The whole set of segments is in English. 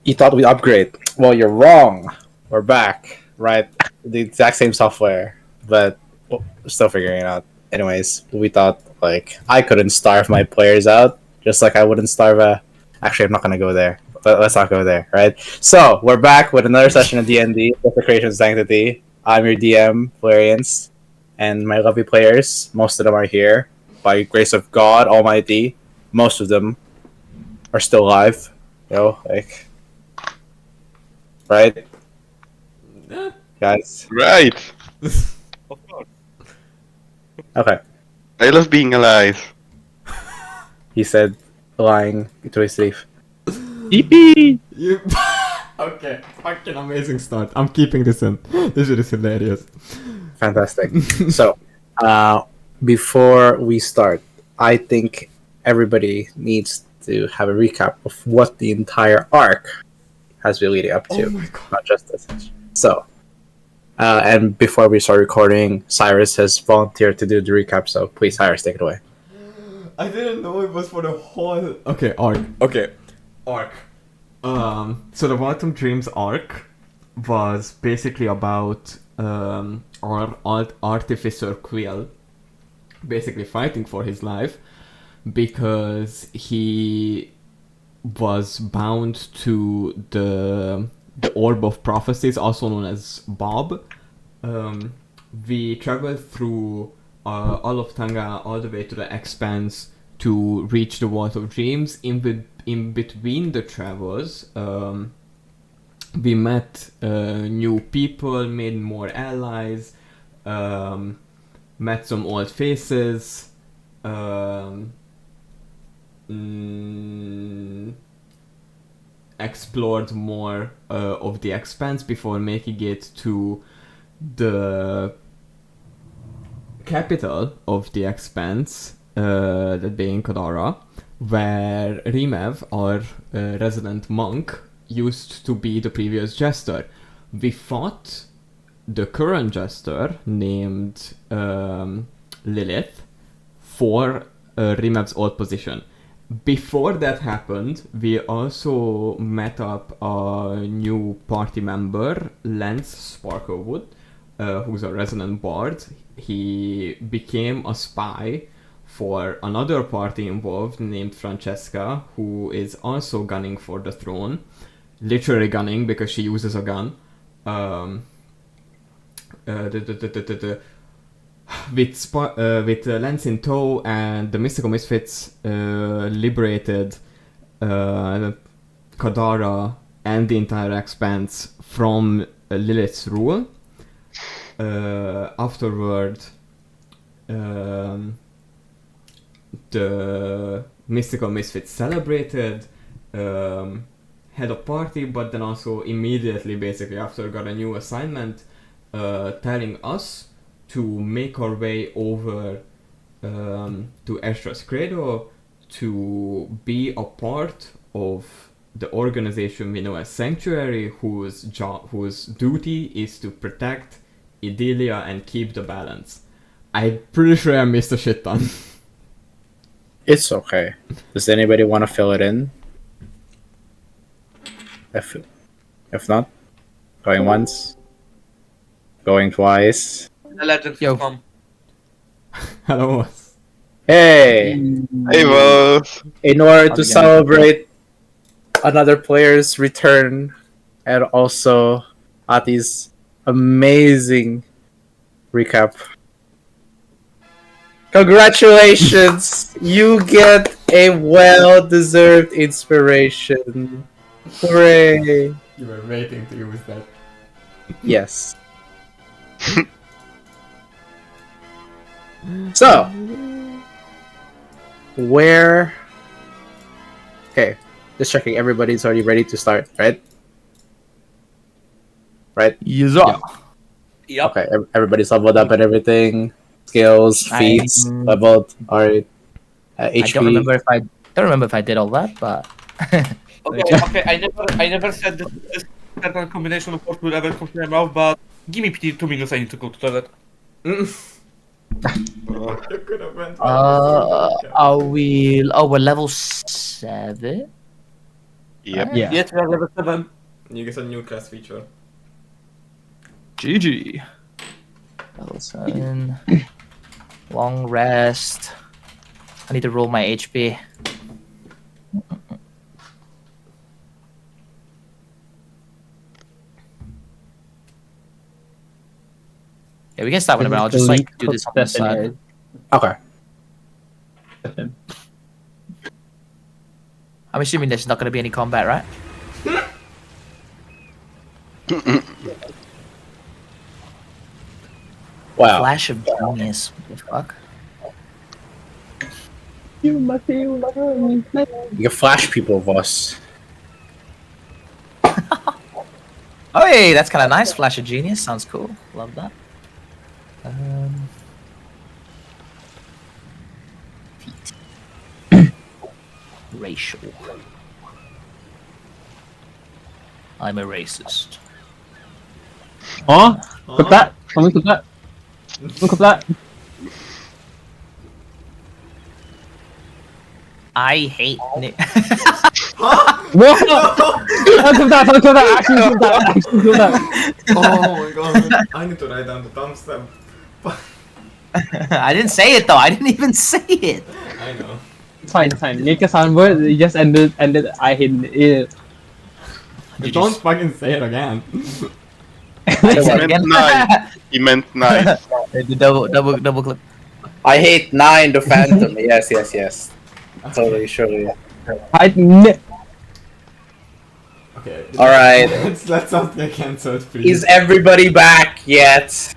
You thought we'd upgrade. Well, you're wrong. We're back, right? The exact same software, but we're still figuring it out. Anyways, we thought like I couldn't starve my players out, just like I wouldn't starve a. Actually, I'm not gonna go there. Let's not go there, right? So we're back with another session of D&D, Desecration Sanctity. I'm your DM, Valerians, and my lovely players. Most of them are here by grace of God Almighty. Most of them are still alive. Like, right, guys. Right. Of course. Okay, I love being alive. he said, lying to his thief. EP! You... Okay, fucking amazing start. I'm keeping this in. This shit is hilarious. Fantastic. So, before we start, I think everybody needs to have a recap of what the entire arc has been leading up to. Oh my god. Not just this. So, and before we start recording, Cyrus has volunteered to do the recap, so please, Cyrus, take it away. I didn't know it was for the whole... Okay, arc. Okay, arc. So the Autumn Dreams arc was basically about our artificer Quill basically fighting for his life because he was bound to the Orb of Prophecies, also known as Bob. We traveled through all of Tanga all the way to the Expanse to reach the Vault of Dreams. In between the travels, we met new people, made more allies, met some old faces, explored more of the Expanse before making it to the capital of the Expanse, that being Kadara, where Rimev, our resident monk, used to be the previous jester. We fought the current jester named Lilith for Rimev's old position. Before that happened, we also met up a new party member, Lance Sparklewood, who's a resident bard. He became a spy for another party involved named Francesca, who is also gunning for the throne. Literally gunning because she uses a gun. With Lance in tow and the Mystical Misfits liberated Kadara and the entire Expanse from Lilith's rule. Afterward, the Mystical Misfits celebrated, had a party, but then also immediately, basically after, got a new assignment telling us to make our way over to Estra's Credo to be a part of the organization we know as Sanctuary, whose duty is to protect Idilia and keep the balance. I'm pretty sure I missed a shit ton. It's okay. Does anybody want to fill it in? If not, going once, going twice. The legends Yo. come. Hello. Hey! Hey, boss. In order How's to it going? celebrate another player's return and also Ati's amazing recap. Congratulations! You get a well-deserved inspiration. Hooray! You were waiting to use that. Yes. So, where... Okay, just checking everybody's already ready to start, right? Right? Yes, Yep. Okay, everybody's leveled up and everything. Skills, feats, leveled, alright. HP. I don't remember if I did all that, but Okay. I never said that this certain combination of words will ever come to my mouth, but give me 2 minutes. I need to go to the toilet. we're level 7. Yep. Right? Yeah. Yes, we are level 7. You get a new class feature. GG. Level 7. Long rest. I need to roll my HP. Yeah, we can start whenever. I'll just like do this on the side. Okay. I'm assuming there's not going to be any combat, right? Wow. Flash of genius. What the fuck? You can flash people of us. Oh, hey, that's kind of nice. Flash of genius. Sounds cool. Love that. Racial. I'm a racist. Oh, clip that. Someone clip that. Someone clip that. I hate Nick. Whoa! Someone clip that. Someone clip that. Actually clip that. Actually clip that. Oh my god, I need to write down the timestamp. I didn't say it though. I didn't even say it. I know. It's fine. It's fine. Make a soundboard. You just ended. I hate it. Don't fucking say it again. I He said it meant again. nice. He meant nice. double clip. I hate 9 the Phantom. Yes. Totally, surely. I Okay. Alright. Let's not get cancelled, please. Is everybody back yet?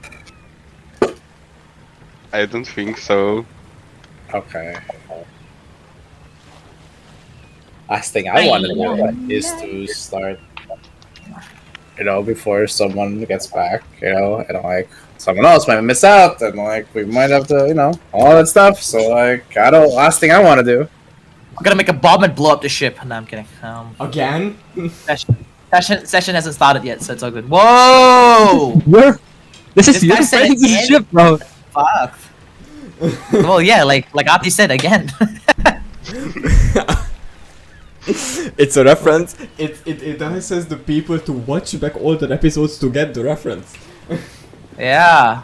I don't think so. Okay. Last thing I want to do is to start, before someone gets back, and like someone else might miss out, and like we might have to, all that stuff. So like, last thing I want to do. I'm gonna make a bomb and blow up the ship. No, I'm kidding. Again? Session hasn't started yet, so it's all good. Whoa! This is This guy your said friend. This is again? ship, bro. Fuck. Well, yeah, like Ati said again. It's a reference. It says the people to watch back all the episodes to get the reference. yeah.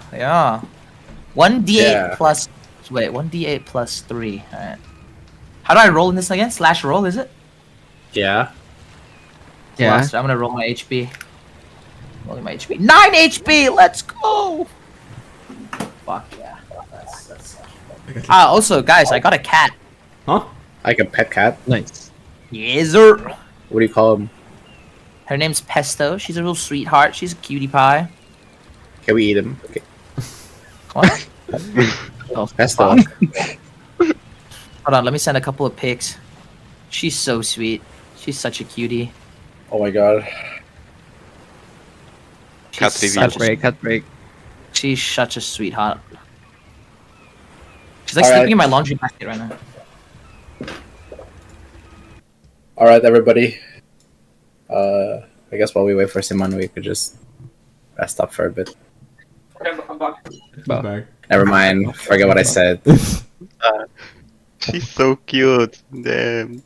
1d8 Yeah. plus. Wait, 1d8 plus 3. Alright. How do I roll in this again? Slash roll, is it? Yeah. Yeah. Plus, I'm gonna roll my HP. Rolling my HP. 9 HP! Let's go! Fuck yeah. That's... also, guys, I got a cat. Huh? Like a pet cat. Nice. Yes, sir. What do you call him? Her name's Pesto. She's a real sweetheart. She's a cutie pie. Can we eat him? Okay. What? Oh, Pesto. fuck. Hold on, let me send a couple of pics. She's so sweet. She's such a cutie. Oh my god. Cat She's review. such a- Cut break. She's such a sweetheart. She's like Alright. sleeping in my laundry basket right now. All right, everybody. I guess while we wait for Simon, we could just rest up for a bit. Okay, I'm back. Back. Never mind. Forget what I said. She's so cute. Damn.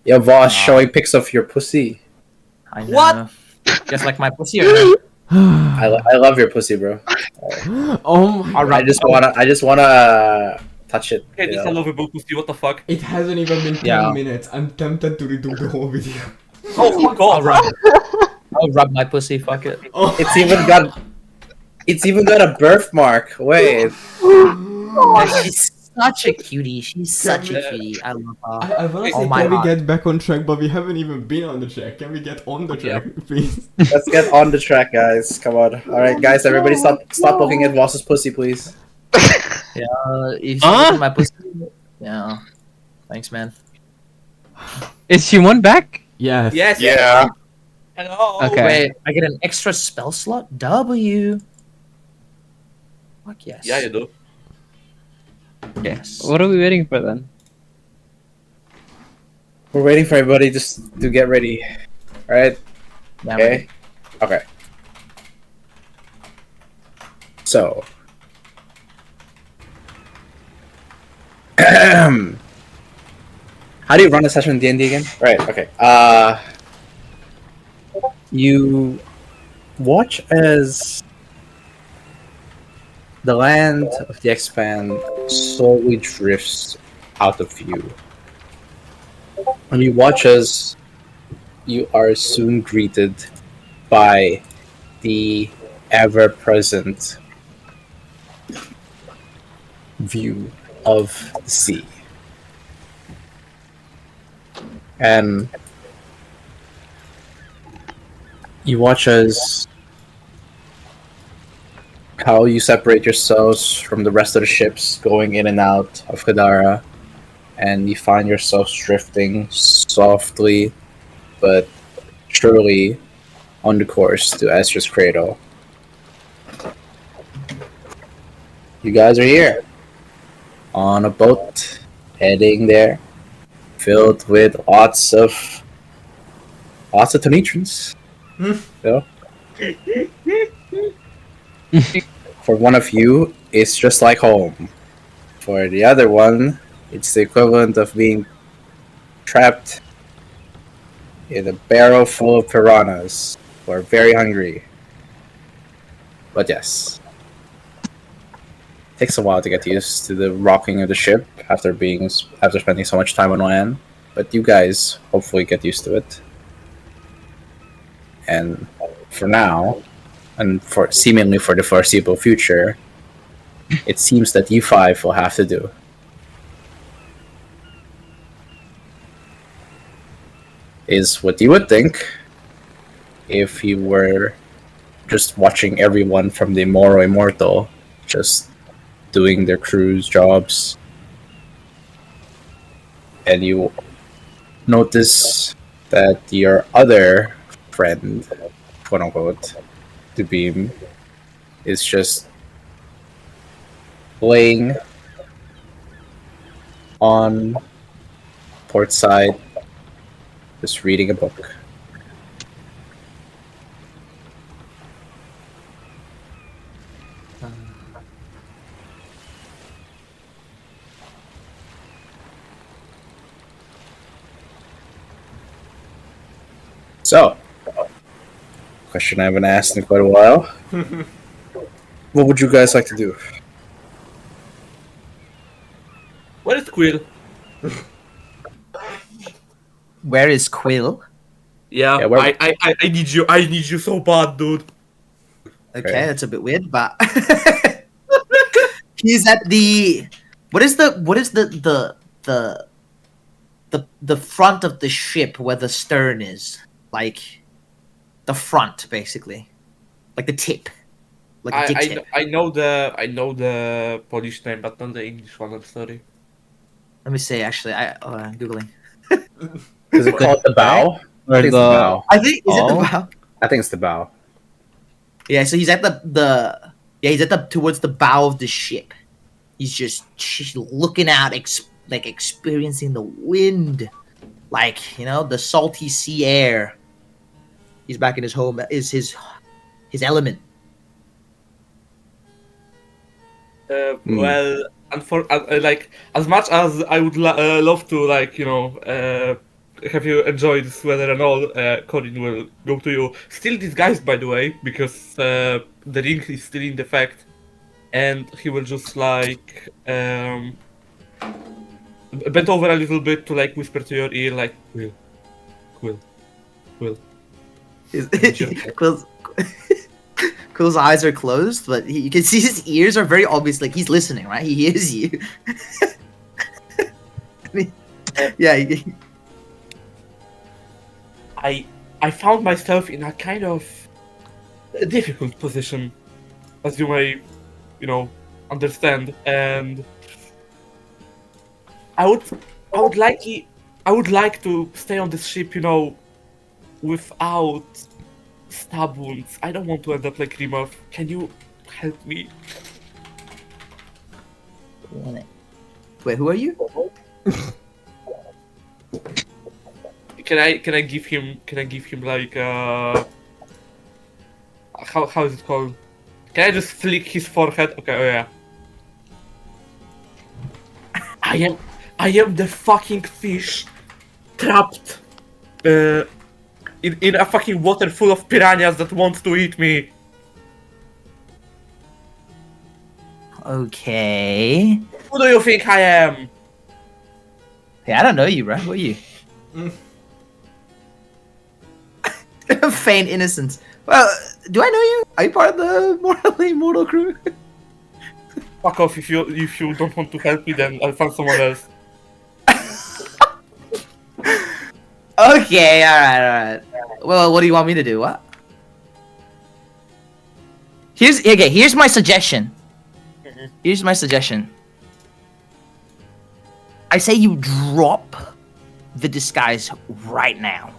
Yo, Voss, showing pics of your pussy. I know. What? Just like my pussy or no? I love your pussy, bro. Oh my. I just wanna touch it. Okay, this is a lovable pussy, what the fuck? It hasn't even been 10 Yeah. minutes. I'm tempted to redo the whole video. Oh, fuck off! I'll rub my pussy, fuck it. Oh. It's even got a birthmark. Wait. She's such a cutie. She's such a cutie. I love her. I wanna Oh say, my can we God. get back on track, but we haven't even been on the track. Can we get on the track, please? Let's get on the track, guys. Come on. All right, guys. Everybody, stop looking at Voss's pussy, please. If you look at my pussy, yeah. Thanks, man. Is Shimon back? Yes. Yes! Yeah. Hello! Okay. Wait, I get an extra spell slot? W. Fuck yes. Yeah, you do. Yes. What are we waiting for then? We're waiting for everybody just to get ready. All right. Yeah, Okay. Okay. So. Hi How do you run a session in D&D again? Right. Okay. You watch as the land of the Expan slowly drifts out of view. And you watch as you are soon greeted by the ever-present view of the sea. And you watch as how you separate yourselves from the rest of the ships going in and out of Kadara, and you find yourselves drifting softly but surely on the course to Ezra's Cradle. You guys are here on a boat heading there, filled with lots of Tonitrans. You know? For one of you, it's just like home. For the other one, it's the equivalent of being trapped in a barrel full of piranhas who are very hungry. But yes, it takes a while to get used to the rocking of the ship after spending so much time on land. But you guys hopefully get used to it. And for now, and for seemingly for the foreseeable future, it seems that you five will have to do. Is what you would think if you were just watching everyone from the Moro Immortal just doing their crew's jobs. And you notice that your other friend, quote unquote, the beam, is just laying on port side, just reading a book. So, question I haven't asked in quite a while. What would you guys like to do? Where is Quill? Where is Quill? Yeah, Yeah, where- I need you. I need you so bad, dude. Okay, Okay. that's a bit weird, but he's at the what is the front of the ship where the stern is, like the front, basically, like the tip, like the dick tip. I know the Polish name, but not the English one. I'm sorry. Let me see. Actually, I'm googling. Is it called the bow? I Or think it's the bow. I think is it the Oh. bow? I think it's the bow. Yeah, so he's at he's at the towards the bow of the ship. He's just looking out, like experiencing the wind, like the salty sea air. He's back in his home. Is his element. Well, and for like as much as I would love to, like have you enjoyed this weather and all, Colin will go to you. Still disguised, by the way, because the ring is still in effect, and he will just like bend over a little bit to like whisper to your ear, like Quill. Quill's eyes are closed, but you can see his ears are very obvious. Like he's listening, right? He hears you. Yeah. I found myself in a kind of difficult position, as you may, understand, and I would like to stay on this ship, without stab wounds. I don't want to end up like Rimov. Can you help me? Wait, who are you? Can I give him like how is it called? Can I just flick his forehead? Okay, oh yeah. I am the fucking fish trapped in a fucking water full of piranhas that want to eat me. Okay. Who do you think I am? Hey, I don't know you, bro. Who are you? Feign innocence. Well, do I know you? Are you part of the morally immortal crew? Fuck off if you don't want to help me, then I'll find someone else. Okay, alright. Well, what do you want me to do? What? Here's my suggestion. Here's my suggestion. I say you drop the disguise right now.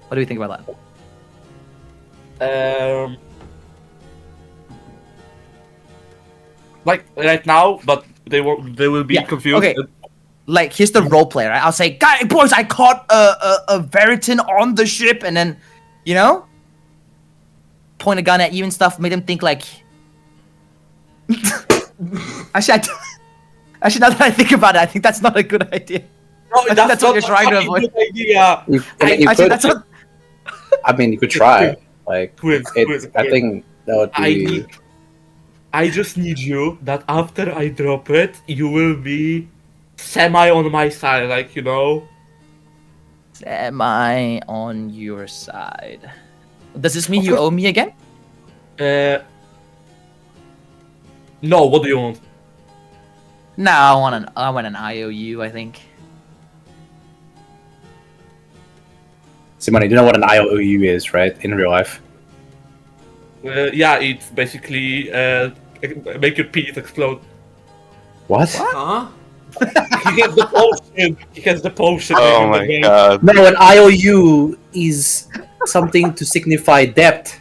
What do you think about that? Like right now, but they will be confused. Okay. Like, here's the role play, right? I'll say, guys, boys, I caught a Veritan on the ship, and then, you know, point a gun at you and stuff, made them think like. Actually, now that I think about it, I think that's not a good idea. No, that's what you're trying to avoid. Good idea. I mean, you could try. Like, Quiz. I think that would be. I just need you that after I drop it, you will be semi on my side, like, you know. Semi on your side. Does this mean you owe me again? No. What do you want? No, I want an IOU, I think. Simone, you know what an IOU is, right? In real life. Yeah, it's basically make your penis explode. What? Huh? He gets the potion. He gets the potion. Oh my god. No, an IOU is something to signify debt.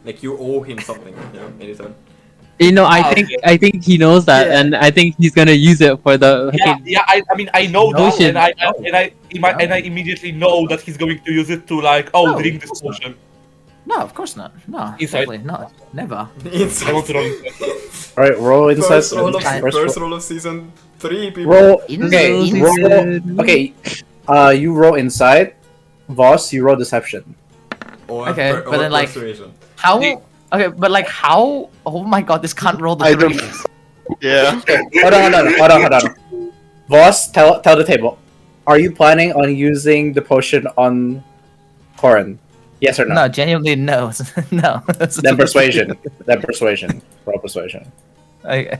Like you owe him something, you know, anytime. You know, Oh, I think he knows that, Yeah. and I think he's gonna use it for the. Yeah. I mean, I know that, Potion. and I immediately know that he's going to use it to like, No, drink this of course potion. No, of course not. No, Inside. definitely not. Never. I want to roll. All right, roll insight. First roll of season 3, people. Roll. Inside. Okay, roll. Okay, you roll inside. Voss, you roll deception. Or Okay, but then, like- persuasion. How? See- Okay, but like how? Oh my god, this can't roll the I 3. don't. Yeah. Hold on. Voss, tell the table. Are you planning on using the potion on Corin? Yes or no? No, genuinely no. No. Then persuasion. Roll persuasion. Okay.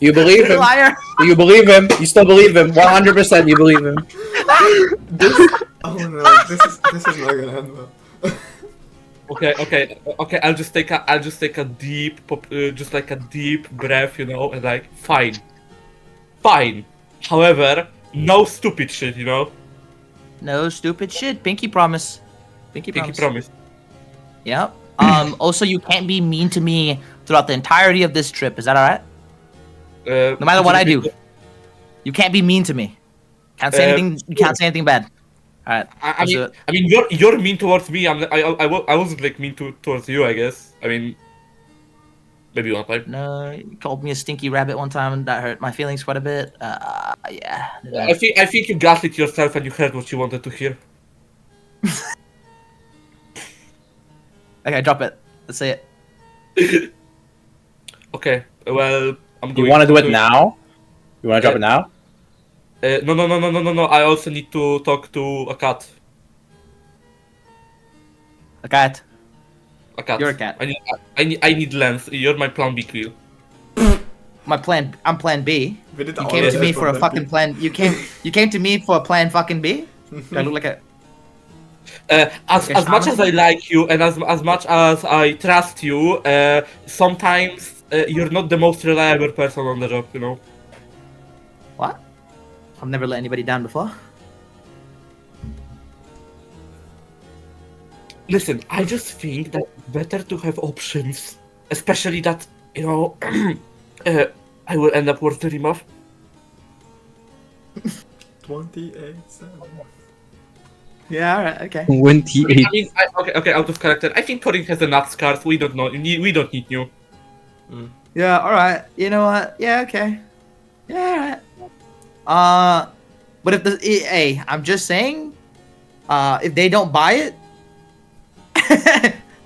You believe him. Liar. You believe him. You still believe him. 100% you believe him. Oh no, this is not gonna end well. Okay. I'll just take a deep, just like a deep breath, you know, and like, fine. However, no stupid shit, you know. No stupid shit. Pinky promise. Pinky Pinky promise. promise. Yep. Also, you can't be mean to me throughout the entirety of this trip. Is that alright? No matter what I do, you can't be mean to me. Can't say anything. You can't say anything bad. All right. I mean, you're mean towards me. I wasn't like mean towards you, I guess. I mean, maybe you want to play. No, you called me a stinky rabbit one time, and that hurt my feelings quite a bit. Yeah. I think you gaslit yourself and you heard what you wanted to hear. Okay, drop it. Let's say it. Okay, well, I'm going. You want to do it now? You want to drop it now? No. I also need to talk to a cat. A cat. A cat. You're a cat. I need length. You're my plan B quill. I'm plan B. We did You all came of to this me for a the fucking plan. You came to me for a plan fucking B. Do I look like a? As much as I like you and as much as I trust you, sometimes you're not the most reliable person on the job, you know. What? I've never let anybody down before. Listen, I just think that it's better to have options, especially that, you know, I will end up worth the remote. 28/7. Yeah. All right. Okay. 28. I mean, okay, out of character. I think Corin has enough scars. We don't know. We don't need you. Yeah, alright. You know what? Yeah, okay. Yeah, alright. But if the hey, I'm just saying, if they don't buy it,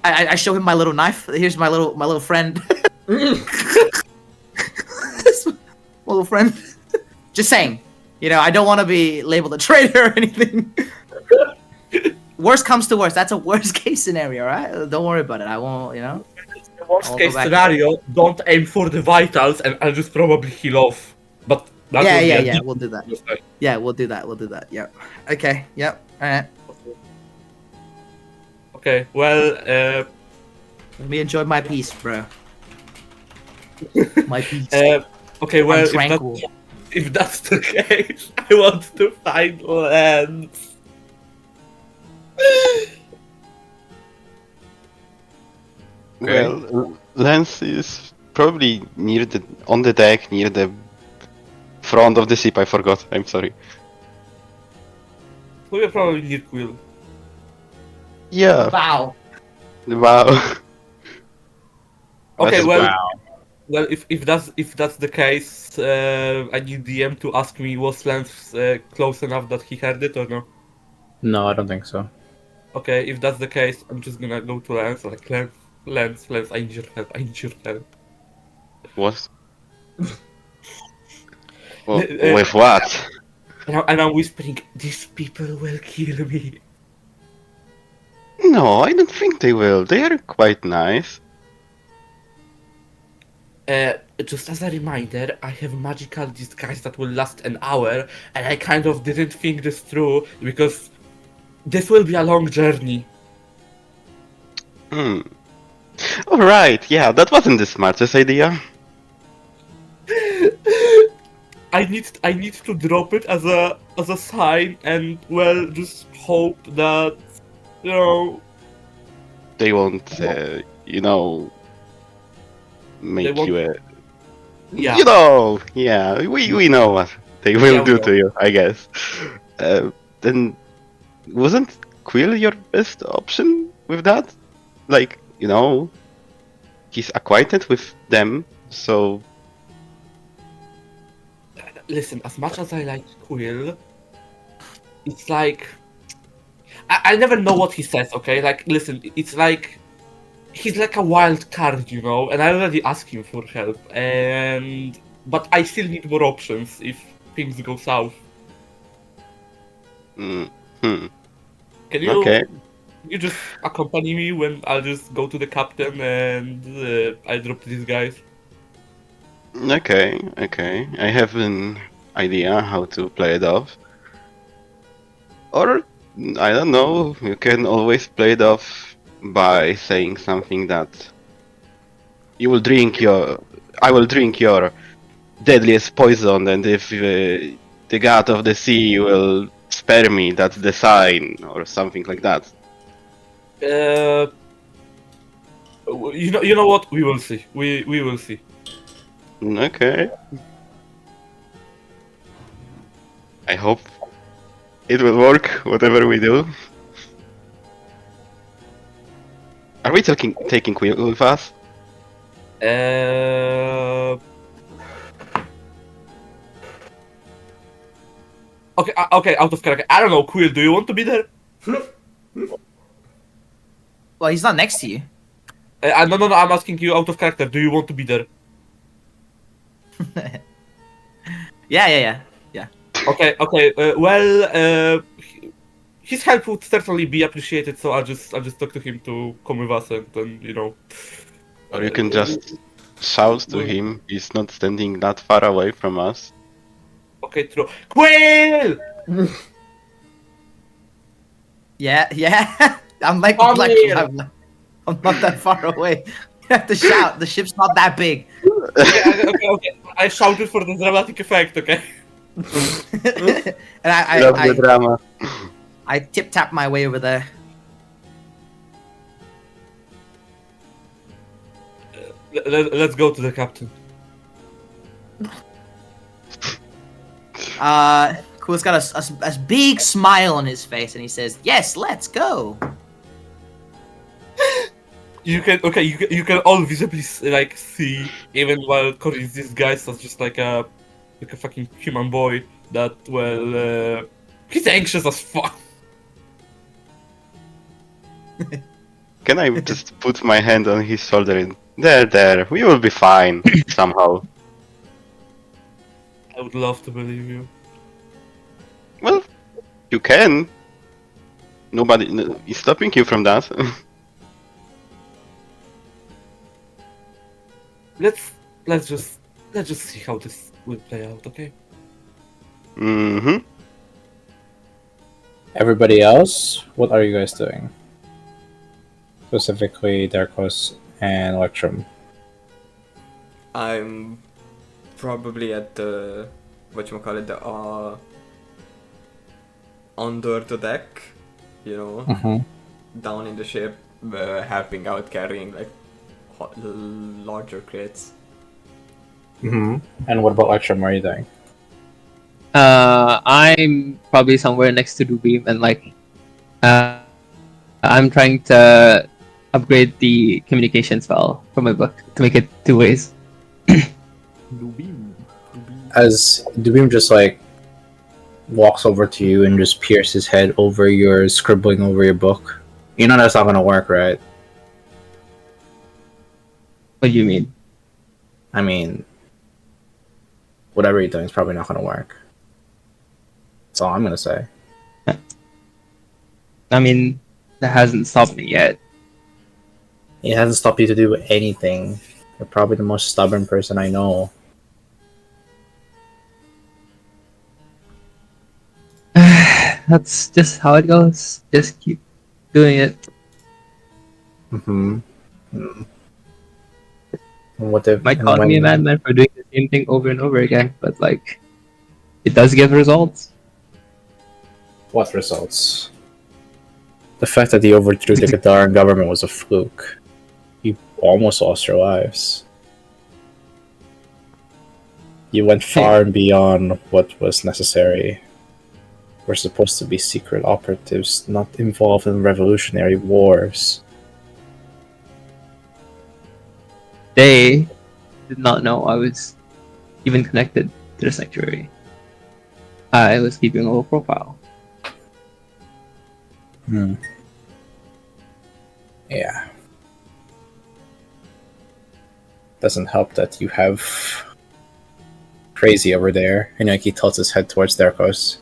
I show him my little knife. Here's my little friend. This little friend. Just saying. You know, I don't want to be labeled a traitor or anything. Worst comes to worst. That's a worst case scenario, right? Don't worry about it. I won't, you know. The worst I'll case go back. scenario, don't aim for the vitals and I'll just probably heal off. But that Yeah, will be yeah, a yeah. deep We'll do that. mistake. Yeah, we'll do that. We'll do that. Yep. Okay. Yep. All right. Okay, well, Let me enjoy my peace, bro. My peace. okay, well, I'm if tranquil. if that's the case, I want to find Lance. Well, Lance is probably near on the deck, near the front of the ship. I forgot. I'm sorry. We're probably near Quill. Yeah. Wow. Wow. Okay, That's well, good. well, if that's the case, I need DM to ask me was Lance close enough that he heard it or no. No, I don't think so. Okay, if that's the case, I'm just gonna go to Lance, like Lance, I need your help, I need your help. What? With what? And I'm whispering, these people will kill me. No, I don't think they will. They are quite nice. Just as a reminder, I have magical disguise that will last an hour, and I kind of didn't think this through because this will be a long journey. Alright, yeah, that wasn't the smartest idea. I need to drop it as a sign and well just hope that you know They won't, make won't- you a... yeah. You know, yeah, we know what they will Yeah, we do know. to you, I guess. Then, wasn't Quill your best option with that? Like, he's acquainted with them, so... Listen, as much as I like Quill, it's like I never know what he says. Okay, like listen, it's like he's like a wild card, you know, and I already asked him for help, but I still need more options if things go south. Hmm. Can you Okay. you just accompany me when I'll just go to the captain and I drop these guys? Okay. I have an idea how to play it off. Or, I don't know, you can always play it off by saying something that I will drink your deadliest poison, and if the god of the sea will spare me, that's the sign, or something like that. You know what? We will see. We will see. Okay. I hope it will work, whatever we do. Are we taking Quill with us? Okay, okay, out of character. I don't know, Quill. Do you want to be there? Well, he's not next to you. No. I'm asking you out of character. Do you want to be there? Yeah. Okay. His help would certainly be appreciated. So I'll just talk to him to come with us, and then Or you can just shout to him, he's not standing that far away from us. Okay, true. Quill! Yeah. I'm like, Come here. I'm not that far away. You have to shout. The ship's not that big. Okay. I shouted for the dramatic effect. Okay. And Love the drama. I tip tap my way over there. Let's go to the captain. Cool's got a big smile on his face, and he says, "Yes, let's go." you can all visibly like see, even while Cory's disguised as just like a fucking human boy, that he's anxious as fuck. Can I just put my hand on his shoulder and there, we will be fine somehow. I would love to believe you. Well, you can. Nobody is stopping you from that. Let's just see how this will play out, okay? Mm-hmm. Everybody else, what are you guys doing? Specifically, Darkos and Electrum. I'm probably at the whatchamacallit, the under the deck, you know, down in the ship, helping out, carrying like larger crates. And what about Electrum? What are you doing? I'm probably somewhere next to Dubeam and like I'm trying to upgrade the communication spell for my book to make it 2 ways. As Dubeam just like walks over to you and just pierces his head over your scribbling over your book, you know that's not gonna work, right? What do you mean? I mean, whatever you're doing is probably not gonna work. That's all I'm gonna say. I mean, that hasn't stopped me yet. It hasn't stopped you to do anything. You're probably the most stubborn person I know. That's just how it goes. Just keep doing it. What if Might call me a madman for doing the same thing over and over again, but like, it does give results. What results? The fact that he overthrew the Qataran government was a fluke. You almost lost your lives. You went far and beyond what was necessary. We're supposed to be secret operatives, not involved in revolutionary wars. They did not know I was even connected to the sanctuary. I was keeping a low profile. Yeah. Doesn't help that you have Crazy over there. And like he tilts his head towards Darkos.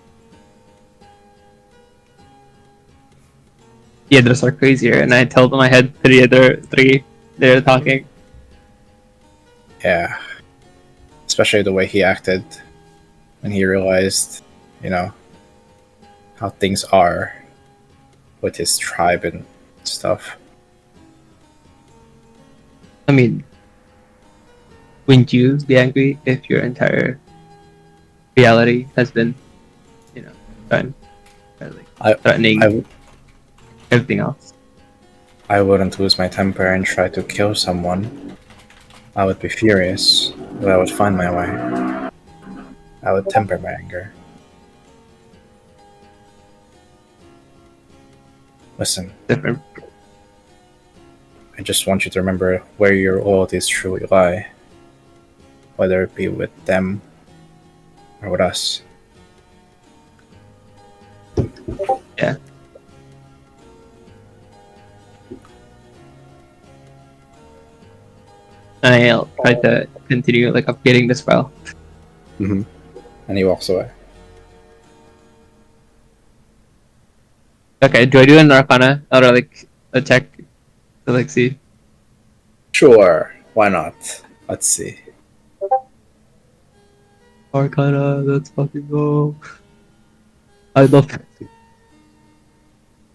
The others are crazier, and I tilted my head to the other 3. They're talking. Yeah. Especially the way he acted when he realized, you know, how things are with his tribe and stuff. I mean, wouldn't you be angry if your entire reality has been, you know, threatening everything else? I wouldn't lose my temper and try to kill someone. I would be furious, but I would find my way. I would temper my anger. Listen, Different. I just want you to remember where your loyalties truly lie. Whether it be with them or with us. Yeah. I'll try to continue like upgrading the spell. And he walks away. Okay, do I do an Arcana or like a check to like see? Sure, why not? Let's see. Arcana, let's fucking go. I love it.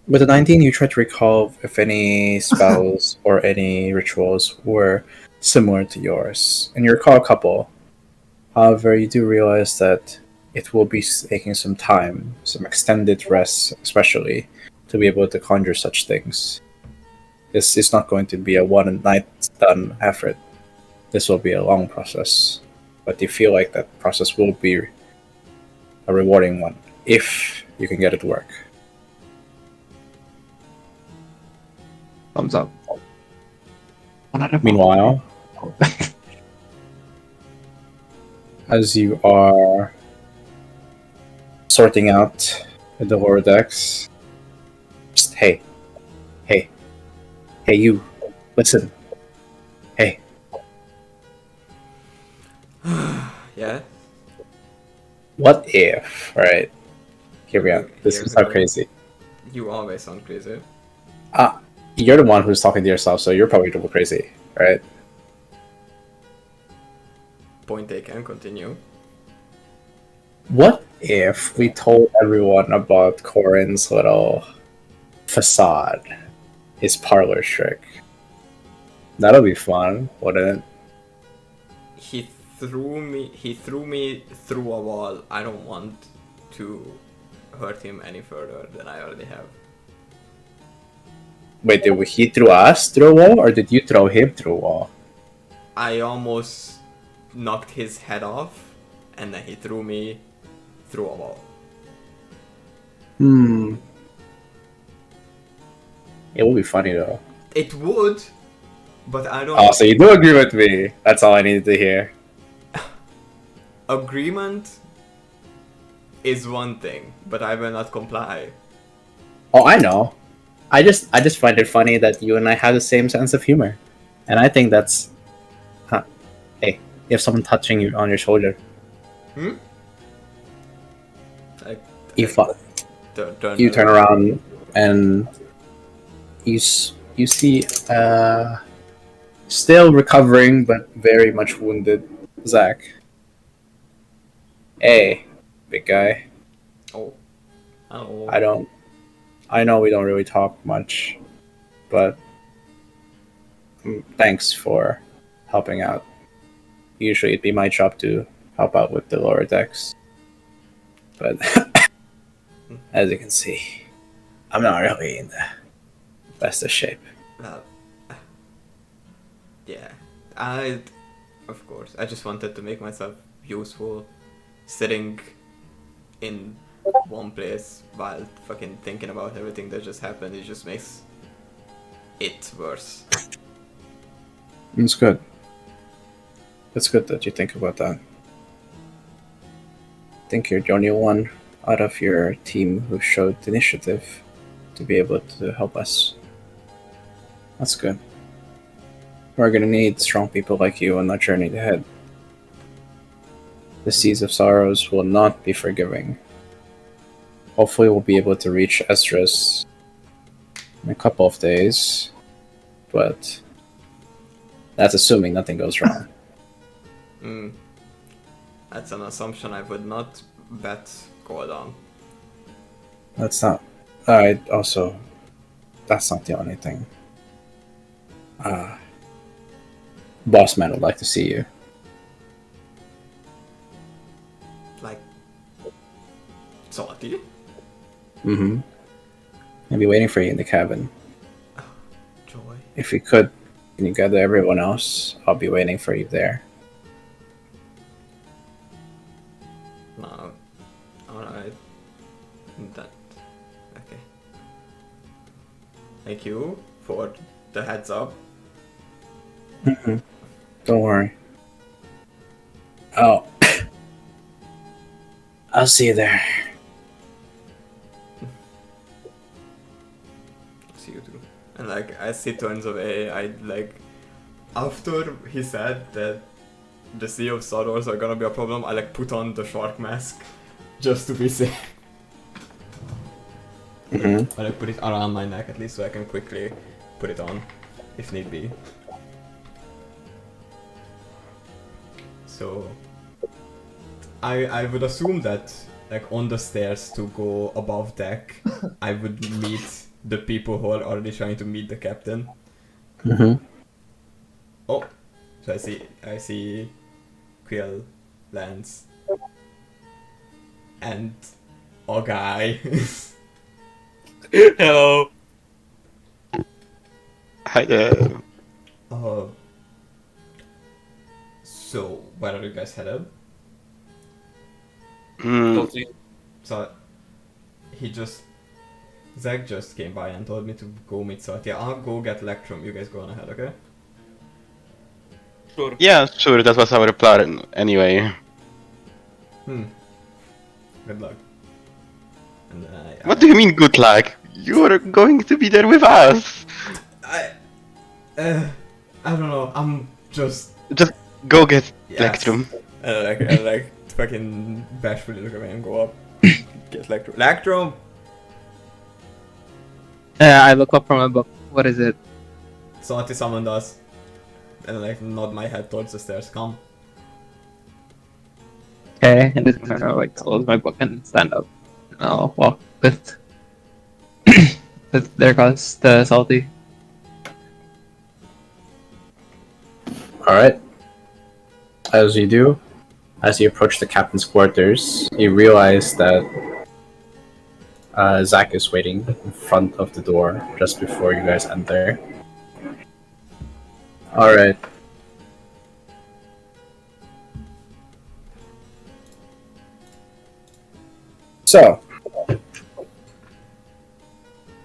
With the 19, you try to recall if any spells or any rituals were similar to yours, and you recall a couple. However, you do realize that it will be taking some time, some extended rest, especially, to be able to conjure such things. This is not going to be a one-night done effort. This will be a long process, but you feel like that process will be a rewarding one if you can get it to work. Thumbs up. Meanwhile, as you are sorting out the lower decks, just hey, hey, hey, you, listen, hey. Yeah. What if, right? Here we go. This Here is we so go. crazy. You always sound crazy. You're the one who's talking to yourself, so you're probably double crazy, right? Point taken. Continue. What if we told everyone about Corin's little facade, his parlor trick? That'll be fun, wouldn't it? He threw me. He threw me through a wall. I don't want to hurt him any further than I already have. Wait, did he throw us through a wall, or did you throw him through a wall? I almost knocked his head off, and then he threw me through a wall. It would be funny though. It would, but I don't. Oh, so you do agree with me? That's all I needed to hear. Agreement is one thing, but I will not comply. Oh, I know. I just find it funny that you and I have the same sense of humor, and I think that's, huh? Hey, you have someone touching you on your shoulder. You you turn around and you see still recovering but very much wounded Zach. Hey, big guy. Oh. I know we don't really talk much, but thanks for helping out. Usually it'd be my job to help out with the lower decks, but as you can see, I'm not really in the best of shape. Well, yeah. Of course, I just wanted to make myself useful. Sitting in one place while fucking thinking about everything that just happened, it just makes it worse. It's good. It's good that you think about that. I think you're the only one out of your team who showed initiative to be able to help us. That's good. We're gonna need strong people like you on that journey ahead. The Seas of Sorrows will not be forgiving. Hopefully we'll be able to reach Esdras in a couple of days, but that's assuming nothing goes wrong. That's an assumption I would not bet gold on. That's not. That's not the only thing. Boss man would like to see you. Like, salty? Mm-hmm. I'll be waiting for you in the cabin. Joy. If you could, can you gather everyone else? I'll be waiting for you there. No. Alright. That. Okay. Thank you for the heads up. Mm-hmm. Don't worry. Oh. I'll see you there. See you too. And like, as he turns away, I like. After he said that the Sea of Sorrows are gonna be a problem, I like put on the shark mask just to be safe. Mm-hmm. I like put it around my neck at least so I can quickly put it on if need be. So I would assume that like on the stairs to go above deck, I would meet the people who are already trying to meet the captain. Mm-hmm. Oh, so I see Quill, Lance, and a guy. Hello. Hi there. So where are you guys headed? Totally. So Zach just came by and told me to go meet Satya. I'll go get Electrum. You guys go on ahead, okay? Sure. Yeah, sure, that was our plan anyway. Good luck. And What do you mean good luck? You're going to be there with us! I don't know. I'm just Just go get yes. Electrum. Like fucking bashfully look away and go up. Get Electrum. Electrum. I look up from a book. What is it? So what someone does, and like nod my head towards the stairs. Come. Okay, and then I'm gonna like close my book and stand up. I'll walk with. There goes the salty. Alright. As you do, as you approach the captain's quarters, you realize that Zach is waiting in front of the door just before you guys enter. Alright. So,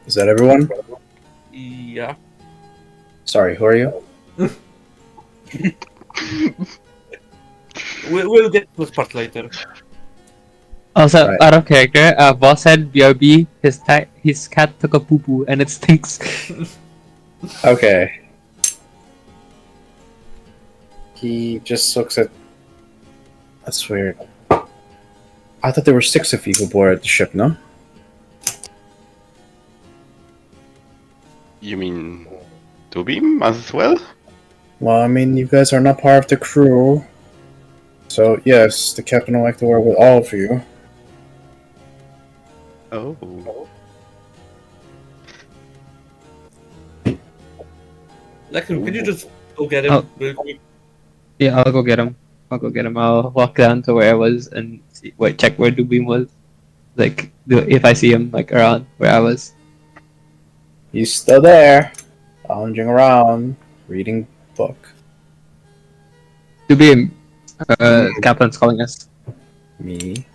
is that everyone? Yeah. Sorry, who are you? We'll get to this part later. Also, Right. out of character, boss said BRB, his cat took a poo poo and it stinks. Okay. He just looks at. That's weird. I thought there were 6 of you who boarded the ship, no? You mean Tubim as well? Well, I mean, you guys are not part of the crew. So, yes, the captain would like to work with all of you. Oh. Like, can you just go get him Oh. real quick? Yeah, I'll go get him. I'll walk down to where I was and check where Dubeam was. Like, if I see him like around where I was. He's still there, lounging around, reading book. Dubeam, the captain's calling us. Me?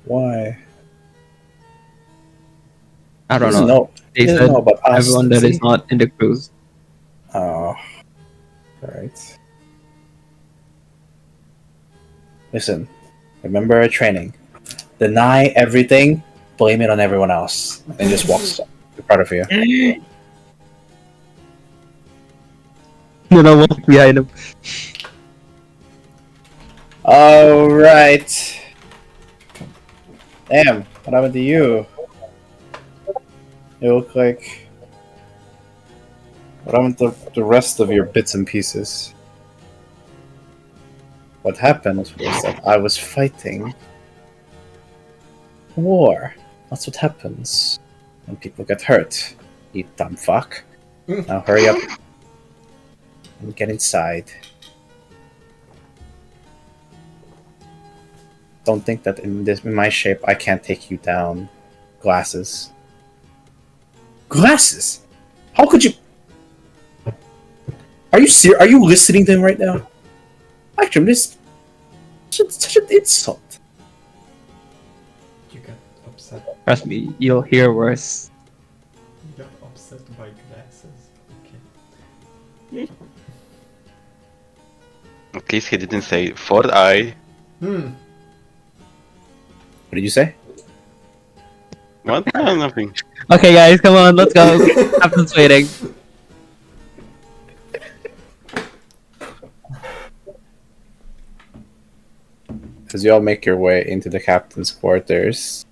Why? I He don't doesn't know. know. They He doesn't said know about us. everyone does that he? is not in the cruise. Oh, alright. Listen, remember our training. Deny everything, blame it on everyone else, and just walks in front of you. Then I walk behind him. Alright. Damn, what happened to you? You look like... What happened to the rest of your bits and pieces? What happened was that I was fighting war. That's what happens when people get hurt. You dumb fuck. Now hurry up and get inside. Don't think that in my shape I can't take you down. Glasses. Glasses? How could you? Are you serious? Are you listening to him right now? Actually, this is such an insult. You got upset. Trust me, you'll hear worse. You got upset by glasses. Okay. At least he didn't say fourth eye. What did you say? What? No, nothing. Okay, guys, come on, let's go. Captain's waiting. As you all make your way into the captain's quarters,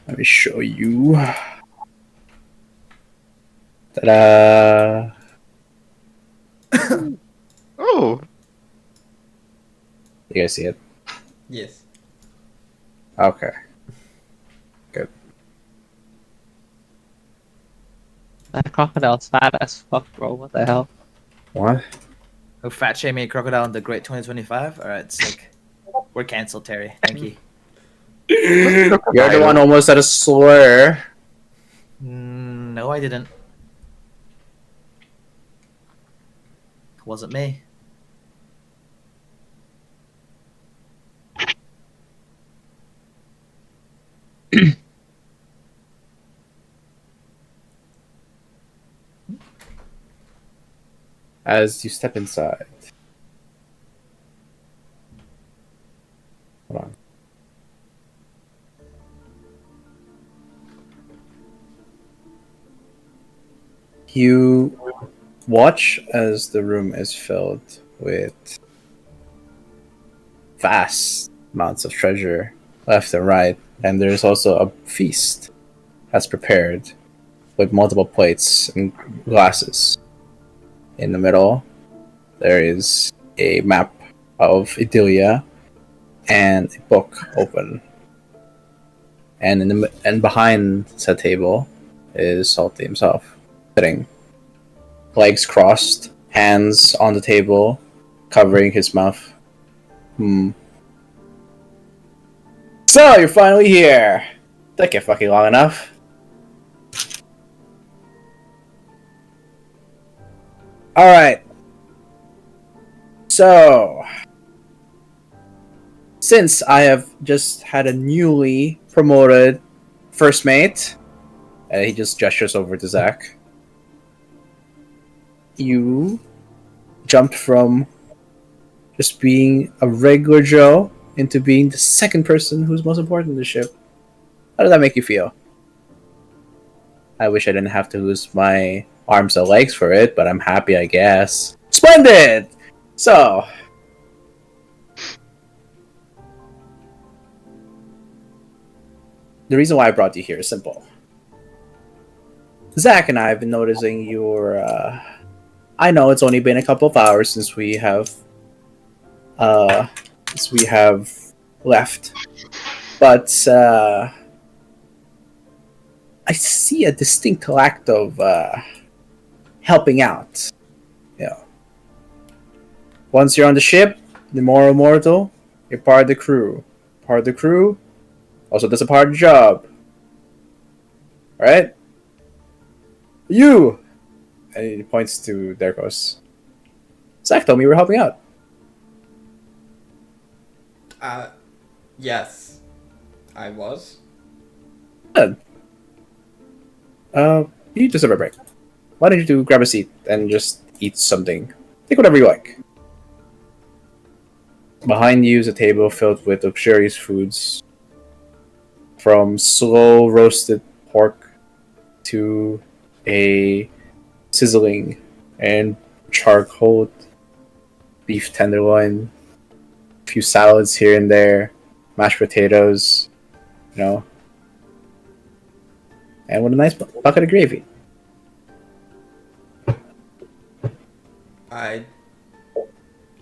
let me show you. Ta-da! Oh, You guys see it? Yes. Okay. Good. That crocodile's fat as fuck, bro. What the hell? What? Oh, fat shaming crocodile in the Great 2025. All right, sick. We're canceled, Terry. Thank you. You're the one almost at a slur. No, I didn't. It wasn't me. as you step inside. Hold on. You watch as the room is filled with vast amounts of treasure left and right, and there's also a feast that's prepared with multiple plates and glasses. In the middle, there is a map of Idilia and a book open. And behind said table is Salty himself, sitting, legs crossed, hands on the table, covering his mouth. So you're finally here. Took you fucking long enough. All right. So, since I have just had a newly promoted first mate, and he just gestures over to Zach, you jumped from just being a regular Joe into being the second person who's most important in the ship. How does that make you feel? I wish I didn't have to lose my arms and legs for it, but I'm happy, I guess. Splendid! So, the reason why I brought you here is simple. Zach and I have been noticing your. I know it's only been a couple of hours since we have left, but I see a distinct lack of helping out. You know, once you're on the ship, the more immortal, you're part of the crew. Part of the crew also does a part of the job. Alright? You! And he points to Derkos. Zach told me you were helping out. Yes. I was. Good. You deserve a break. Why don't you grab a seat and just eat something? Take whatever you like. Behind you is a table filled with luxurious foods. From slow roasted pork to a sizzling and charcoal beef tenderloin, a few salads here and there, mashed potatoes, and with a nice bucket of gravy.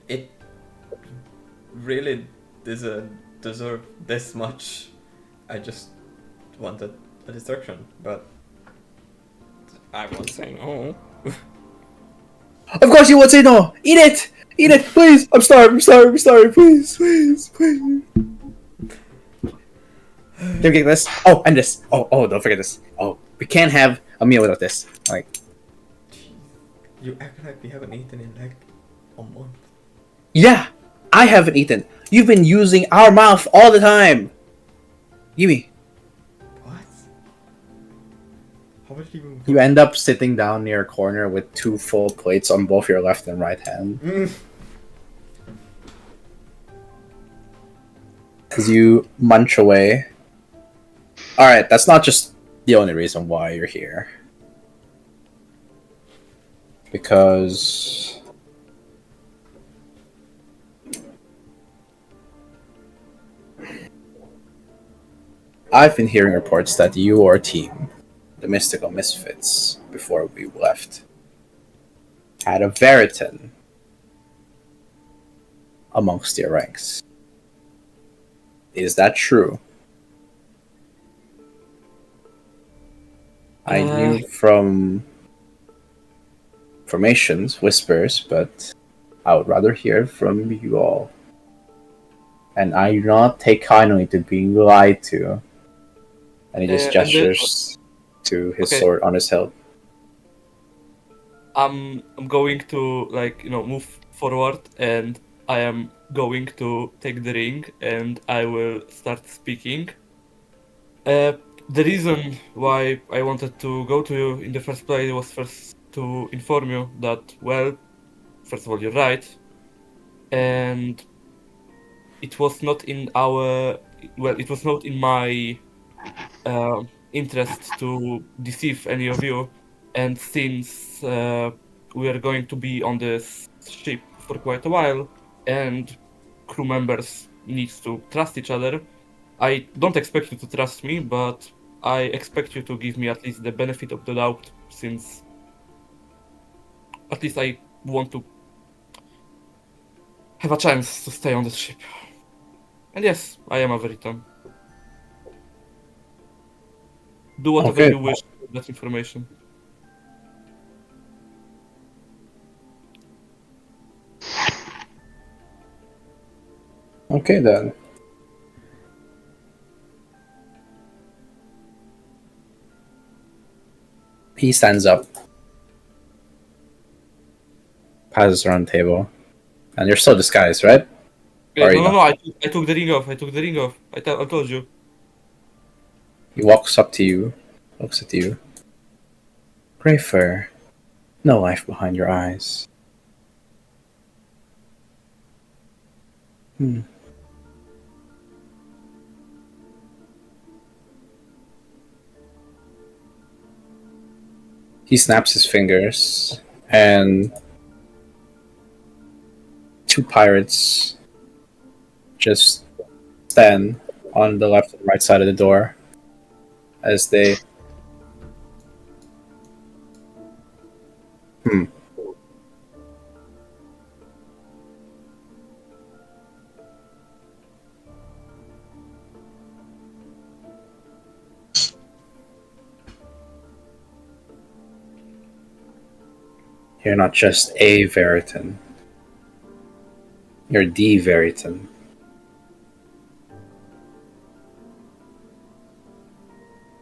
It really doesn't deserve this much. I just wanted a distraction, but I won't say no. Of course you would say no! Eat it! Eat it! Please! I'm sorry, please! Don't forget this. Oh, and this. Oh, don't forget this. Oh, we can't have a meal without this. Like, You act like we haven't eaten in like a month. yeah, I haven't eaten. You've been using our mouth all the time. Gimme. What? How much even? You end up sitting down near a corner with 2 full plates on both your left and right hand. As you munch away. Alright, that's not just the only reason why you're here. Because I've been hearing reports that your team, the Mystical Misfits, before we left, had a Veritan amongst your ranks. Is that true? I knew from informations, whispers, but I would rather hear from you all. And I do not take kindly to being lied to. And he just gestures to his sword on his hilt. I'm going to move forward, and I am going to take the ring, and I will start speaking. The reason why I wanted to go to you in the first place was first to inform you that, well, first of all, you're right, and it was not in our it was not in my interest to deceive any of you. And since we are going to be on this ship for quite a while, and crew members needs to trust each other, I don't expect you to trust me, but I expect you to give me at least the benefit of the doubt, since at least I want to have a chance to stay on this ship. And yes, I am a Veritan. Do whatever Okay. you wish with that information. Okay then. He stands up, passes around the table, and you're still disguised, right? Yeah, Or no, you no, no, I took the ring off. I took the ring off. I told you. He walks up to you, looks at you. Gray fur, no life behind your eyes. He snaps his fingers, and two pirates just stand on the left and right side of the door as they. You're not just a Veritan. You're the Veritan.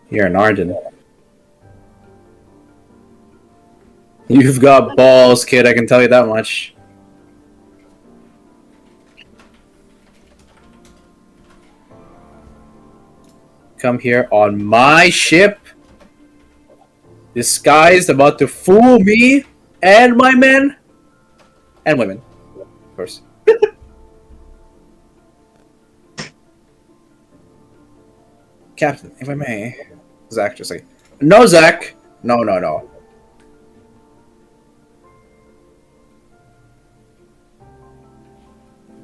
You're an Arden. You've got balls, kid, I can tell you that much. Come here on my ship, disguised, about to fool me and my men and women, of course. Captain, if I may, Zach just like, no, Zach, no.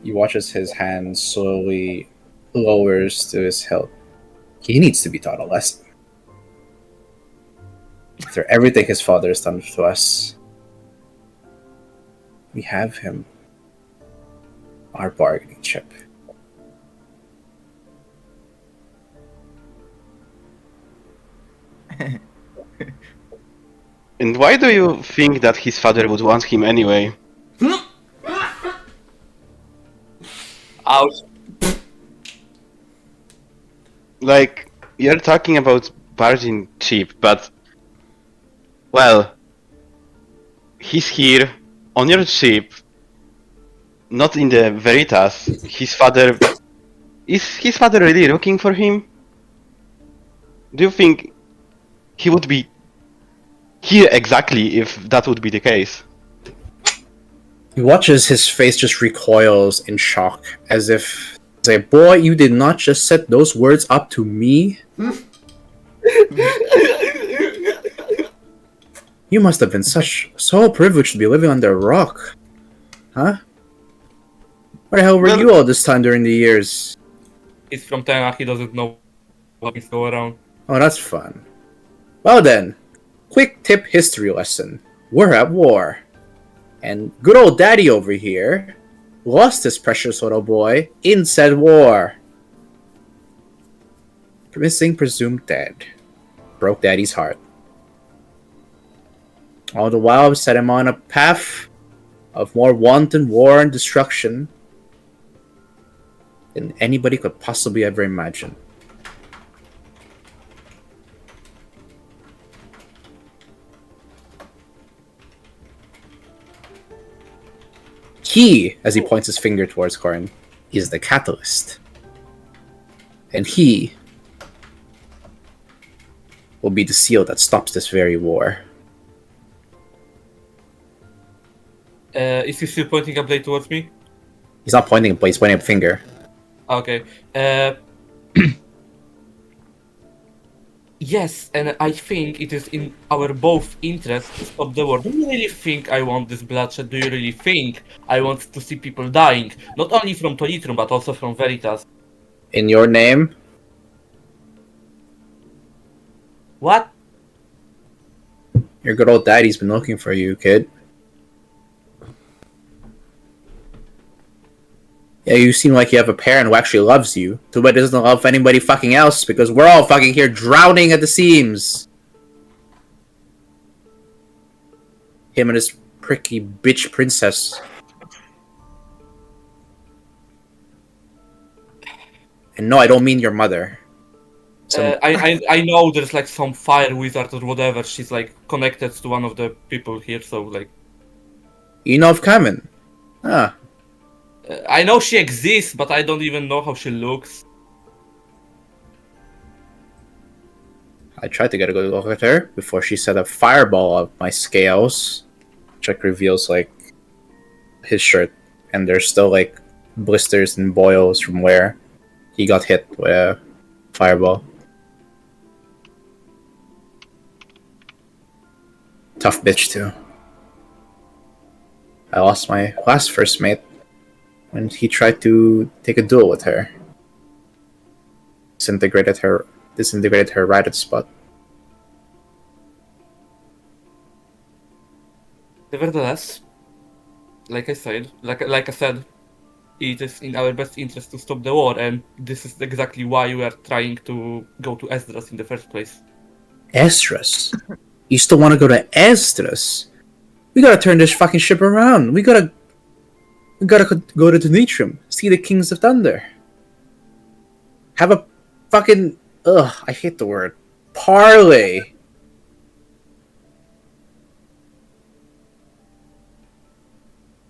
You watch as his hand slowly lowers to his hilt. He needs to be taught a lesson. After everything his father has done to us, we have him, our bargaining chip. And why do you think that his father would want him anyway? Ouch. Like, you're talking about barging cheap, but... Well... He's here, on your ship, not in the Veritas. His father... Is his father really looking for him? Do you think he would be here exactly if that would be the case? He watches his face just recoils in shock, as if, say, boy, you did not just set those words up to me? You must have been so privileged to be living under a rock. Huh? Where the hell were Well- you all this time during the years? He's from Tana, he doesn't know what things go around. Oh, that's fun. Well then, quick tip history lesson. We're at war. And good old daddy over here lost his precious little boy in said war. Missing, presumed dead. Broke daddy's heart. All the while set him on a path of more wanton war and destruction than anybody could possibly ever imagine. He, as he points his finger towards Corin, is the catalyst. And he will be the seal that stops this very war. Is he still pointing a blade towards me? He's not pointing a blade, he's pointing a finger. Okay. Yes, and I think it is in our both interests to stop the war. Do you really think I want this bloodshed? Do you really think I want to see people dying? Not only from Tonitrum, but also from Veritas. In your name? What? Your good old daddy's been looking for you, kid. Yeah, you seem like you have a parent who actually loves you. Too bad doesn't love anybody fucking else, because we're all fucking here drowning at the seams. Him and his pricky bitch princess. And no, I don't mean your mother. I know there's like some fire wizard or whatever. She's like connected to one of the people here, so like You know of Carmen? Huh. I know she exists, but I don't even know how she looks. I tried to get a good look at her before she set a fireball of my scales. Which like reveals like his shirt. And there's still like blisters and boils from where he got hit with a fireball. Tough bitch too. I lost my last first mate when he tried to take a duel with her. Disintegrated her right at the spot. Nevertheless, like I said, it is in our best interest to stop the war, and this is exactly why we are trying to go to Esdras in the first place. Esdras? You still want to go to Esdras? We gotta turn this fucking ship around. We gotta go to Denitrum, see the Kings of Thunder. Have a fucking I hate the word parlay.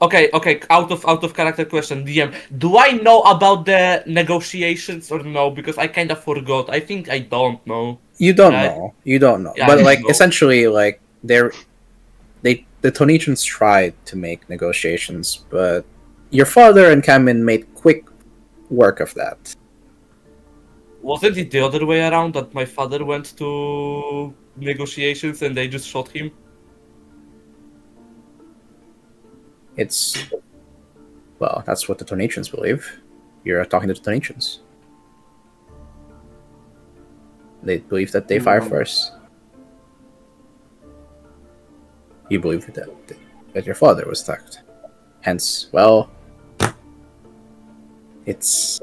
Okay, out of character question, DM. Do I know about the negotiations or no? Because I kind of forgot. I think I don't know. You don't Right? know. You don't know. Yeah, But I like don't know. essentially, like the Tonicians tried to make negotiations, but your father and Kamin made quick work of that. Wasn't it the other way around that my father went to negotiations and they just shot him? It's well, that's what the Tonicians believe. You're talking to the Tonicians. They believe that they fire first. You believe that your father was attacked. Hence, well, it's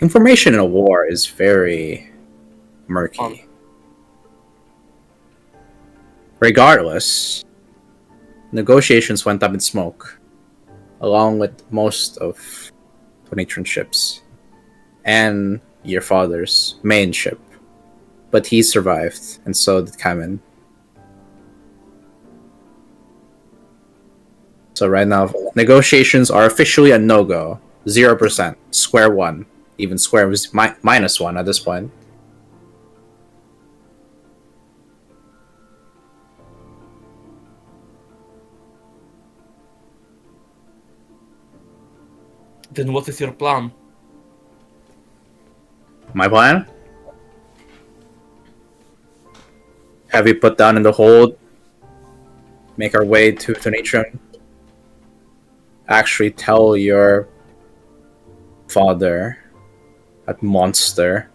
information in a war is very murky. Regardless, negotiations went up in smoke, along with most of Tonitran ships, and your father's main ship. But he survived, and so did Kamen. So right now, negotiations are officially a no-go. 0%. Square one. Even square was minus one at this point. Then what is your plan? My plan? Have you put down in the hold? Make our way to Tonitron? Actually tell your father, that monster,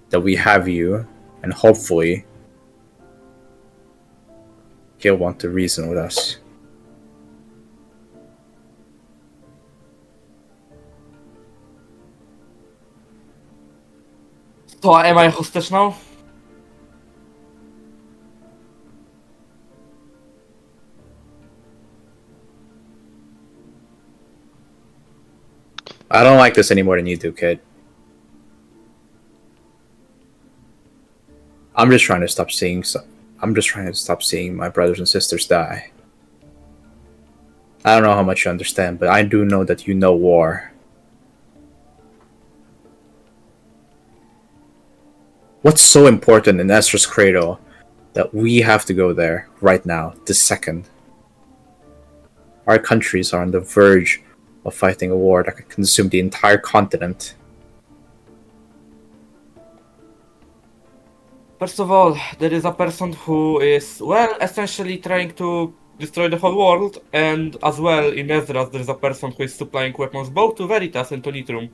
that we have you, and hopefully he'll want to reason with us. So am I hostage now? I don't like this any more than you do, kid. I'm just trying to stop seeing my brothers and sisters die. I don't know how much you understand, but I do know that you know war. What's so important in Esra's Cradle that we have to go there right now, this second? Our countries are on the verge of fighting a war that could consume the entire continent. First of all, there is a person who is, well, essentially trying to destroy the whole world, and as well, in Ezra, there is a person who is supplying weapons both to Veritas and to Nitrum.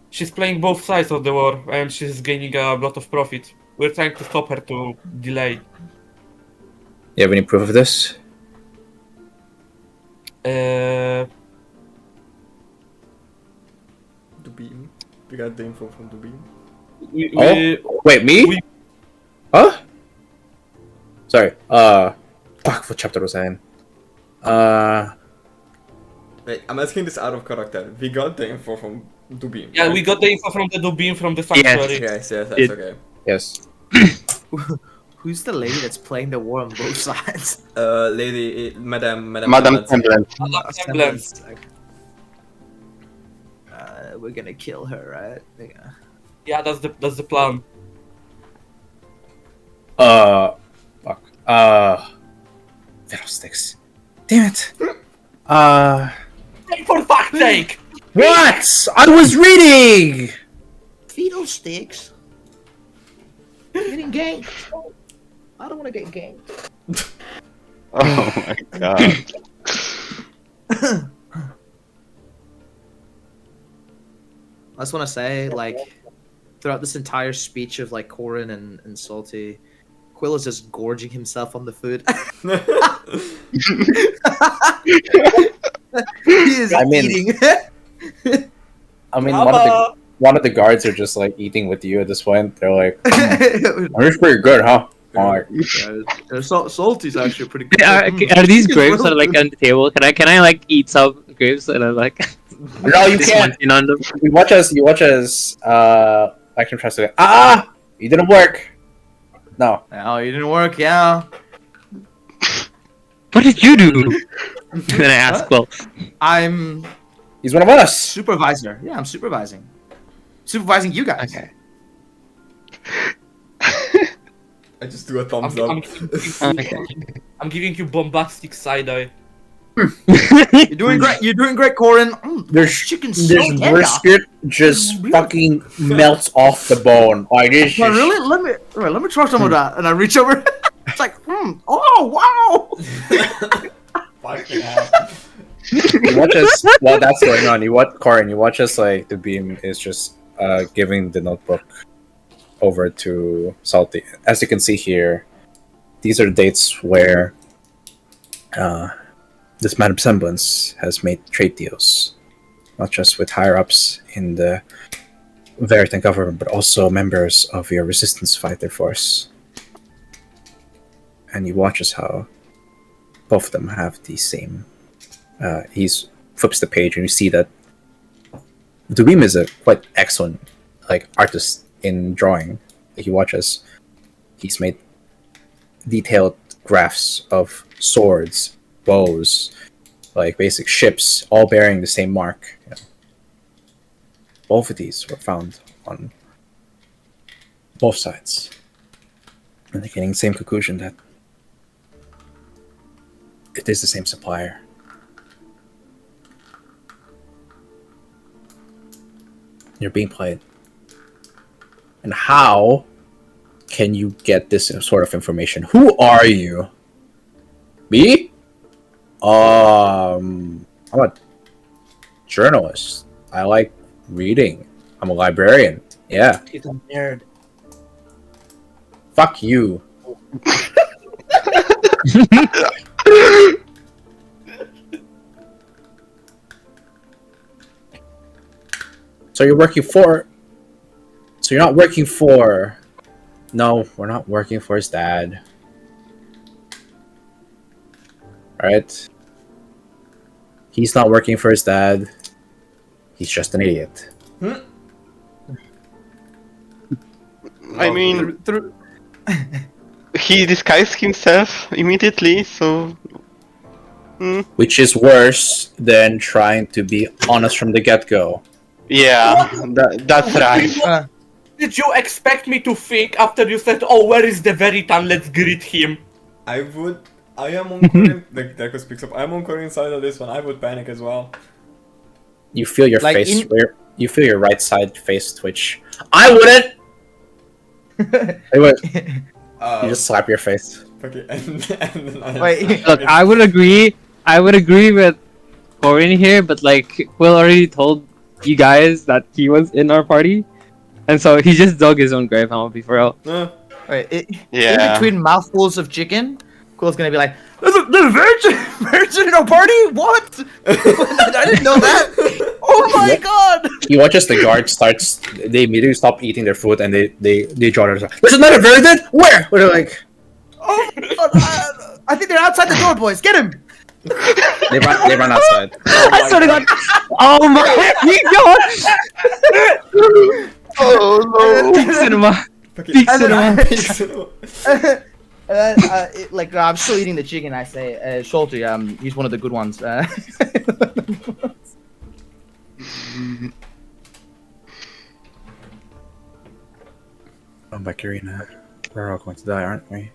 She's playing both sides of the war, and she's gaining a lot of profit. We're trying to stop her to delay. You have any proof of this? Uh, Dubin. We got the info from Dubin. Wait, me? we- Huh? Sorry. Fuck. What chapter was I in? Wait, I'm asking this out of character. We got the info from Dubin. yeah, right? we got the info from the Dubin from the sanctuary. Yes, that's It- okay. Yes. Who's the lady that's playing the war on both sides? Lady, Madame Madame Semblance. Semblance. Semblance. We're gonna kill her, right? Yeah. Yeah, that's the plan. Fuck. Fiddlesticks. Damn it. For fuck's sake! What? I was reading! Fetal sticks. Getting ganked. I don't want to get ganked. Oh my god. I just want to say, like, throughout this entire speech of like Corin and Salty, Quill is just gorging himself on the food. He is I mean- eating. I mean, Mama! one of the guards are just like eating with you at this point. They're like, "It's pretty good, huh?" I'm like, Salty's actually pretty good. Are these grapes that are like on the table? Can I like eat some grapes and I'm like no, you just can't. munching on them? You watch as Action tries to you didn't work. No. Oh, you didn't work, yeah. What did you do? Then I ask Quill. I'm He's one of us. supervisor. Yeah, I'm supervising. Supervising you guys. Okay. I just do a thumbs I'm, up. Okay. I'm giving you bombastic side eye. You're doing great. You're doing great, Corin. There's chicken so This tender. brisket just Really? fucking melts off the bone. Like this. Well, really? Let me try some of that. And I reach over. It's like, oh wow. Fucking hell. You watch us while that's going on. You watch Corin. You watch us like the beam is just giving the notebook over to Salty. As you can see here, these are the dates where this Madame Semblance has made trade deals, not just with higher ups in the Veritan government, but also members of your resistance fighter force. And you watch as how both of them have the same. He's flips the page, and you see that Dubim is a quite excellent artist in drawing. He watches. He's made detailed graphs of swords, bows, basic ships, all bearing the same mark. You know. Both of these were found on both sides, and they're getting the same conclusion that it is the same supplier. You're being played. And how can you get this sort of information? Who are you? Me? I'm a journalist. I like reading. I'm a librarian. Yeah. He's a nerd. Fuck you. So you're working for... So you're not working for... No, we're not working for his dad. Alright? He's not working for his dad. He's just an idiot. I mean, he disguised himself immediately, so. Which is worse than trying to be honest from the get-go. Yeah, that's right. Did you expect me to think after you said, "Oh, where is the Veritan? Let's greet him"? I would I am on Korean. Like Deco speaks up. I'm on Korean side of this one. I would panic as well. You feel your Like, face. in- You feel your right side face twitch. I wouldn't. It would. You just slap your face. Okay, and then I Wait. Look, I would agree. I would agree with Corin here, but like Will already told you guys that he was in our party, and so he just dug his own grave. I'm gonna be for real. Wait, in Yeah. between mouthfuls of chicken, Quill's gonna be like, "There's a virgin in our party? What? I didn't know that. Oh my god!" He watches the guard starts. They immediately stop eating their food and they draw their. There's another virgin. Where? They're like. Oh, I think they're outside the door, boys. Get him! They run outside. I swear to God! Oh my God! Oh Peak cinema. Okay. Peak And then cinema. like I'm still eating the chicken. I say, Schulte, he's one of the good ones. Oh, Baccarina. We're all going to die, aren't we?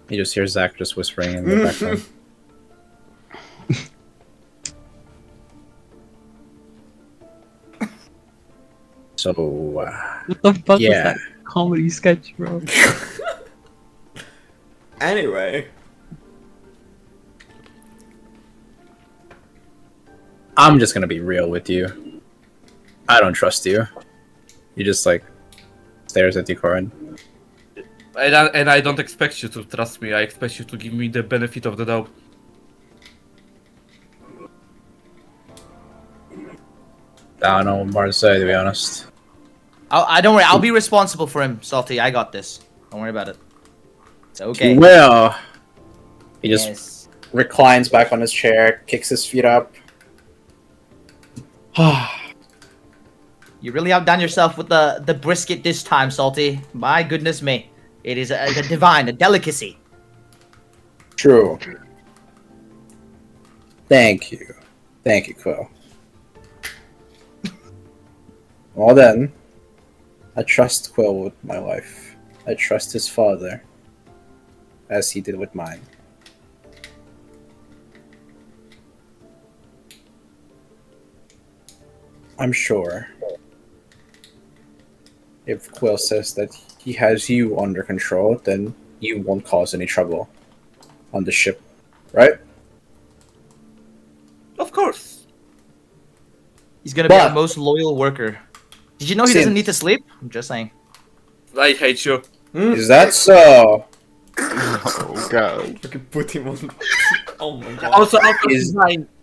You just hear Zach just whispering in the background. So, What the fuck Yeah. was that comedy sketch, bro? Anyway, I'm just gonna be real with you. I don't trust you. You just like stares at you, Corin. And I don't expect you to trust me. I expect you to give me the benefit of the doubt. I don't know what more to say, to be honest. I don't worry. I'll be responsible for him, Salty. I got this. Don't worry about it. It's okay. Well, he just Yes. reclines back on his chair, kicks his feet up. You really outdone yourself with the brisket this time, Salty. My goodness me. It is a divine, a delicacy. True. Thank you. Thank you, Quill. Well then, I trust Quill with my life. I trust his father, as he did with mine. I'm sure if Quill says that he has you under control, then you won't cause any trouble on the ship, right? Of course. He's gonna be But- our most loyal worker. Did you know he Sin. doesn't need to sleep? I'm just saying. I hate you. Is that so? Oh god. okay, put him on. Oh my god. Also, Is-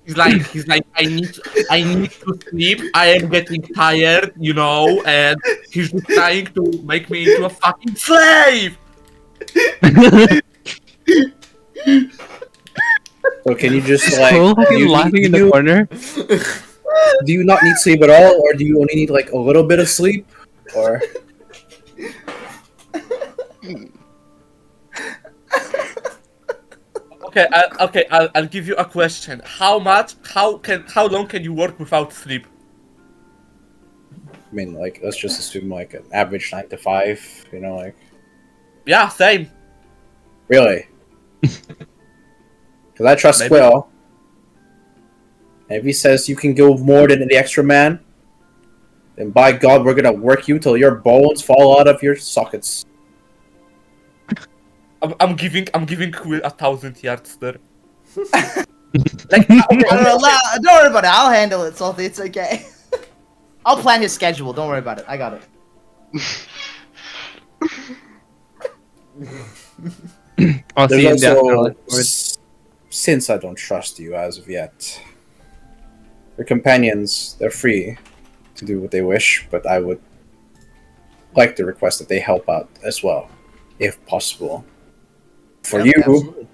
he's like, I need to sleep. I am getting tired, you know, and he's just trying to make me into a fucking slave. So can you just like So do fucking you, laughing in do the you- corner. do you not need sleep at all, or do you only need like a little bit of sleep, or Okay, I'll give you a question. How long can you work without sleep? I mean, like let's just assume like an average 9 to 5, you know, like Yeah, same. really? Because I trust Maybe. Quill. And if he says you can go more than the extra man, then by God, we're gonna work you till your bones fall out of your sockets. I'm giving Quill 1,000 yards there. Like, don't worry about it. I'll handle it, Salty. It's okay. I'll plan his schedule. Don't worry about it. I got it. I'll see you in There's the also, afterlife. since I don't trust you as of yet, your companions, they're free to do what they wish, but I would like to request that they help out as well, if possible. For Yep, you, absolutely.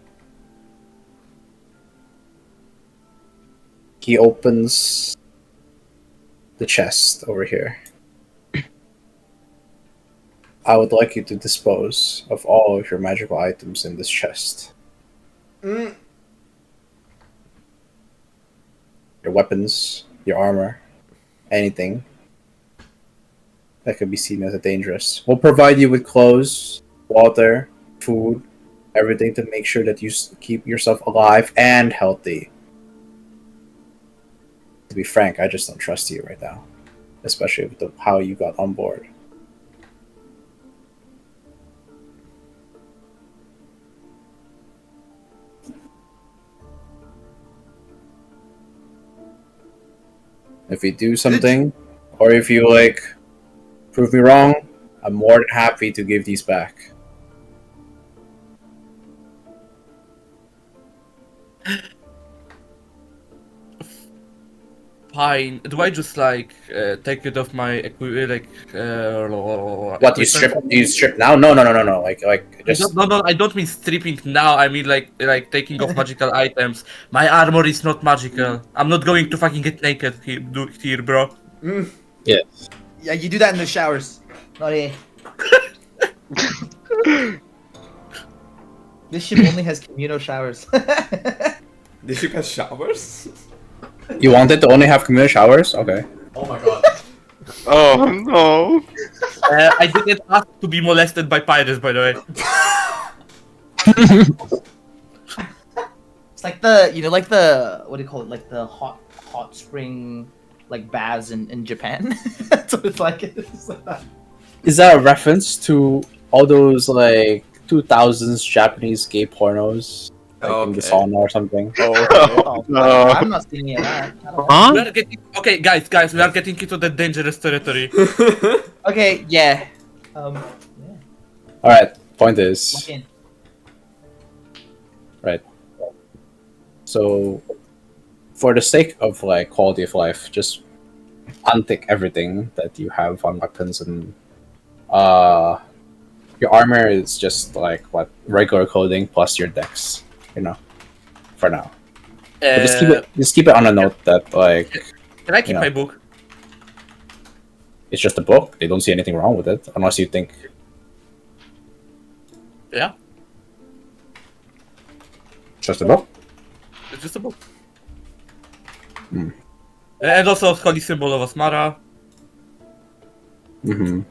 he opens the chest over here. I would like you to dispose of all of your magical items in this chest. Mm. Your weapons, your armor, anything that could be seen as a dangerous. We'll provide you with clothes, water, food, everything to make sure that you keep yourself alive and healthy. To be frank, I just don't trust you right now, especially with how you got on board. If you do something, or if you like prove me wrong, I'm more than happy to give these back. Fine. Do I just like take it off my What you strip? You strip now? No, no, no, no, no. Like just. No, I don't mean stripping now. I mean like taking off magical items. My armor is not magical. I'm not going to fucking get naked here, bro. Yeah. Yeah, you do that in the showers. Not here. This ship only has communal showers. This ship has showers? You wanted to only have communal showers? Okay. Oh my god. Oh no! I didn't ask to be molested by pirates, by the way. It's like the, you know, like the, what do you call it? Like the hot spring, like baths in Japan. That's what it's like. It's like that. Is that a reference to all those like 2000s Japanese gay pornos? Like in the sauna or something? Oh, No. I'm not seeing any of that. I don't know. Huh? We are getting okay, guys. We are getting into the dangerous territory. Okay, yeah. Yeah. All right. Point is, Lock in. right. So, for the sake of like quality of life, just untick everything that you have on weapons, and your armor is just like what regular clothing plus your dex. You know, for now. But just keep it on a note that like Can I keep Yeah. my book? it's just a book. They don't see anything wrong with it, unless you think Yeah, it's just a book. it's just a book. Hmm. And also holy symbol of Asmara. Mm-hmm.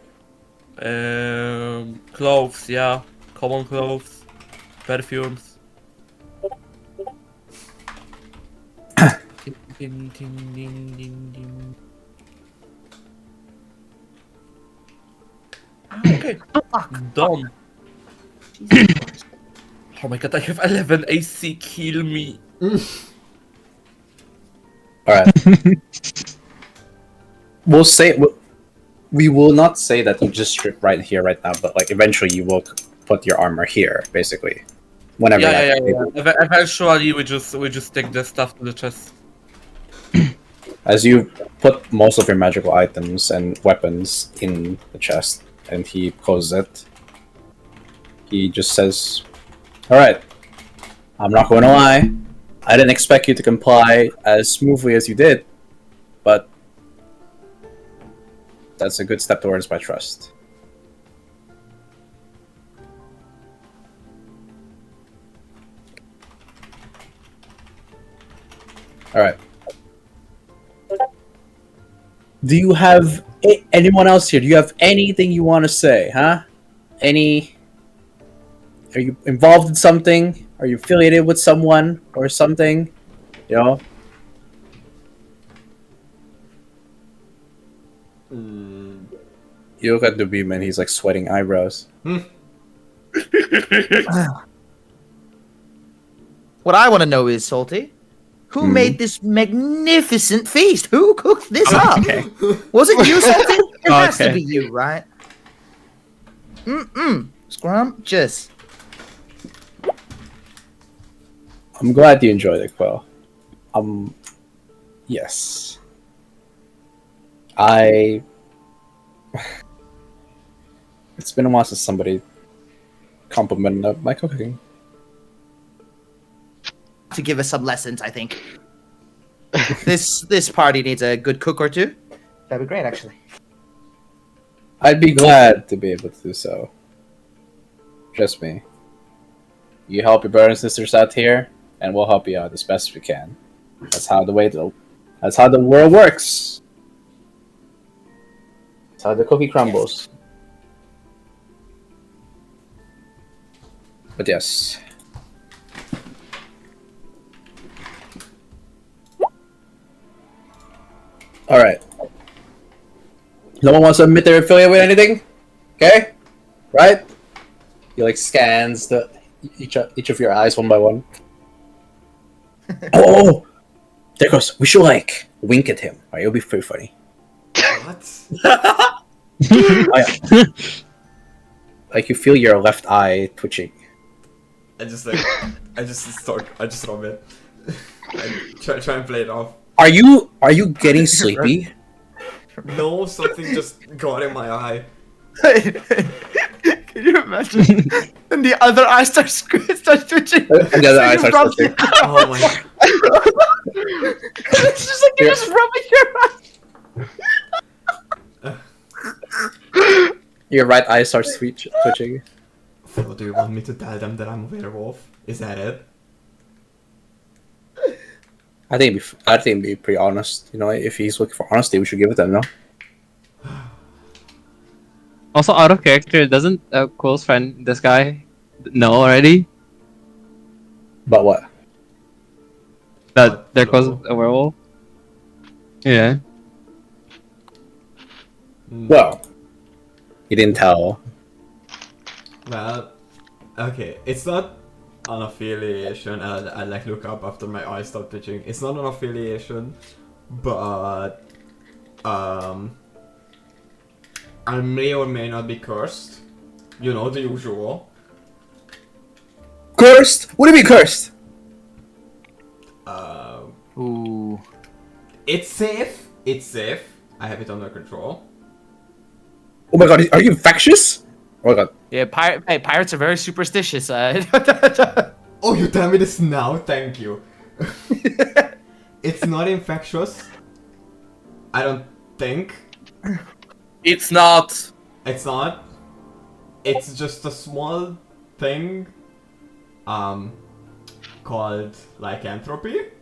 Clothes, yeah, common clothes, perfumes. Ding, ding, ding, ding, ding. Okay, done. Oh my god, I have 11 AC, kill me. All right. We will not say that you just strip right here, right now, but like eventually you will put your armor here, basically. Whenever. Yeah. that's Eventually, we just take the stuff to the chest. As you put most of your magical items and weapons in the chest, and he closes it, he just says, "All right, I'm not going to lie. I didn't expect you to comply as smoothly as you did, but that's a good step towards my trust." All right. Do you have anyone else here? Do you have anything you want to say, huh? Are you involved in something? Are you affiliated with someone or something? You know? You look at the beam and he's like sweating eyebrows. What I want to know is, Salty, who Hmm. made this magnificent feast? Who cooked this up? Okay. Was it you, Salty? It has to Okay. be you, right? Scrumptious. I'm glad you enjoyed it, Quill. Yes. It's been a while since somebody complimented my cooking. To give us some lessons, I think. This party needs a good cook or two. That'd be great, actually. I'd be glad to be able to do so. Trust me. You help your brothers and sisters out here, and we'll help you out as best we can. That's how the world works. That's how the cookie crumbles. But yes. All right. No one wants to admit they're affiliated with anything. Okay, right? He like scans the each of your eyes one by one. Oh, there goes. We should like wink at him. Right, it'll be pretty funny. What? Like you feel your left eye twitching. I just rub it. I try and play it off. Are you getting sleepy? No, something just got in my eye. Can you imagine? And the other eye starts twitching. And the other eye starts rub- twitching. Oh my god. It's just like you're just rubbing your eye. Your right eye starts twitching. What do you want me to tell them that I'm a werewolf? Is that it? I think it'd be pretty honest. You know, if he's looking for honesty, we should give it to him. No. Also, out of character, doesn't a close friend, this guy, know already But what? that What? there was a werewolf? Yeah. Well, he didn't tell. Well, okay, it's not an affiliation. I like look up after my eyes stop twitching. It's not an affiliation, but I may or may not be cursed. You know, the usual. Cursed? What do you mean cursed? Ooh. It's safe. It's safe. I have it under control. Oh my god, are you infectious? Oh my god. Yeah, pirates are very superstitious. Oh, you tell me this now? Thank you. It's not infectious. I don't think. It's not. It's not. It's just a small thing called lycanthropy.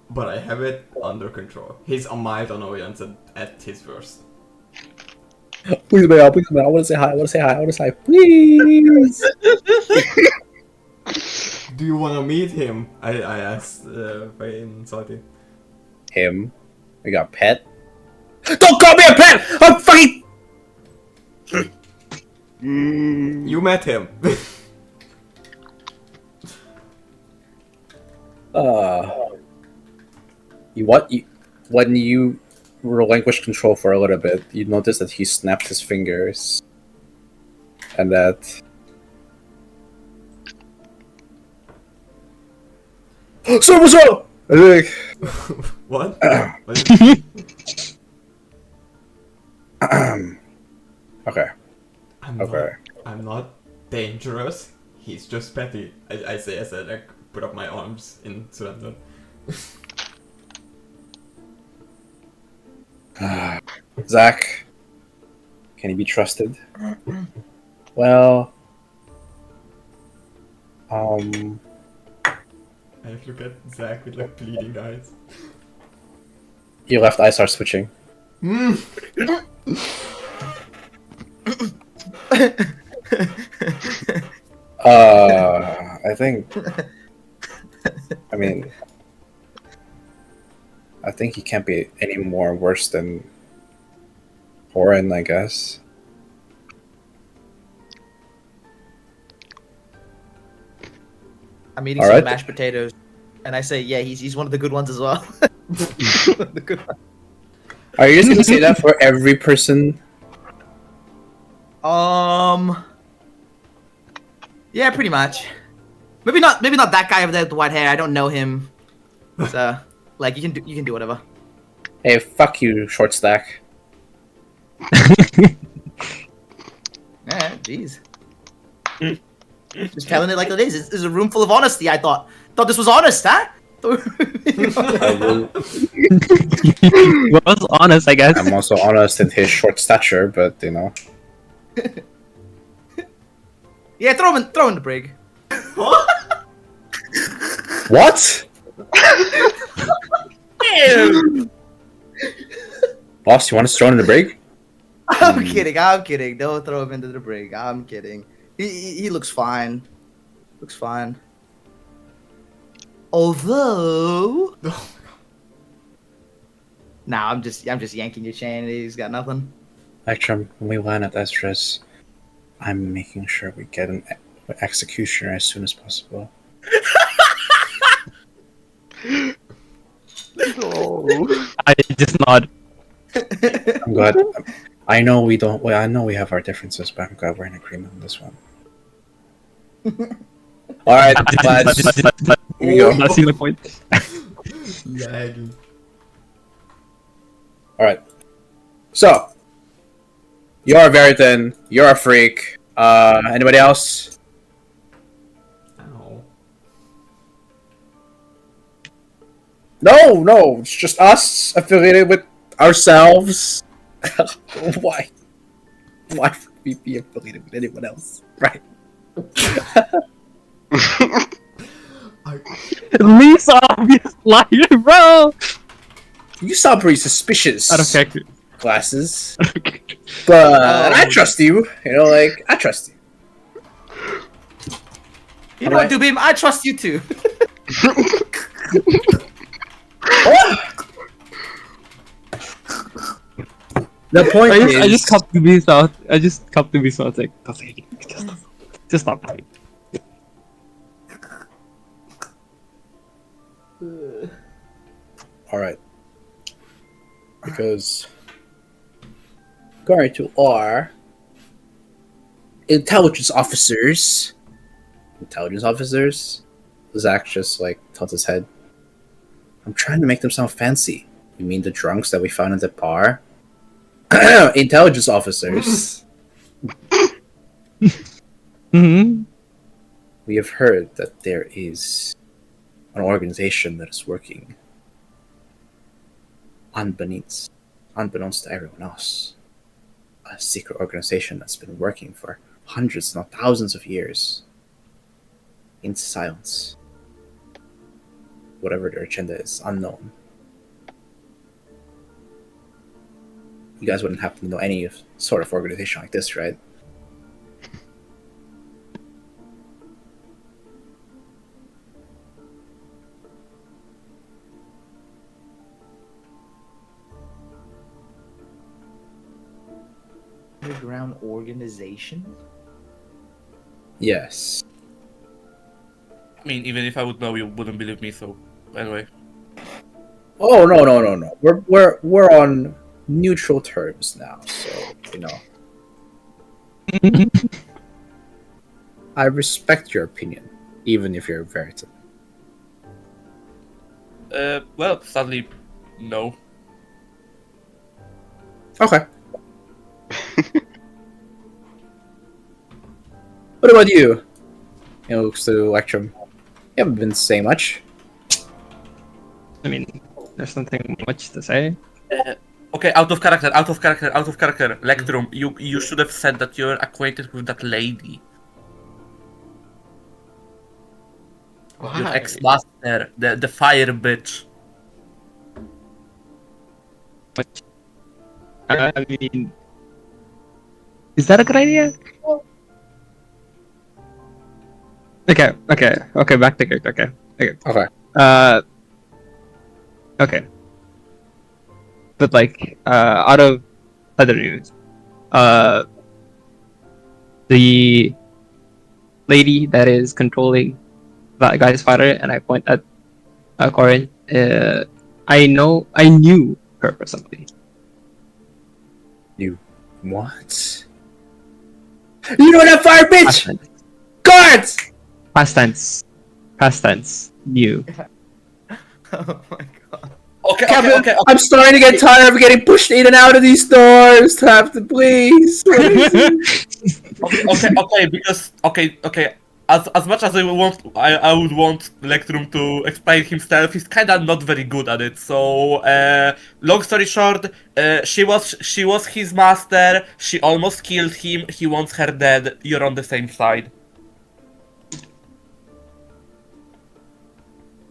But I have it under control. He's a mild annoyance at his worst. Please, man, please, man. I want to say hi. I want to say hi. I want to say hi. Please. Do you want to meet him? I asked very insulting. Him. We got pet. Don't call me a pet! I'm fucking. You met him. When you relinquish control for a little bit, you notice that he snapped his fingers, and that. So what's wrong? What? Okay. Okay. I'm not dangerous. He's just petty. I say as I like put up my arms in surrender. Zach, can he be trusted? Well, I look at Zach with like bleeding eyes. your left eye starts switching. I think. I mean, I think he can't be any more worse than Horan, I guess. I'm eating All some right. mashed potatoes, and I say, yeah, he's one of the good ones as well. The good one. Are you just gonna say that for every person? Yeah, pretty much. Maybe not that guy over there with the white hair. I don't know him. So, like, you can do whatever. Hey, fuck you, short stack. Yeah, jeez. Just telling it like it is. It's a room full of honesty. I thought this was honest, huh? Was honest, I guess. I'm also honest in his short stature, but you know. Yeah, throw him in the brig. What? Boss, you want us thrown in the brig? I'm kidding. I'm kidding. Don't throw him into the brig. I'm kidding. He looks fine. Looks fine. Although, nah, I'm just yanking your chain. He's got nothing. Electrum, when we land at Esdras, I'm making sure we get an executioner as soon as possible. No. I just nod. I'm glad. I know we don't. Well, I know we have our differences, but I'm glad we're in agreement on this one. All right, lads. Here we go. I see my point. Lagging. All right. So, you're a Veritan. You're a freak. Anybody else? Ow. No. It's just us affiliated with ourselves. Why? Why would we be affiliated with anyone else? Right. Least obvious liar, bro. You sound pretty suspicious. Out of character. Glasses. But I trust you. You know, like, I trust you. You know what, Dubim? I trust you too. The point is... I just come to be south. I just come to be south. Like, just stop that. Alright. Because... Going to our... Intelligence officers... Zach just, like, tilts his head. I'm trying to make them sound fancy. You mean the drunks that we found at the bar? Intelligence officers. Mm-hmm. We have heard that there is an organization that is working unbeknownst to everyone else. A secret organization that's been working for hundreds, not thousands of years in silence. Whatever their agenda is, unknown. You guys wouldn't happen to know any sort of organization like this, right? Underground organization? Yes. I mean, even if I would know, you wouldn't believe me. So anyway, Oh no. We're on neutral terms now, so you know. I respect your opinion, even if you're a Veritan. well, sadly, no. Okay. What about you? He looks to Electrum. You haven't been saying much. I mean, there's nothing much to say. Okay, out of character. Lectrum, you should have said that you're acquainted with that lady. Your Why? ex-master, the fire bitch. But I mean, is that a good idea? Okay. Back to character. Okay. Okay. Okay. But like, out of other news, the lady that is controlling that guy's fighter, and I point at Corin. I knew her personally. What? You know that fire Past bitch! tense. Guards! Past tense. Knew. Oh my god. Okay. I'm starting to get tired of getting pushed in and out of these doors. Please. Okay. As much as I would want Lectrum to explain himself, he's kinda not very good at it. So, long story short, she was his master. She almost killed him. He wants her dead. You're on the same side.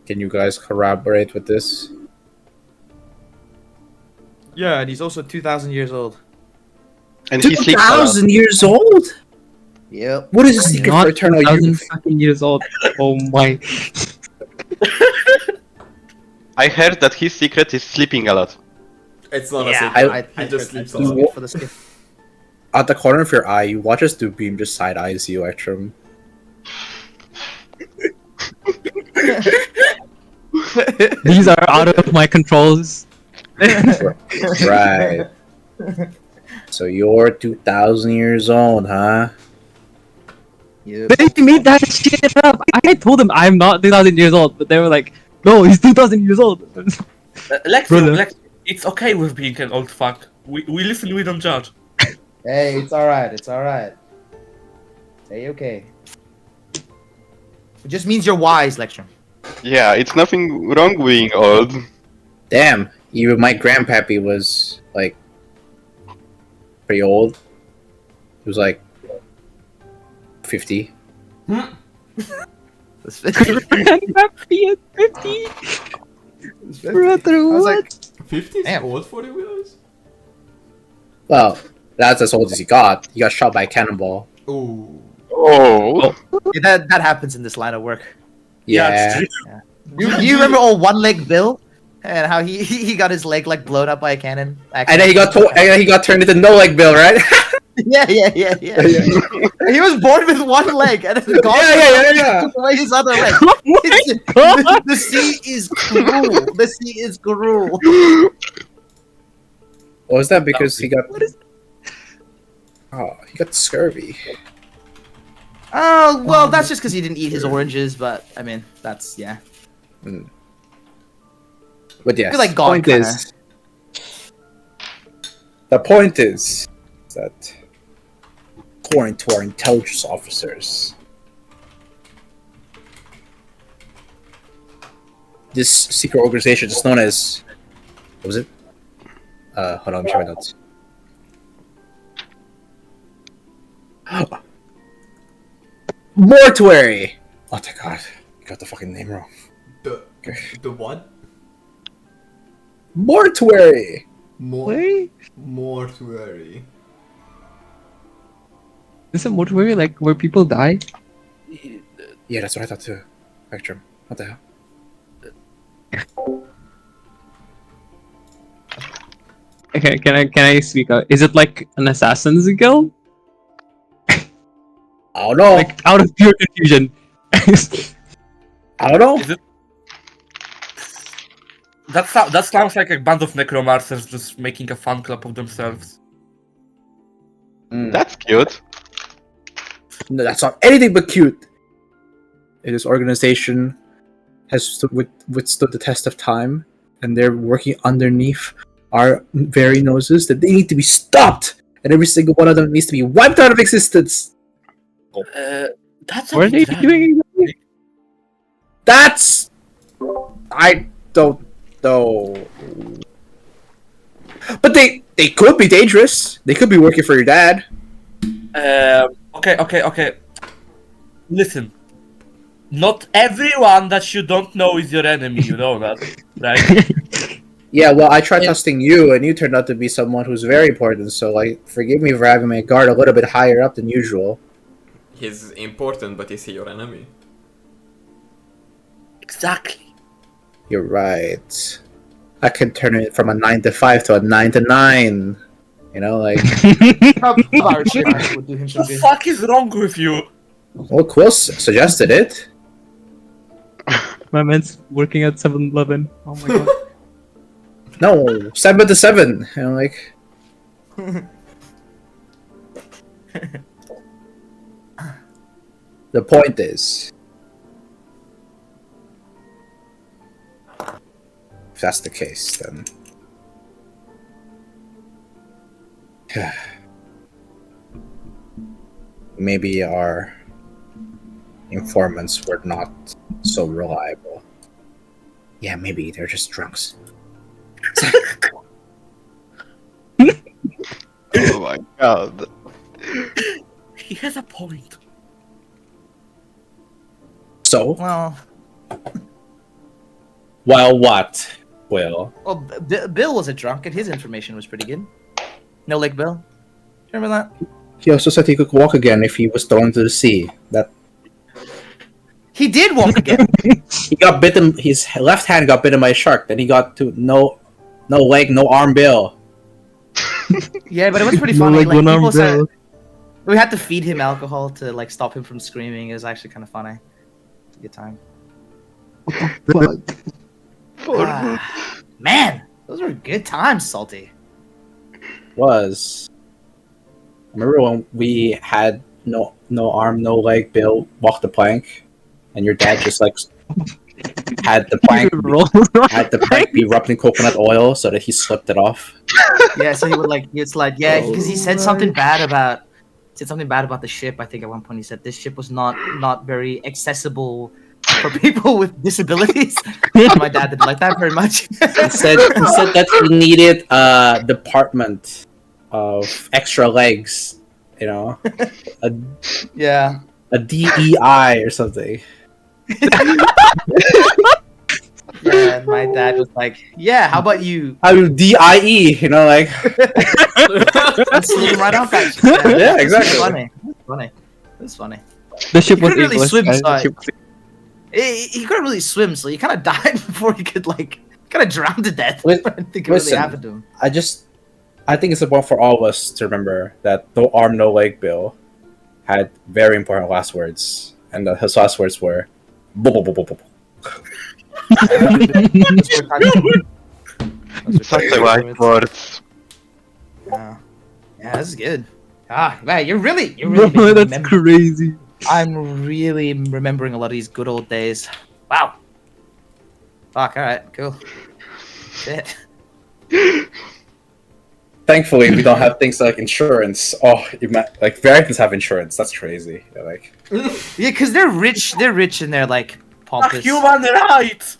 Can you guys corroborate with this? Yeah, and he's also 2,000 years old. And he sleeps a lot. 2,000 years old? Yep. What is the secret Not for eternal 1,000 youth? fucking years old. Oh my. I heard that his secret is sleeping a lot. It's not Yeah, a secret. He just sleeps a lot. for the skip. At the corner of your eye, you watch as Dubeam just side eyes you, Electrum. These are out of my controls. Right. So you're 2,000 years old, huh? Yep. They made that shit up. I told them I'm not 2,000 years old, but they were like, no, he's 2,000 years old. Lex, it's okay with being an old fuck. We listen, we don't judge. Hey, it's alright. It's alright. Hey, okay. It just means you're wise, Lectrum. Yeah, it's nothing wrong being old. Damn, even my grandpappy was like pretty old. He was like 50. That's Happy at 50. Brother, I was what? like, 50 is Damn. old for you guys? Well, that's as old as he got. He got shot by a cannonball. Ooh. Oh. yeah, that happens in this line of work. Yeah. it's You remember old One Leg Bill? And how he got his leg like blown up by a cannon? And then he got turned into No Leg Bill, right? Yeah. He was born with one leg, and then God yeah. took away his other leg. Oh my God. The sea is cruel. The sea is cruel. Or was that because he got? What is- Oh, he got scurvy. Oh well, that's just because he didn't eat his oranges. But I mean, that's yeah. But yes, I feel like God the point is that according to our intelligence officers, this secret organization is known as, what was it? Hold on, let me check my notes. Mortuary! Oh my god, you got the fucking name wrong. The what? Mortuary! Wait, Mortuary. is it mortuary like where people die? Yeah, that's what I thought too. Spectrum. What the hell? Okay, can I speak out? Is it like an assassin's guild? I don't know. Like out of pure confusion. I don't know. Is it? That sounds like a band of necromancers just making a fan club of themselves. That's cute. No, that's not anything but cute. This organization has withstood the test of time, and they're working underneath our very noses. That they need to be stopped, and every single one of them needs to be wiped out of existence. That's What are they doing exactly? That's I don't know, but they could be dangerous. They could be working for your dad. Okay. Listen. Not everyone that you don't know is your enemy, you know that, right? Yeah, well, I tried testing you, and you turned out to be someone who's very important. So, like, forgive me for having my guard a little bit higher up than usual. He's important, but is he your enemy? Exactly. You're right. I can turn it from a 9 to 5 to a 9 to 9. You know, like, would do him some What the good. fuck is wrong with you? well, Quill suggested it. My man's working at 7-Eleven. Oh my god. No, 7 to 7. You know, like, the point is, if that's the case, then maybe our informants were not so reliable. Yeah, maybe they're just drunks. Oh my god. He has a point. So, Well, while what, Will? Bill was a drunk, and his information was pretty good. No, like Bill. Remember that? He also said he could walk again if he was thrown into the sea. That He did walk again. he got bitten. His left hand got bitten by a shark. Then he got to no leg, no arm, bill. Yeah, but it was pretty No, funny. like, Like one arm people said, bill. we had to feed him alcohol to like stop him from screaming. It was actually kind of funny. It's a good time. Man, those were good times, Salty. Was. I remember when we had no arm, no leg, bill, walk the plank, and your dad just like had the plank be rubbed in coconut oil so that he slipped it off. Yeah, so he would like it's like yeah, because he said something bad about the ship. I think at one point he said this ship was not very accessible for people with disabilities. My dad didn't like that very much. He said that he needed a department of extra legs, you know, Yeah. a DEI or something. Yeah, and my dad was like, "Yeah, how about you?" I mean DIE, you know, like And slid him right off. Actually. Yeah, exactly. It was funny. The ship He was couldn't really English, swim, guys. so The ship was- he couldn't really swim, so he kind of died before he could like kind of drown to death. Lis- I think it really listen. happened to him. I think it's important for all of us to remember that no arm, no leg Bill had very important last words, and his last words were "Bubble, bubble, bubble." Such a white words. Yeah, this is good. Ah, man, you're really Bro, making me that's remember. crazy. I'm really remembering a lot of these good old days. Wow. Fuck. All right. Cool. Shit. Thankfully, we don't have things like insurance. Oh, like Americans have insurance. That's crazy. Yeah, like Yeah, because they're rich. They're rich and they're like pompous. Human rights.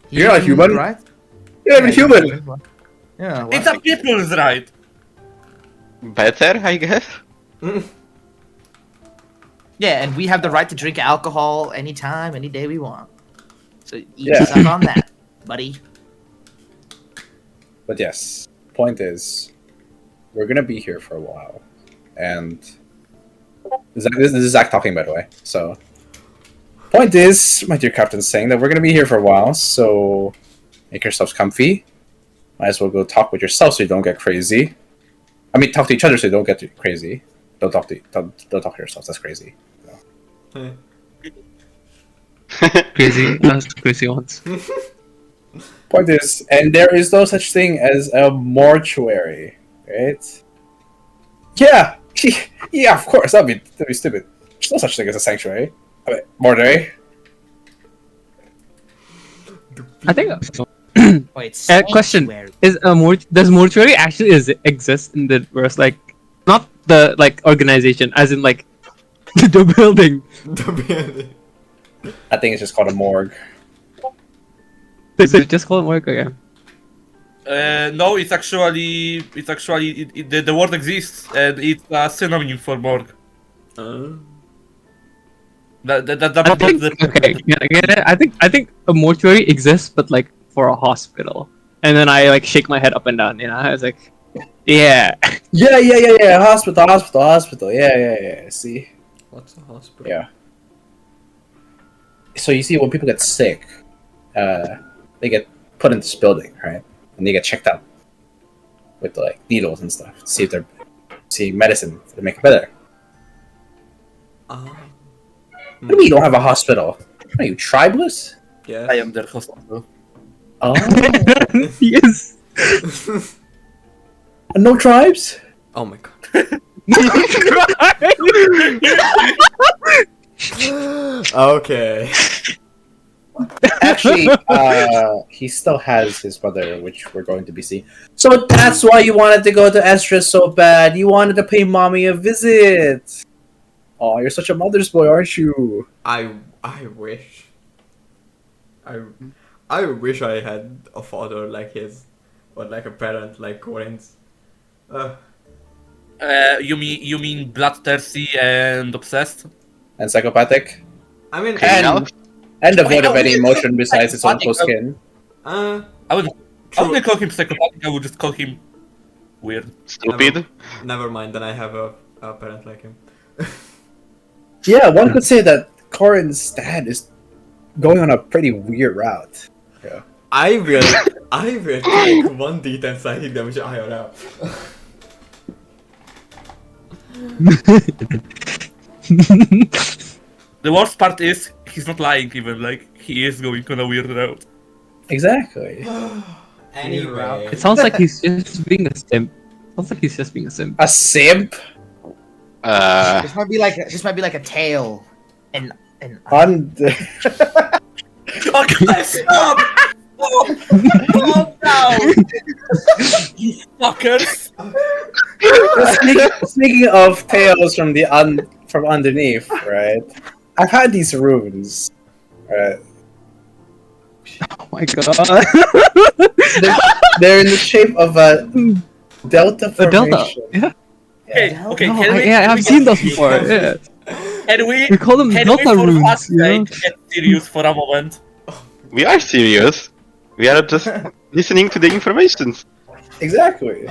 You're not human. right? you're not human. Yeah. What? It's a people's right. Better, I guess. Yeah, and we have the right to drink alcohol anytime, any day we want. So eat Yeah. us up on that, buddy. But yes, point is, we're gonna be here for a while, and this is Zach talking, by the way. So, point is, my dear captain, saying that we're gonna be here for a while. So, make yourselves comfy. Might as well go talk with yourself so you don't get crazy. I mean, talk to each other so you don't get crazy. Don't talk to yourselves. That's crazy. Crazy. That's crazy ones. Point is, and there is no such thing as a mortuary, right? Yeah, yeah, of course. That'd be stupid. There's no such thing as a sanctuary. I mean, mortuary. I think. Wait, Question: sanctuary. Does mortuary actually exist in the verse? Like, not the like organization, as in like the building. I think it's just called a morgue. Is it just called morgue again? No, it's actually the word exists and it's a synonym for morgue. I think okay. Yeah, I get it. I think a mortuary exists, but like for a hospital. And then I like shake my head up and down. You know, I was like, yeah. Yeah. Hospital. Yeah. See. What's a hospital? Yeah. So you see, when people get sick, they get put in this building, right? And they get checked out with like needles and stuff to see if they're seeing medicine to make it better. What do you mean you don't have a hospital? Are you tribeless? Yeah. I am their hospital. Oh, Yes. no tribes? Oh my god. Okay. Actually, he still has his mother, which we're going to be seeing. So that's why you wanted to go to Estra so bad. You wanted to pay mommy a visit. Oh, you're such a mother's boy, aren't you? I wish. I wish I had a father like his, or like a parent like Corin's. You mean bloodthirsty and obsessed? And psychopathic? I mean, And devoid of any emotion besides its own skin. I wouldn't call him psychopathic. I would just call him weird. Stupid. Never mind, then I have a parent like him. Yeah, one could say that Corin's dad is going on a pretty weird route. Yeah. I will take 1d10 psychic damage IRL. The worst part is he's not lying even. Like he is going on a weird route. Exactly. Anyway. It sounds like he's just being a simp. Sounds like he's just being a simp. A simp? This might be like a tail. And Okay, stop! Oh no! You fuckers! Speaking of tales from from underneath, right? I've had these runes, right? Oh my god. They're in the shape of a delta A formation. delta. Yeah. Okay, okay, No, can we? yeah, can I've we seen get those serious? before. Yeah. Can we? We call them Can delta we, for runes, fuck's you know? sake, get serious for a moment? We are serious. We are just listening to the information. Exactly.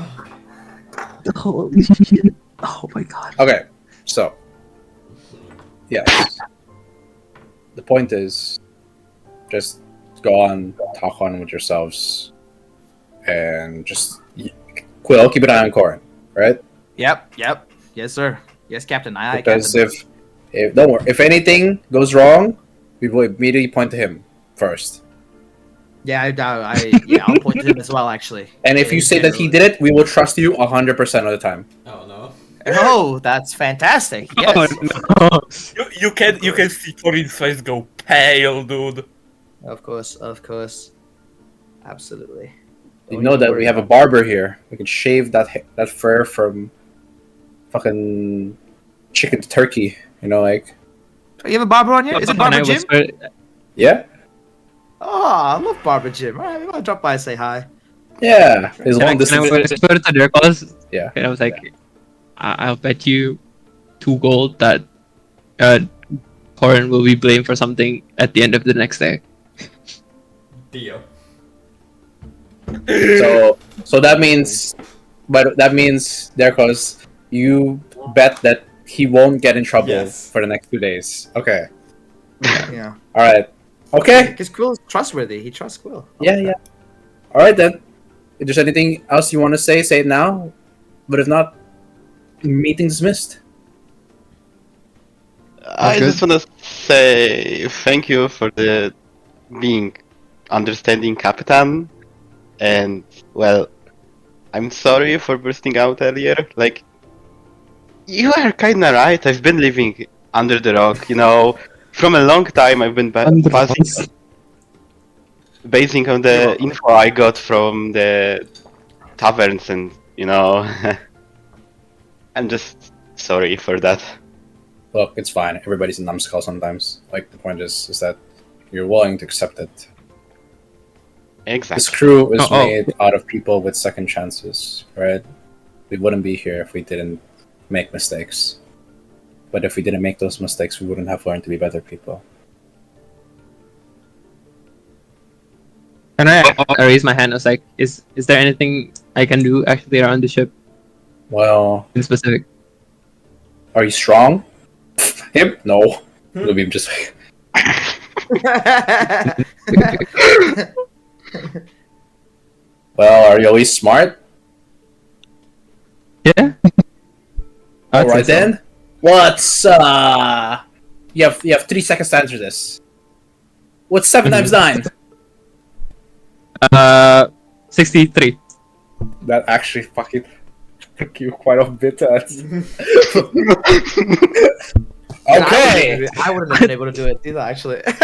Holy shit. Oh my god. Okay, so yes, the point is just go on, talk on with yourselves, and just Quill, keep an eye on Corin, right? Yep. Yes, sir. Yes, Captain. Aye, Because Captain. if don't worry, if anything goes wrong, we will immediately point to him first. Yeah, I'll point to him as well, actually. And if you say that he did it, we will trust you 100% of the time. Oh no. Oh, that's fantastic. Yes. Oh no. You can see Corin's face go pale, dude. Of course. Absolutely. You know that we have a barber here. We can shave that fur from fucking chicken to turkey. You know, like Oh, you have a barber on here? Is it And Barber I Jim? whispered, yeah, Oh, I love Barber Jim. Alright, we want to drop by and say hi. yeah. His and I long distance. whispered to their cause, Yeah. and I was like, I'll bet you 2 gold that Corin will be blamed for something at the end of the next day. Deal. So that means, there cause you bet that he won't get in trouble Yes. for the next 2 days. Okay. Yeah. All right. Okay. Because Quill's trustworthy. He trusts Quill. Yeah. All right then. If there's anything else you want to say it now. But if not, meeting dismissed. I good. just want to say thank you for the being understanding Capitan, and well, I'm sorry for bursting out earlier. Like, you are kinda right. I've been living under the rock, you know, from a long time. I've been basing on the info I got from the taverns, and you know, I'm just sorry for that. Look, it's fine. Everybody's a numbskull sometimes. Like the point is that you're willing to accept it. This Exactly. crew is Oh. made out of people with second chances, right? We wouldn't be here if we didn't make mistakes. But if we didn't make those mistakes, we wouldn't have learned to be better people. And I raised my hand. I was like, is there anything I can do actually around the ship Well, in specific? are you strong? Him? No. It'll be just like, well, are you always smart? Yeah. I'd say Alright so. then. What's you have 3 seconds to answer this. What's 7 times 9? 63. That actually fucking took you quite a bit to answer. Okay. I wouldn't have been able to do it either, actually. If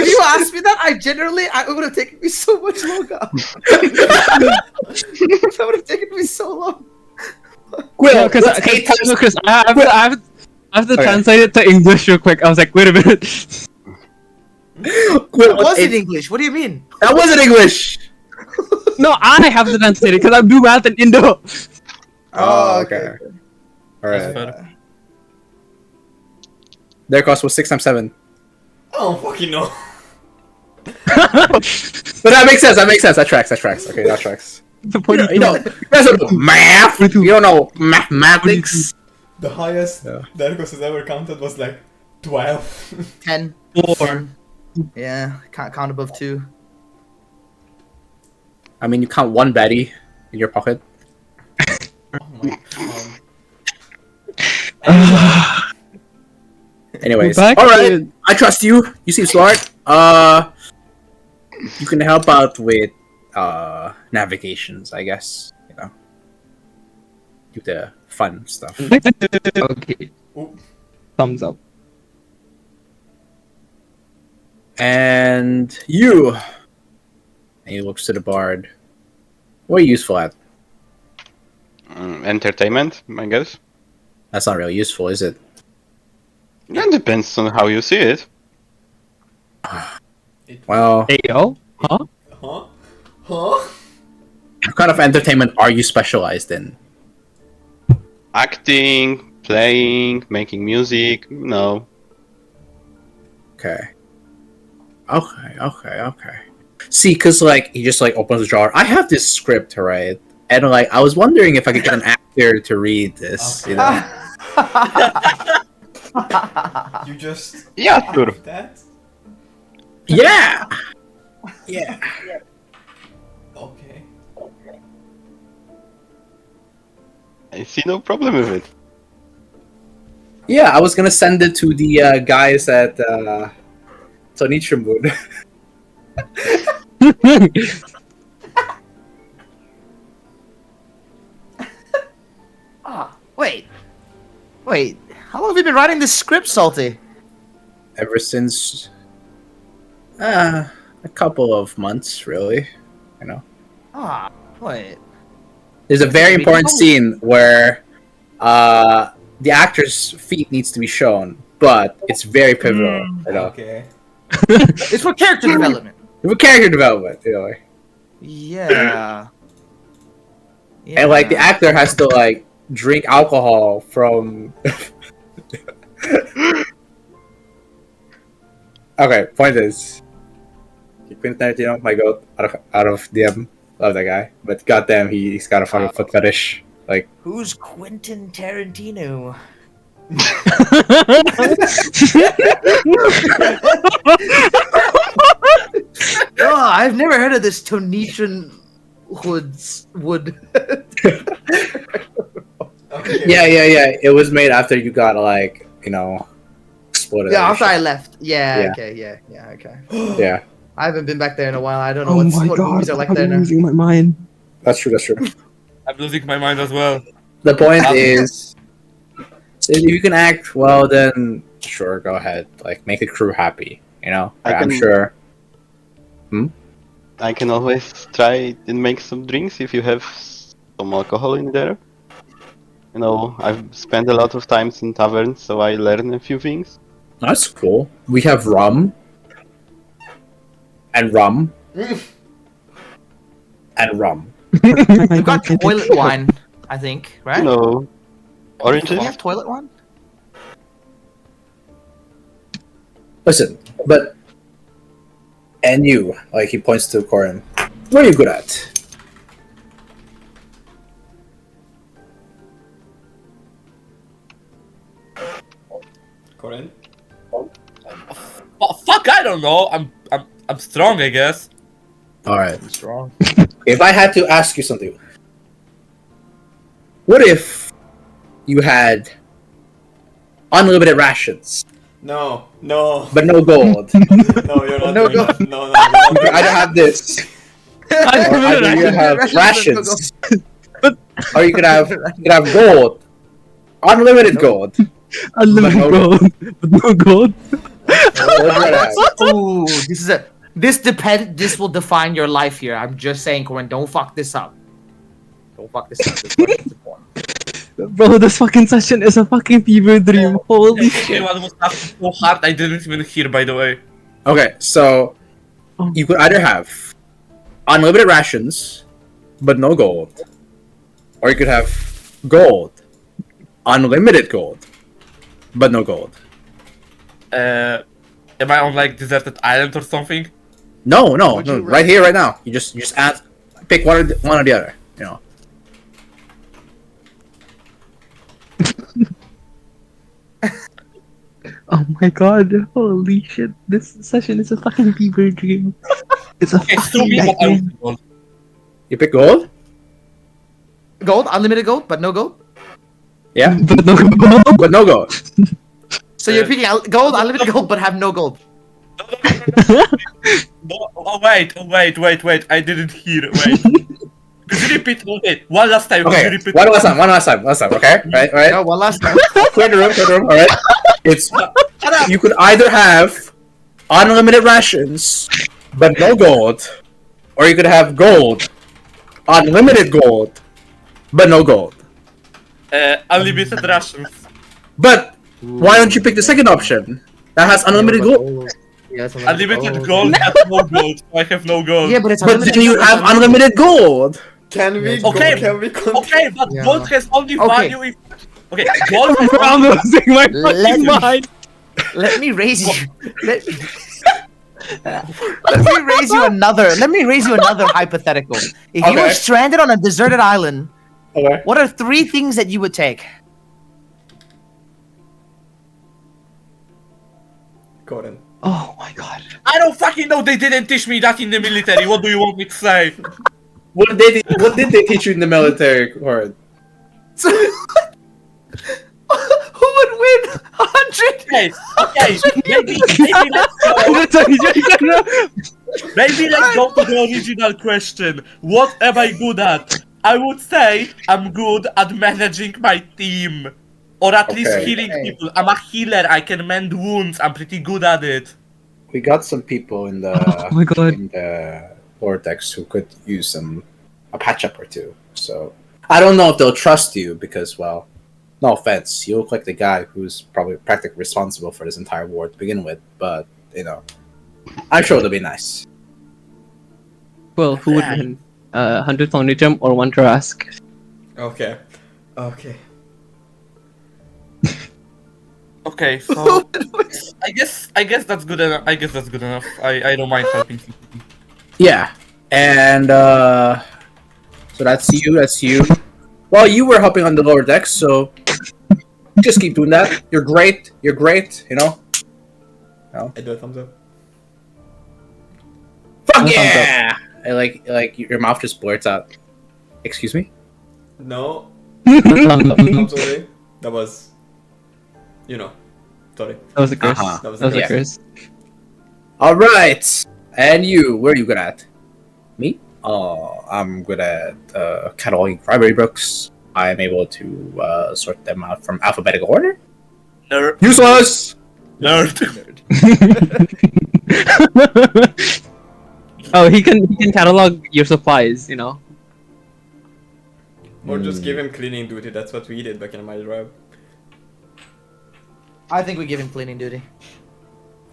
you asked me that, it would have taken me so much longer. That would have taken me so long. Quill, Because what's 8 times? I have to Okay. translate it to English real quick. I was like, wait a minute. Quill, That what's was in 8? English. What do you mean? That wasn't English. No, I have to translate it because I'm do math in Indo. Oh, okay. Alright. Their cost was 6 times 7. Oh fucking no. But that makes sense. That tracks. Okay, that tracks. You know, you guys don't know math. You don't know mathematics. The highest Yeah. Dergos has ever counted was like 12. 10. 4. 10. Yeah, can't count above 2. I mean, you count one Betty in your pocket. Oh my god. Anyways, Back all right. to- I trust you. You seem smart. You can help out with navigations, I guess. You know, do the fun stuff. Okay. Ooh. Thumbs up. And you. And he looks to the bard. What are you useful at? Entertainment, I guess. That's not really useful, is it? That depends on how you see it. Well, Ayo? Huh? Huh? Huh? what kind of entertainment are you specialized in? Acting, playing, making music. No. Okay. Okay. See, cause like he just like opens the drawer. I have this script, right? And like I was wondering if I could get an actor to read this. You know? You just Yeah, sure. that? Yeah. Yeah. Okay. I see no problem with it. Yeah, I was gonna send it to the guys at Sonitra Moon. Wait. How long have you been writing this script, Salty? Ever since a couple of months, really. You know. Wait. There's a very important scene where the actor's feet needs to be shown, but it's very pivotal. You know, Okay. It's for character development. for character development. You know, Yeah. and like the actor has to like drink alcohol from. Okay, point is, Quentin Tarantino, my goat, out of DM, love that guy, but goddamn, he's got a fucking foot fetish. Like, Who's Quentin Tarantino? Oh, I've never heard of this Tonician wood. Okay. yeah. It was made after you got like, exploded. Yeah, and after shit. I left. Yeah, Yeah. okay, yeah, okay. Yeah, I haven't been back there in a while. I don't know Oh my what god, movies are like I'm there now. losing my mind. that's true. I'm losing my mind as well. The point is, so if you can act well, then sure, go ahead. Like, make the crew happy. I'm can- sure. I can always try and make some drinks if you have some alcohol in there. I've spent a lot of times in taverns, so I learn a few things. That's cool. We have rum. And rum. And rum. We've got toilet wine, I think, right? Do Oranges. we have toilet wine? Listen, but. And you, like he points to Corin. What are you good at? Corin? Oh, fuck, I don't know. I'm strong, I guess. Alright. Strong. If I had to ask you something. What if you had unlimited rations, No. but no gold? No, you're not No, doing go. that. No, You can either have this, or either you have Rations, rations, or you could have gold, unlimited gold. Unlimited no- gold. But no gold. What would you rather have? Ooh, this will define your life here. I'm just saying, Corin, don't fuck this up. Don't fuck this up. This is important. Bro, this fucking session is a fucking fever dream. Holy shit. Everyone was laughing so hard I didn't even hear, by the way. Okay, so you could either have unlimited rations, but no gold, or you could have gold, unlimited gold, but no gold. Am I on like deserted island or something? No, Would you right here, right now. You just add, pick one or the other. You know. Oh my god, holy shit, this session is a fucking fever dream. It's a It's to fucking me, but I nightmare. would You pick gold. Gold, unlimited gold, but no gold. Yeah, But no, but no gold. So you're picking gold, unlimited gold, but have no gold. No, oh wait, I didn't hear. Wait. Could you repeat? Okay, one last time. Could you Okay, repeat? one last time. Okay, right. No, one last time. Clear the room. All right. It's you could either have unlimited rations, but no gold, or you could have gold, unlimited gold, but no gold. Unlimited rations. But why don't you pick the second option that has unlimited gold? Yeah, it's Unlimited gold, but no gold. So I have no gold. Yeah, but it's But unlimited. then you have unlimited gold. Can we Okay, Can we continue? Okay, but Yeah. gold has only Okay. value if. Okay, gold has I'm only. losing my Let fucking me- mind. Let me raise you. Let me raise you another. Let me raise you another hypothetical. If you were Okay. stranded on a deserted island, Okay. what are 3 things that you would take? Gordon. Oh my god. I don't fucking know. They didn't teach me that in the military. What do you want me to say? What did they teach you in the military, Horde? Who would win 100? Okay. Maybe let's go to the original question. What am I good at? I would say I'm good at managing my team. Or at least Okay. healing people. I'm a healer, I can mend wounds, I'm pretty good at it. We got some people in the Oh my god. in the vortex who could use a patch up or two. So I don't know if they'll trust you because, well, no offense, you look like the guy who's probably practically responsible for this entire war to begin with. But you know, I'm sure they'll be nice. Well, who would win? 100 Pony Jump or 1 Trask? Okay. Okay, so I guess that's good enough. I don't mind helping people. Yeah, and so that's you. Well, you were helping on the lower decks, so just keep doing that. You're great. You know. I do a thumbs up. Fuck No thumbs yeah! I like your mouth just blurts out. Excuse me. No. That I'm sorry. That was. Sorry. was a curse. Uh-huh. That was That was a a Yeah. curse. All right, and you, where are you good at? Me? Oh, I'm good at cataloging library books. I'm able to sort them out from alphabetical order. Nerd. Useless. Nerd. Oh, he can catalog your supplies, you know. Or just give him cleaning duty. That's what we did back in my tribe. I think we give him cleaning duty.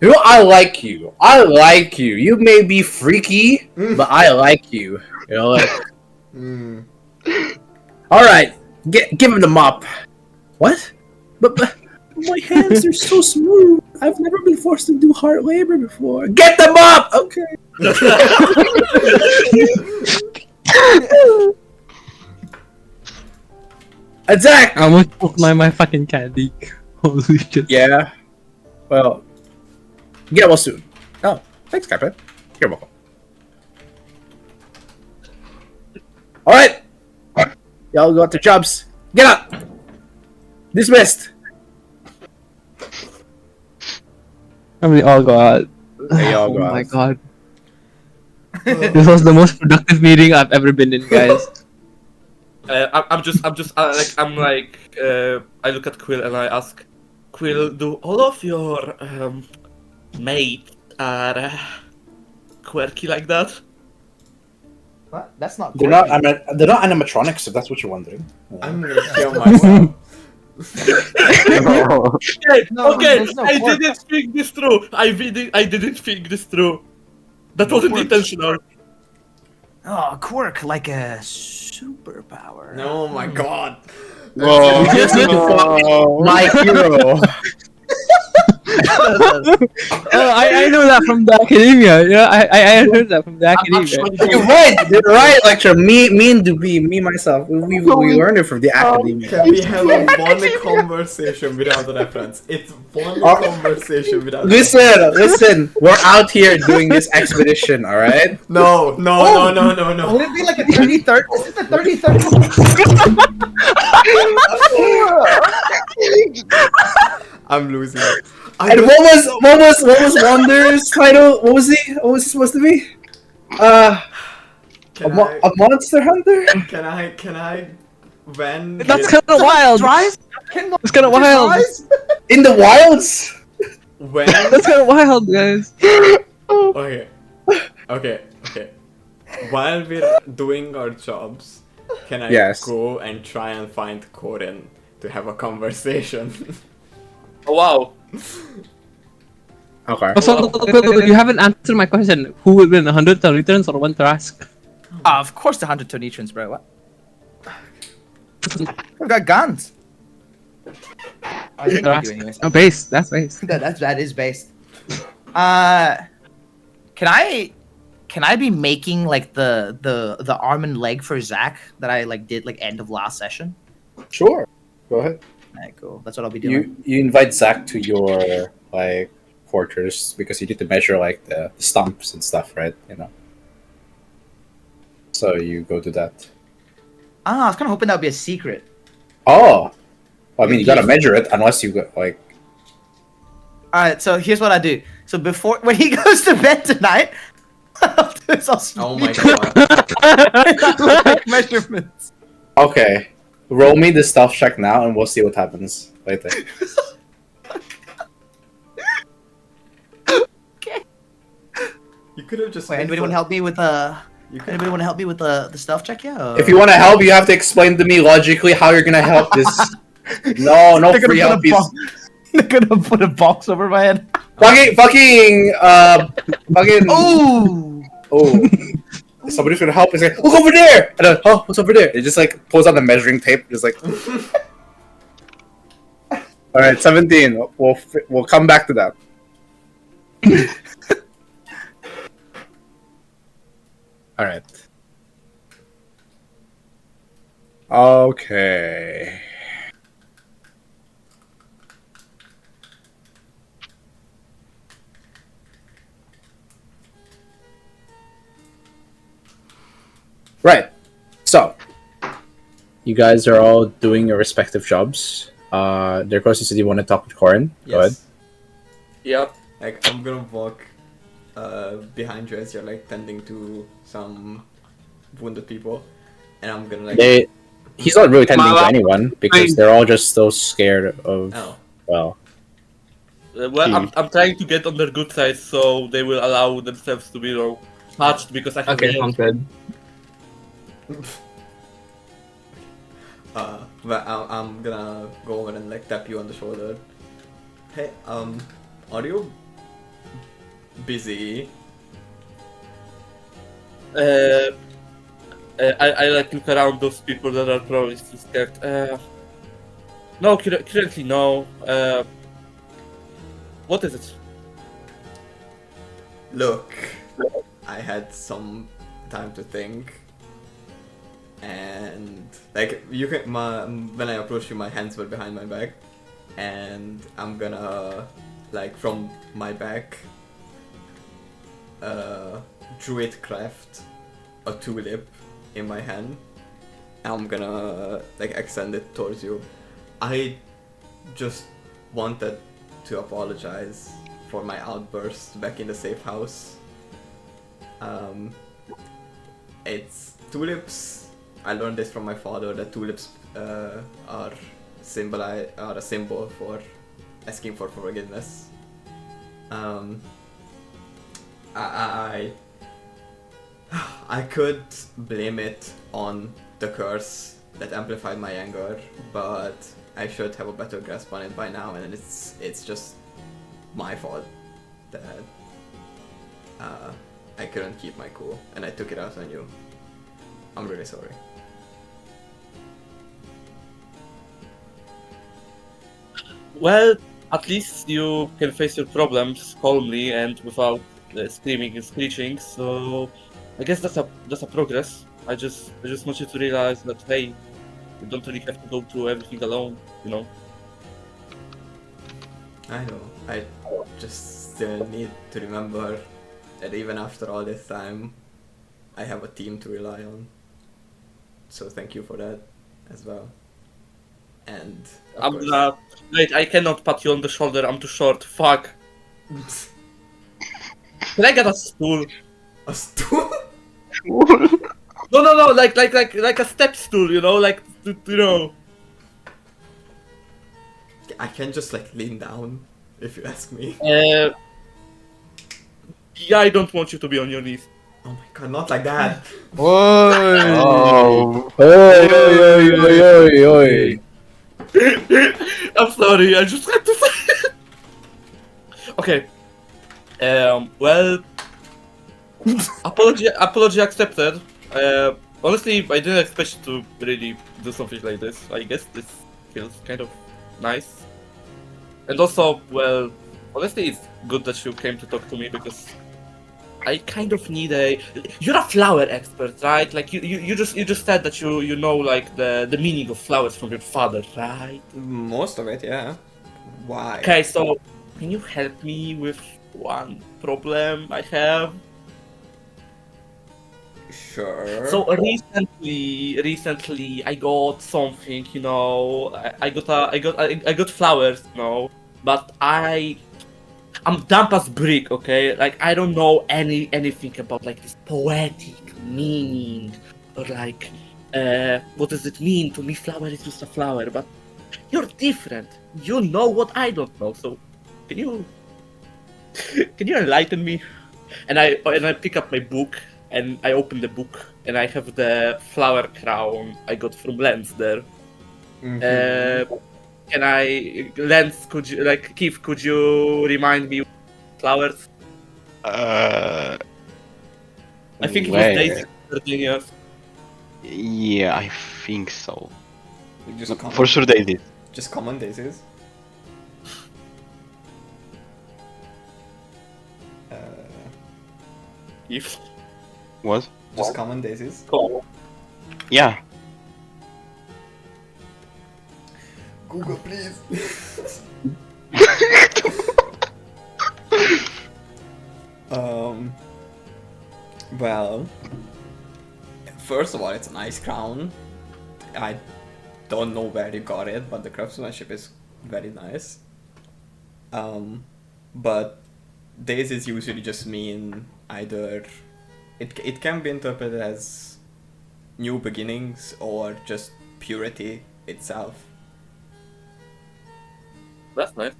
You know, I like you. You may be freaky, but I like you. You know, like. Hmm. All right, give him the mop. What? But my hands are so smooth. I've never been forced to do hard labor before. Get the mop. Okay. Attack. I almost took my fucking candy. Holy shit. Yeah. Well, get well soon. Oh, thanks, Captain. You're welcome. All right. Y'all go out to jobs. Get up. Dismissed. And we all go out. They all Oh go my out. god. This was the most productive meeting I've ever been in, guys. I look at Quill and I ask, Quill, do all of your mates are quirky like that? What? That's not. They're not. They're not animatronics. If that's what you're wondering. I'm gonna kill myself. Okay, No, okay, there's no I quirk. didn't think this through. I didn't think this through. That wasn't intentional. Oh, quirk like a superpower. No, my god. Whoa. That's it. My hero. I know that from the academia. Yeah, I heard that from the I'm academia. sure You're right, lecturer. Me myself. We learned it from the academia. Can we have a one conversation without a reference? It's one Oh. conversation without. Listen. We're out here doing this expedition. All right. No. Would it be like a 33rd? Is it the 33rd? I'm losing. And what was Wander's title? What was he supposed to be? A monster hunter? Can I? When? That's kind of wild. Drives? That's kind of wild. In the wilds? When? That's kind of wild, guys. Okay. While we're doing our jobs, can I Yes. go and try and find Corin to have a conversation? Oh, wow. Okay. So, you haven't answered my question. Who will win, 100 returns or 1 Tarask? Of course, the 100 Tornitrans, bro. What? We've got guns. I think we do anyways. Oh, base. That's base. That is based. Can I be making like the arm and leg for Zach that I like did like end of last session? Sure. Go ahead. Alright, cool. That's what I'll be doing. You invite Zach to your like quarters because you need to measure like the stumps and stuff, right? You know. So you go to that. I was kind of hoping that would be a secret. Oh. Well, I mean, you gotta measure it unless you got like. Alright, so here's what I do. So when he goes to bed tonight, I'll do is I'll Oh my god. like measurements. Okay. Roll me the stealth check now, and we'll see what happens later. Okay. You could have just. Wait, made anybody want to some- help me with You could. Anybody want to help me with the stealth check? Yeah. If you want to help, you have to explain to me logically how you're gonna help this. No They're gonna free put help. a box. They're gonna put a box over my head. Fucking. Ooh. Oh. Somebody's gonna help. He's like, look over there! And then, oh, what's over there? It just like pulls out the measuring tape. Just like. All right, 17. We'll come back to that. All right. Okay. Right. So, you guys are all doing your respective jobs. Derkos, you said you want to talk with Corin. Go ahead. Yep. Like I'm gonna walk behind you as you're like tending to some wounded people, and I'm gonna like. He's not really tending to Mala. anyone because they're all just so scared of. Oh. Well, Well, I'm trying to get on their good side so they will allow themselves to be touched because I have Okay, sounds good. But I'm gonna go over and like tap you on the shoulder. Hey, are you busy? I like look around those people that are probably still scared. No, currently no. What is it? Look, I had some time to think, and like you can. When I approached you, my hands were behind my back, and I'm gonna like from my back, druid craft a tulip in my hand. I'm gonna like extend it towards you. I just wanted to apologize for my outburst back in the safe house. It's tulips. I learned this from my father that tulips are a symbol for asking for forgiveness. I could blame it on the curse that amplified my anger, but I should have a better grasp on it by now, and it's just my fault that I couldn't keep my cool, and I took it out on you. I'm really sorry. Well, At least you can face your problems calmly and without screaming and screeching. So I guess that's a progress. I just want you to realize that hey, you don't really have to go through everything alone. You know. I know. I just still need to remember that even after all this time, I have a team to rely on. So thank you for that as well. And of I'm course, gonna wait. I cannot pat you on the shoulder. I'm too short. Fuck. Can I get a stool? a stool. No. Like a step stool. You know, like you know. I can just like lean down, if you ask me. Yeah, I don't want you to be on your knees. Oh my god, not like that. Oh. Oi, oi, oi, oi, oi. I'm sorry. I just had to say. It. Okay. Well, apology accepted. Honestly, I didn't expect you to really do something like this. I guess this feels kind of nice. And also, well, honestly, it's good that you came to talk to me because I kind of need a. You're a flower expert, right? Like you just said that you know like the meaning of flowers from your father, right? Most of it, yeah. Why? Okay, so can you help me with one problem I have? Sure. So recently I got something, you know. I got flowers, you know, but I'm dumb as brick, okay? Like I don't know anything about like this poetic meaning or like what does it mean? To me flower is just a flower, but you're different. You know what I don't know, so can you can you enlighten me? And I pick up my book and I open the book and I have the flower crown I got from Lens there. Can I Lens? Could you like Keith? Could you remind me flowers? Uh, I think it was where? Daisy. Gardenias. Yeah, I think so. Just common, For sure they did. just common daisies. If What? Just common daisies. oh, Yeah. Google, please. Well, first of all, it's a nice crown. I don't know where you got it, but the craftsmanship is very nice. But daisies usually just mean either it can be interpreted as new beginnings or just purity itself. that's nice.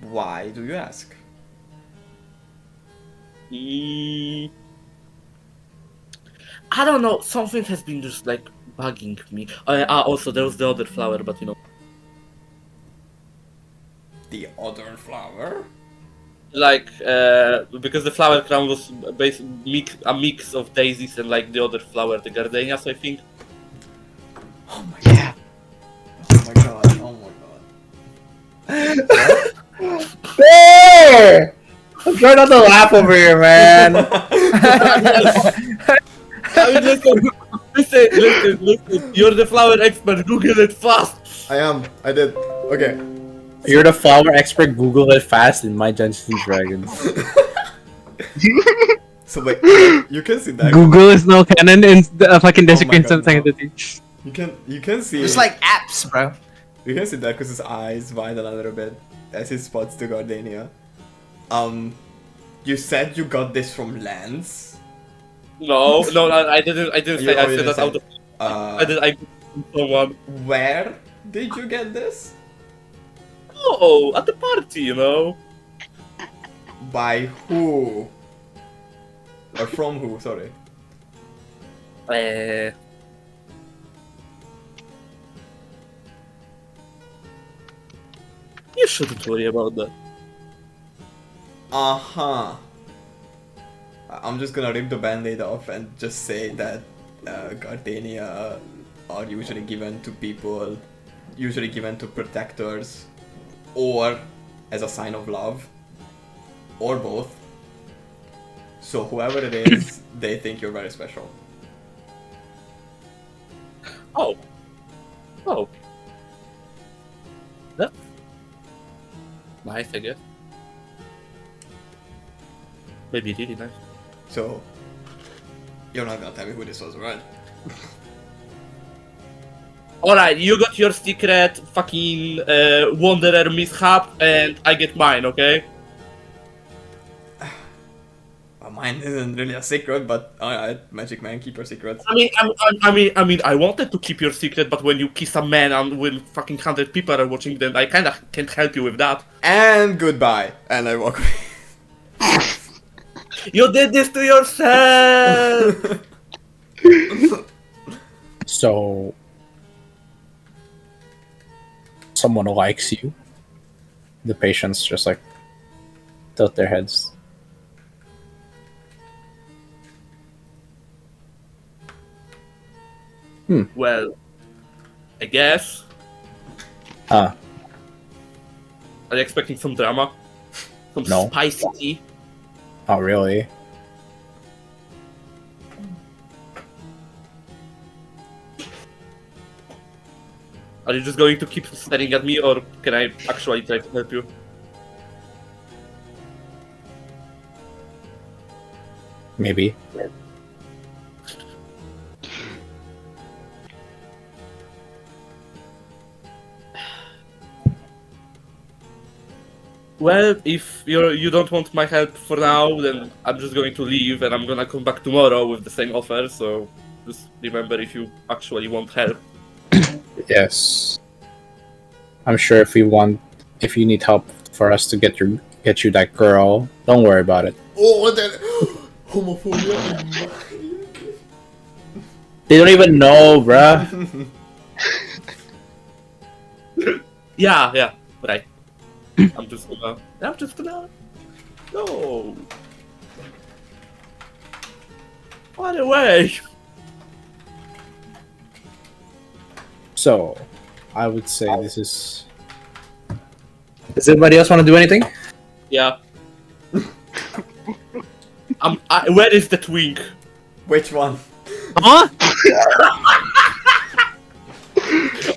Why do you ask? I don't know. Something has been just like bugging me. Also, there was the other flower, but you know, The other flower? like because the flower crown was a mix of daisies and like the other flower, the gardenias, I think. Oh my god. Yeah. Oh my god. Oh my god. There! I'm trying not to laugh over here, man. I mean, listen. You're the flower expert. Google it fast. I am. I did. Okay. You're the flower expert. Google it fast in my Dungeons and Dragons. So wait, you can see that. Google is now canon in fucking Desecration God, no. Sanctity. You can see. Just like apps, bro. You can see that because his eyes widen a little bit as he spots the Gardenia. You said you got this from Lance. No, I didn't. I didn't say. I said that out of. I did. I from someone. Where did you get this? Oh, at the party, you know. By who? Or from who? Sorry. You shouldn't worry about that. Uh-huh. I'm just gonna rip the band-aid off and just say that Gardenia are usually given to people usually given to protectors, or as a sign of love, or both. So whoever it is, they think you're very special. Oh. Oh. That's nice, I guess. Maybe really nice. So you're not gonna tell me who this was, right? Alright, you got your secret fucking Wanderer mishap, and I get mine, okay? Well, mine isn't really a secret, but alright, Magic Man, keep your secrets. I wanted to keep your secret, but when you kiss a man and when fucking 100 people are watching, then I kinda can't help you with that. And goodbye. And I walk away. You did this to yourself! So, someone likes you. The patients just like tilt their heads. Well, I guess. Ah, Are you expecting some drama? Some No. spicy tea? not really. Are you just going to keep staring at me, or can I actually try to help you? Maybe. Well, if you don't want my help for now, then I'm just going to leave, and I'm gonna come back tomorrow with the same offer. So just remember, if you actually want help. Yes. I'm sure if you need help for us to get you that girl, don't worry about it. Oh, that homophobia. They don't even know, bruh. Yeah, right. I'm just gonna. No. By the way. So, I would say this is. Does anybody else want to do anything? Yeah. Where is the twink? Which one? Huh?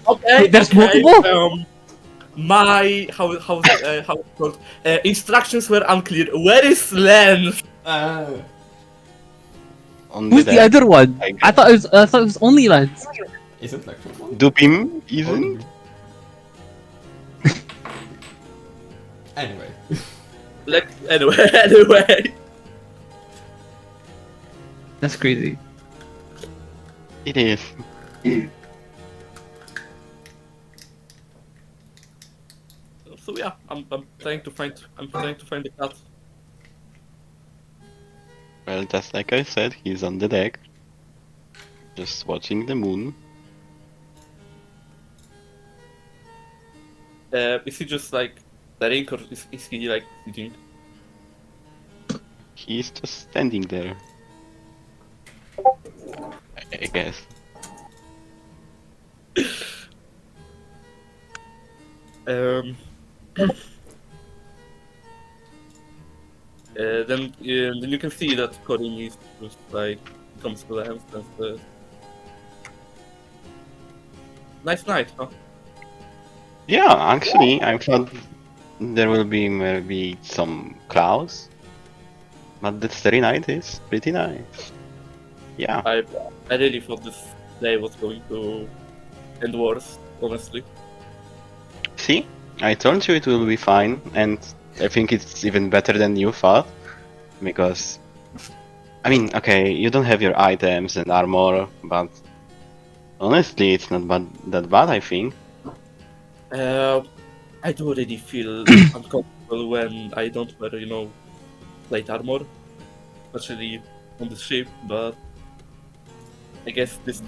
Okay. Wait, there's okay, multiple? How it's called? Instructions were unclear. Where is Len? On Who's the deck. other one? I thought it was only Lance. Isn't like one? Dupim, isn't? Anyway. Anyway. That's crazy. It is. So yeah, I'm trying to find the cat. Well, just like I said, he's on the deck. Just watching the moon. Is he just like staring, or is he like sitting? He's just standing there. I guess. Then you can see that Corin is just like comes to Lance and says, "Nice night, huh?" Yeah, actually, I thought there will be maybe some clouds, but the starry night is pretty nice. Yeah. I really thought this day was going to end worse, honestly. See, I told you it will be fine, and I think it's even better than you thought, because, I mean, okay, you don't have your items and armor, but honestly, it's not that bad, I think. I do already feel uncomfortable when I don't wear, plate armor, especially on the ship, but I guess this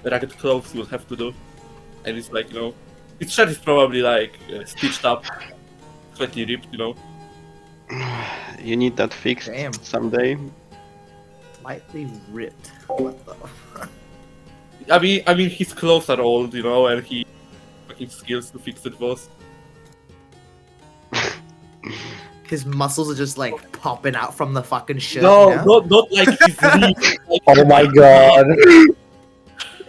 ragged clothes will have to do. And it's like, its shirt is probably like stitched up, slightly ripped, You need that fixed Damn. someday. Slightly ripped. What the? I mean, his clothes are old, and he fucking skills to fix it, boss. His muscles are just like popping out from the fucking shirt. No, you know? not like his knee. Like, Oh my god.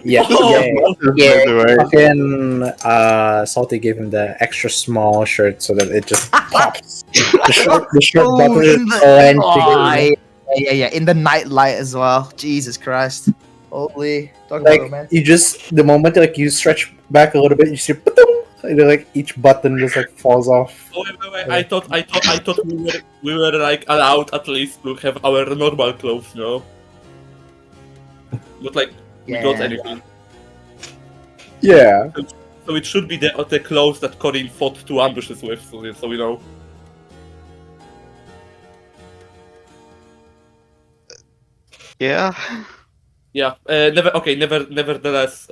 Yeah, Oh, yeah. By the way. Fucking Salty gave him the extra small shirt so that it just pops. The shirt Oh, button is in the clenching. yeah, in the night light as well. Jesus Christ. Holy, talk about Like romance. you just the moment like you stretch back a little bit, you see, and then, like each button just like falls off. oh, wait. I thought we were like allowed at least to have our normal clothes, you know? Not like we got Yeah. anything. Yeah. So it should be the clothes that Corin fought 2 ambushes with, so we know. Yeah. Yeah. Nevertheless,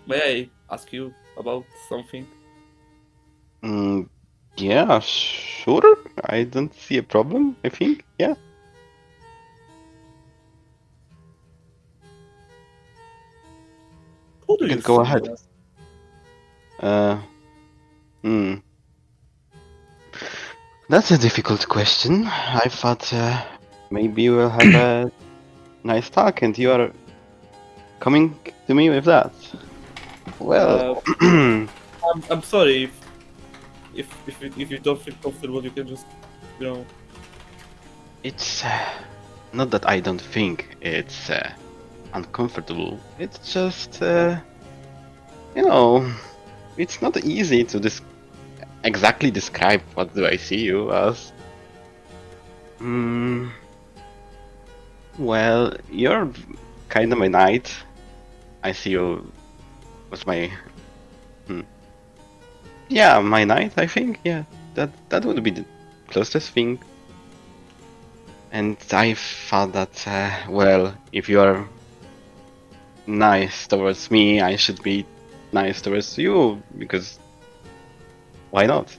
may I ask you about something? Yeah, sure. I don't see a problem, I think. Yeah. Who do You you can go see ahead. as- Uh, hmm. That's a difficult question. I thought maybe we'll have a nice talk, and you are coming to me with that. Well, I'm sorry if you don't feel comfortable, you can just, you know. it's not that I don't think it's uncomfortable. It's just, you know, it's not easy to exactly describe what do I see you as. Well, you're kind of my knight. I see you as my, yeah, my knight. I think, yeah, that would be the closest thing. And I thought that, well, if you are nice towards me, I should be nice towards you, because why not?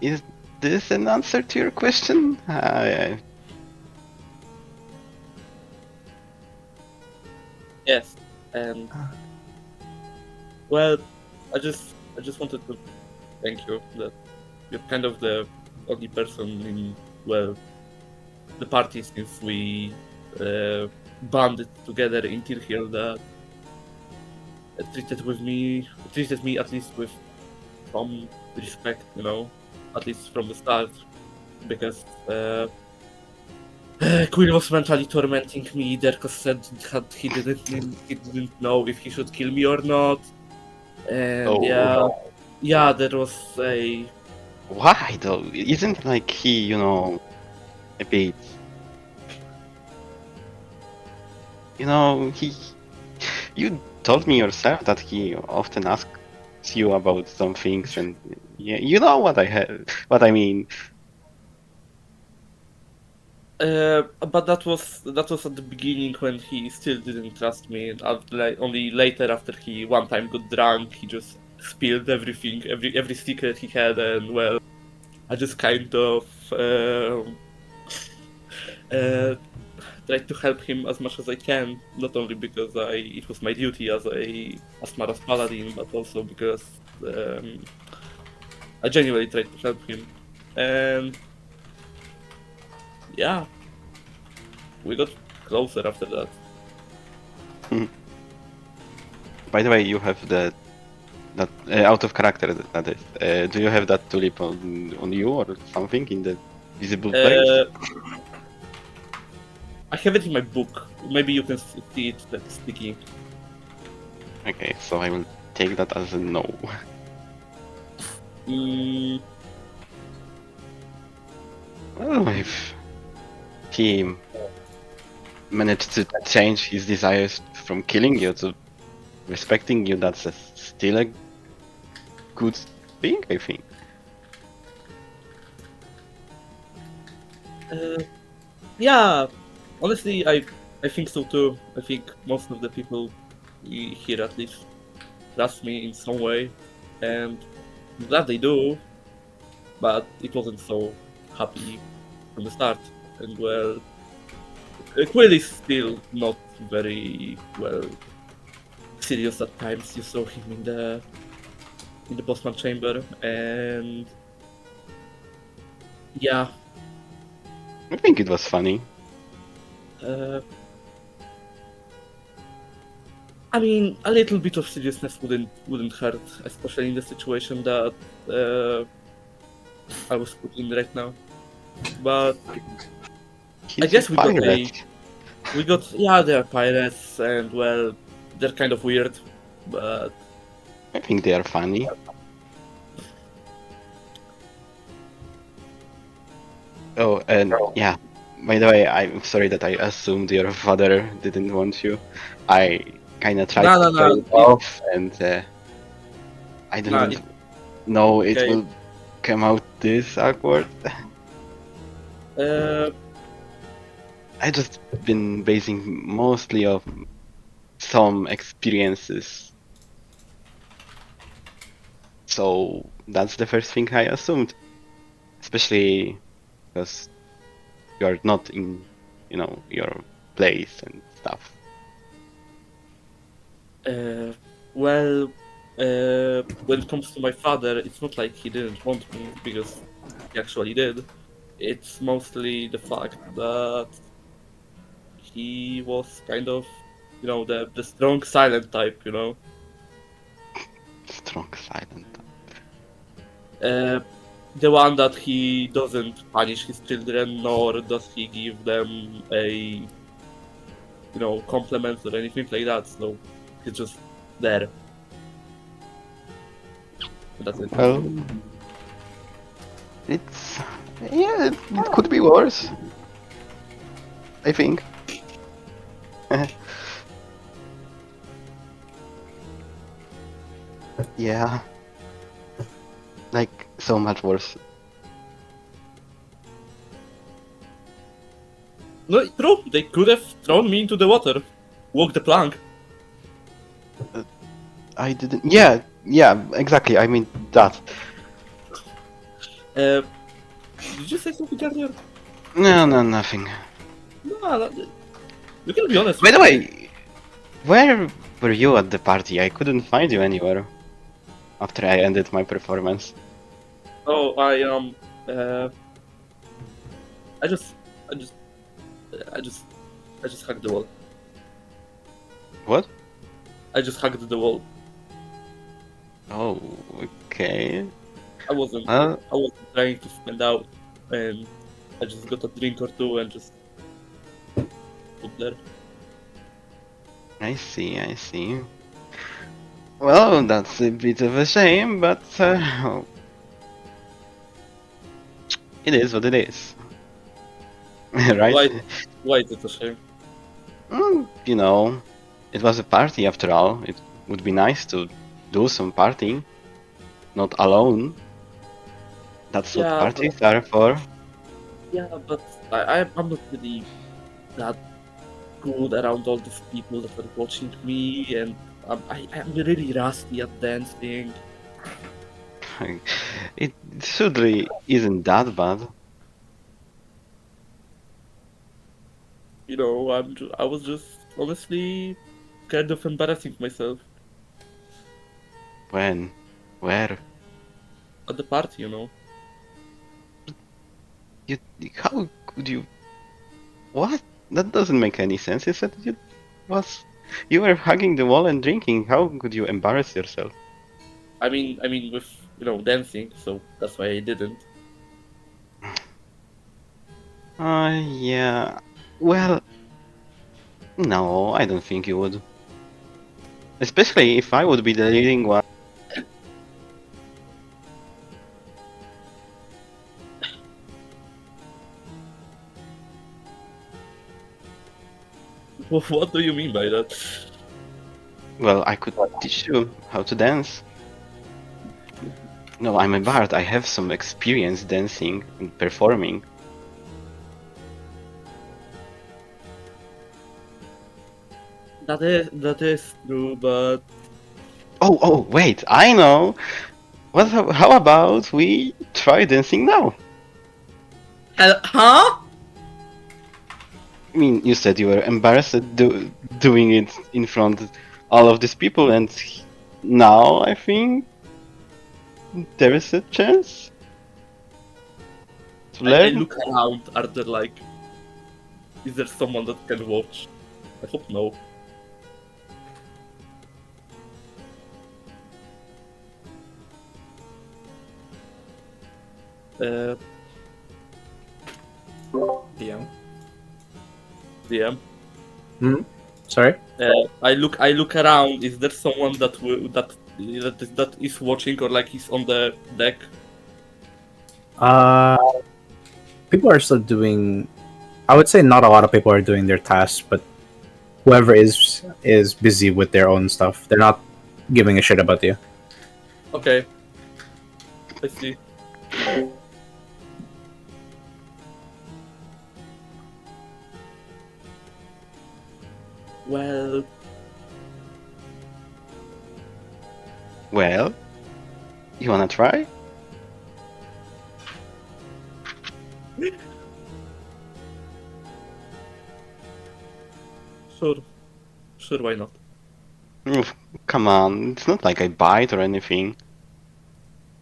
Is this an answer to your question? Yes, and well, I just wanted to thank you that you're kind of the only person in the party since we banded together in Tirhir that treated me at least with some respect, you know, at least from the start, because Queen was mentally tormenting me. Derkos said he didn't know if he should kill me or not, and Oh. yeah, there was a Why though? Isn't like he, you know, a bit, you know, you told me yourself that he often asks you about some things, and yeah, you know what what I mean. but that was at the beginning when he still didn't trust me, and only later after he one time got drunk, he just spilled everything, every secret he had, and well, I just kind of tried to help him as much as I can, not only because it was my duty as a Asmara's paladin, but also because I genuinely tried to help him, and yeah, we got closer after that. By the way, you have that out of character, that is. Do you have that tulip on you or something in the visible place? I have it in my book. Maybe you can see it like sticky. Okay, so I will take that as a no. Mm, Well, if he managed to change his desires from killing you to respecting you, that's still a good thing, I think. yeah, honestly, I think so too. I think most of the people here at least trust me in some way, and I'm glad they do, but it wasn't so happy from the start. And well, Quill is still not very well serious at times. You saw him in the Postman chamber, and yeah, I think it was funny. uh, I mean, a little bit of seriousness wouldn't hurt, especially in the situation that I was put in right now. But He's I guess a pirate. we got yeah, they're pirates, and well, they're kind of weird, but I think they are funny. Oh, and yeah. By the way, I'm sorry that I assumed your father didn't want you. I kinda tried to play it off, and I nah, didn't know it okay. will come out this awkward. Uh, I just been basing mostly of some experiences. So that's the first thing I assumed. Especially because you're not in, your place and stuff. Uh, well, when it comes to my father, it's not like he didn't want me because he actually did. It's mostly the fact that he was kind of, the strong silent type, Strong silent. Uh, the one that he doesn't punish his children, nor does he give them a, compliment or anything like that. So he's just there. That's it. Well, it's yeah, it could be worse. I think. Yeah, like so much worse. No, it's true. They could have thrown me into the water, walk the plank. I didn't. Yeah, exactly. I mean that. Did you say something earlier? No, nothing. No, you can be honest. By the way, where were you at the party? I couldn't find you anywhere after I ended my performance. Oh, I just, I just, I just, I just hugged the wall. What? I just hugged the wall. Oh, okay. I wasn't trying to stand out, and I just got a drink or two and just put there. I see. Well, that's a bit of a shame, but it is what it is. Right? Why is it a shame? It was a party after all. It would be nice to do some partying, not alone. That's what Yeah, parties are for. Yeah, but I'm not really that good around all these people that are watching me, and I'm really rusty at dancing. It surely isn't that bad. I was just honestly kind of embarrassing myself When? Where? at the party, You, how could you? What? That doesn't make any sense. You said you were hugging the wall and drinking. How could you embarrass yourself? I mean with dancing, so that's why I didn't. Yeah. Well, no, I don't think you would. Especially if I would be the leading one. What do you mean by that? Well, I could teach you how to dance. No, I'm a bard. I have some experience dancing and performing. That is true, but Oh, wait, I know! How about we try dancing now? Huh? I mean, you said you were embarrassed at doing it in front of all of these people, and now I think there is a chance to I learn. look around. Are there like? Is there someone that can watch? I hope no. Uh, DM. DM. Sorry. I look around. Is there someone that is watching or like is on the deck? Uh, people are still doing. I would say not a lot of people are doing their tasks, but whoever is busy with their own stuff. They're not giving a shit about you. Okay. I see. Well, Well, you wanna try? sure. Sure, why not? Oof, come on, it's not like I bite or anything.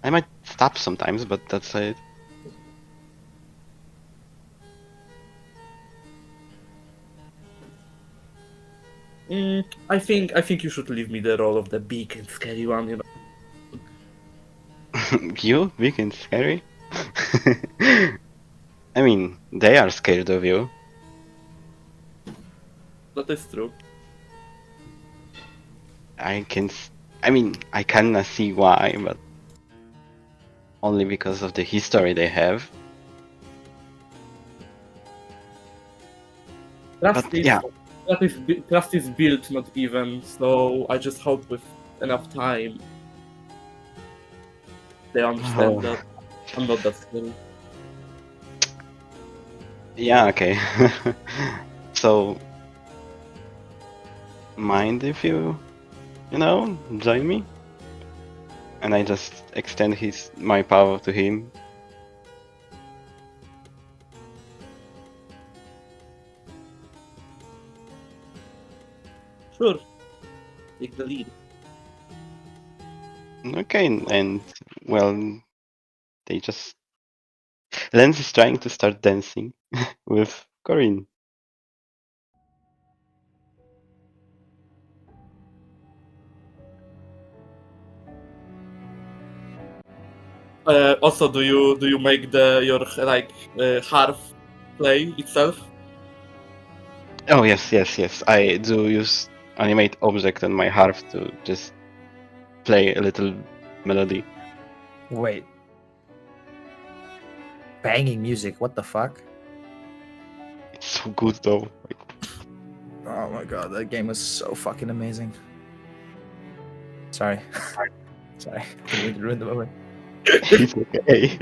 I might stab sometimes, but that's it. I think you should leave me the role of the big and scary one, you know. You? Big and scary? I mean, they are scared of you. That is true. I mean, I kinda see why, but only because of the history they have. Trust is, yeah. trust is built, not given, so I just hope with enough time they understand Oh. that I'm not that scary. Yeah, okay. So, mind if you join me? And I just extend my power to him. Sure, take the lead. Okay, and well, they just Lens is trying to start dancing with Corinne. Also, do you make your like harp play itself? Oh yes. I do use animate object on my harp to just play a little melody. Wait. Banging music. What the fuck? It's so good though. Oh my god, that game was so fucking amazing. Sorry. Sorry. Didn't mean to ruin the moment. It's okay.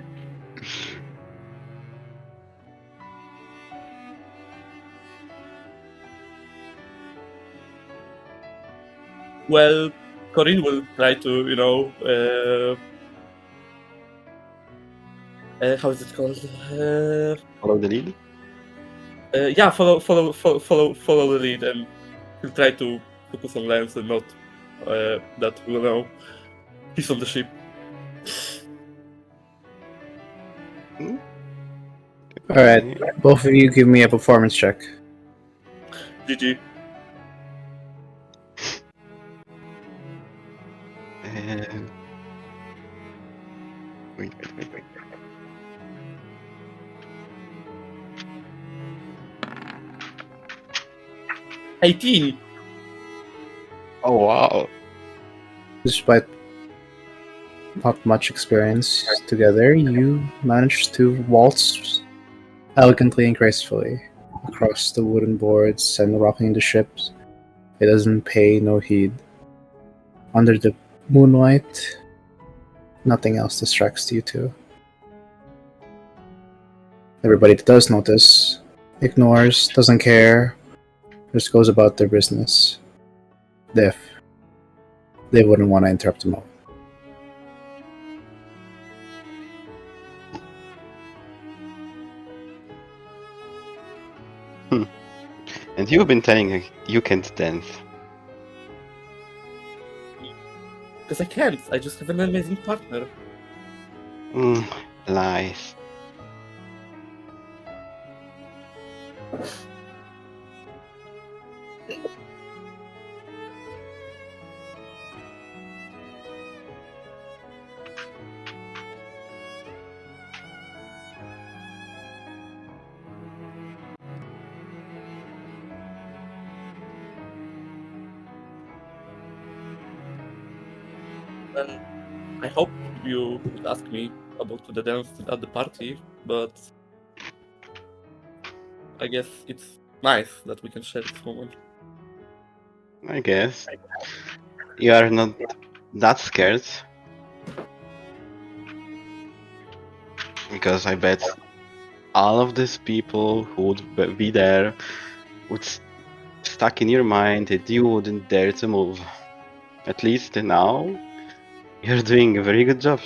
Well, Corinne will try to, how is it called? Follow the lead. Yeah, follow the lead, and he'll try to focus on Lance and not that he's on the ship. All right, both of you give me a performance check. GG. Wait. 18. Oh wow. Despite not much experience together, you managed to waltz elegantly and gracefully across the wooden boards and rocking the ships. It doesn't pay no heed. Under the moonlight, nothing else distracts you two. Everybody that does notice ignores, doesn't care, just goes about their business. They wouldn't want to interrupt the moment. And you've been telling her you can't dance. Because I can't. I just have an amazing partner. Lies. And I hope you would ask me about the dance at the party, but I guess it's nice that we can share this moment. I guess. You are not that scared. Because I bet all of these people who would be there would stuck in your mind that you wouldn't dare to move. At least now, you're doing a very good job.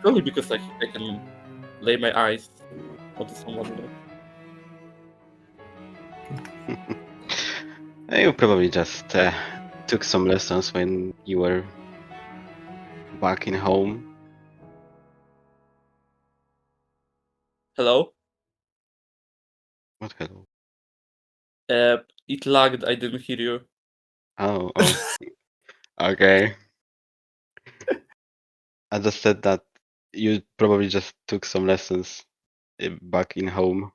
Only because I can lay my eyes onto someone, you know. You probably just took some lessons when you were back in home. Hello? What hello? It lagged, I didn't hear you. Oh, okay. I just said that you probably just took some lessons back in home.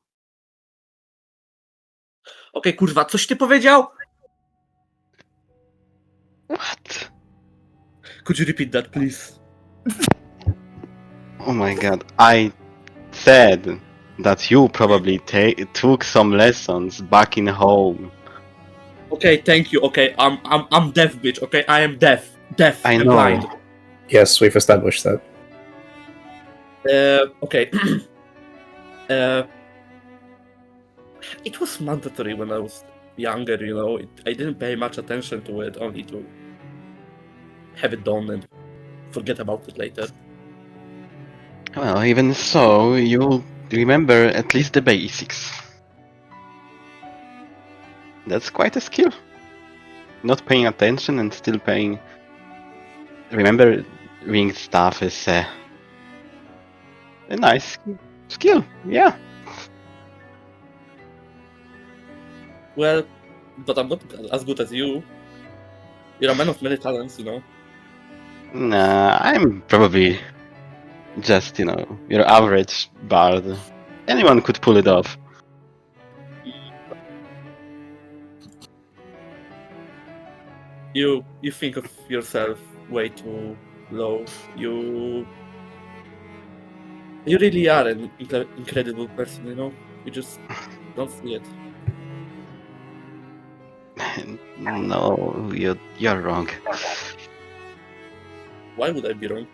Okej, kurwa, coś ty powiedział? What? Could you repeat that, please? Oh my god. I said that you probably took some lessons back in home. Okay, thank you. Okay, I'm deaf, bitch. Okay, I am deaf, I and know. blind. Yes, we've established that. Okay. It was mandatory when I was younger, you know. I didn't pay much attention to it, only to have it done and forget about it later. Well, even so, you remember at least the basics. That's quite a skill. Not paying attention and still paying. Remembering stuff is a nice skill, yeah. Well, but I'm not as good as you. You're a man of many talents, you know. Nah, I'm probably just, your average bard. Anyone could pull it off. You think of yourself way too low. You really are an incredible person, you know. You just don't see it. No, you're wrong. Why would I be wrong?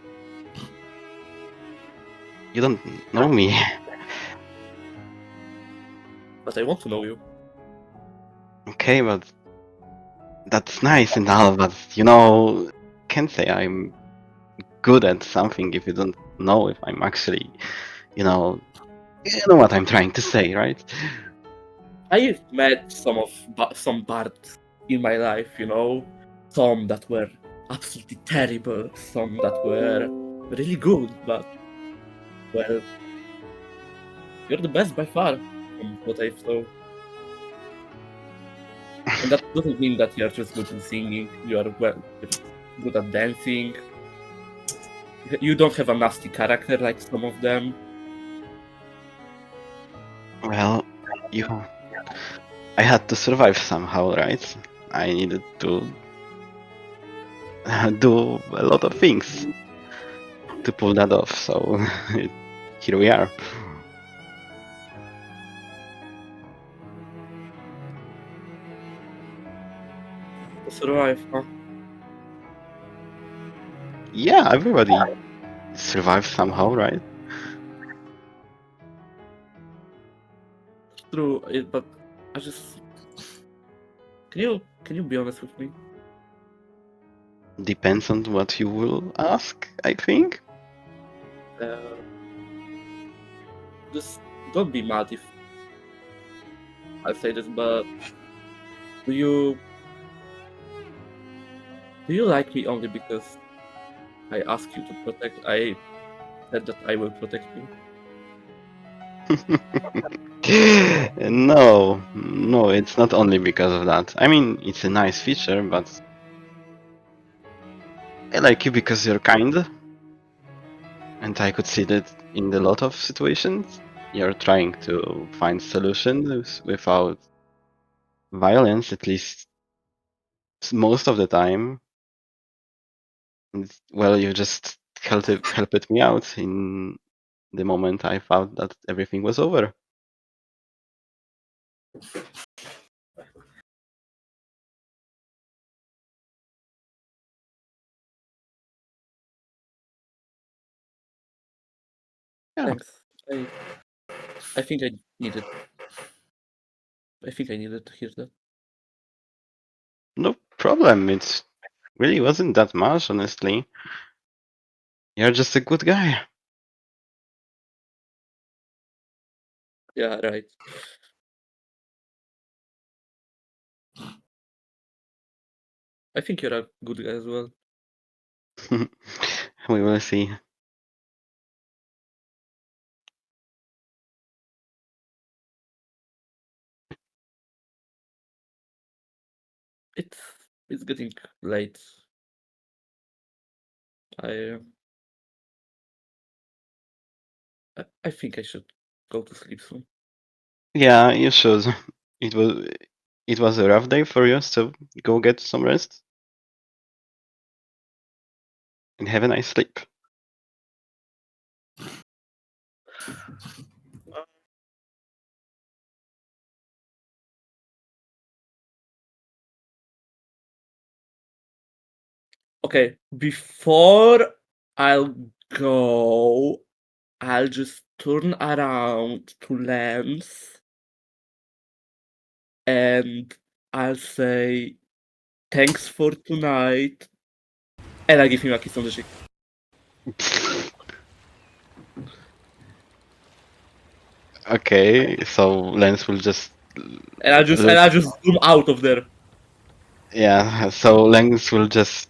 You don't know me. But I want to know you. Okay, but that's nice and all, but can't say I'm good at something if you don't know if I'm actually, you know what I'm trying to say, right? I've met some bards in my life, you know. Some that were absolutely terrible, some that were really good, but well, you're the best by far from what I saw. And that doesn't mean that you're just good at singing. You're good at dancing. You don't have a nasty character like some of them. Well, I had to survive somehow, right? I needed to do a lot of things to pull that off, so here we are. To survive, huh? Yeah, everybody survives somehow, right? True, but I just can you be honest with me? Depends on what you will ask, I think. Uh, just don't be mad if I say this, but do you like me only because I asked you to protect? I said that I will protect you. No, it's not only because of that. I mean, it's a nice feature, but I like you because you're kind, and I could see that in a lot of situations. You're trying to find solutions without violence, at least most of the time. And, well, you just helped me out in the moment I thought that everything was over. Yeah, Thanks. I think I needed. I think I needed to hear that. no problem. It really wasn't that much, honestly. You're just a good guy. Yeah, right. I think you're a good guy as well. We will see. It's getting late. I think I should go to sleep soon. Yeah, you should. It was it was a rough day for you, so go get some rest and have a nice sleep. Okay, before I'll go, I'll just turn around to Lance and I'll say thanks for tonight, and I'll give him a kiss on the cheek. Okay, so Lance will just And I'll just zoom out of there. yeah, so Lance will just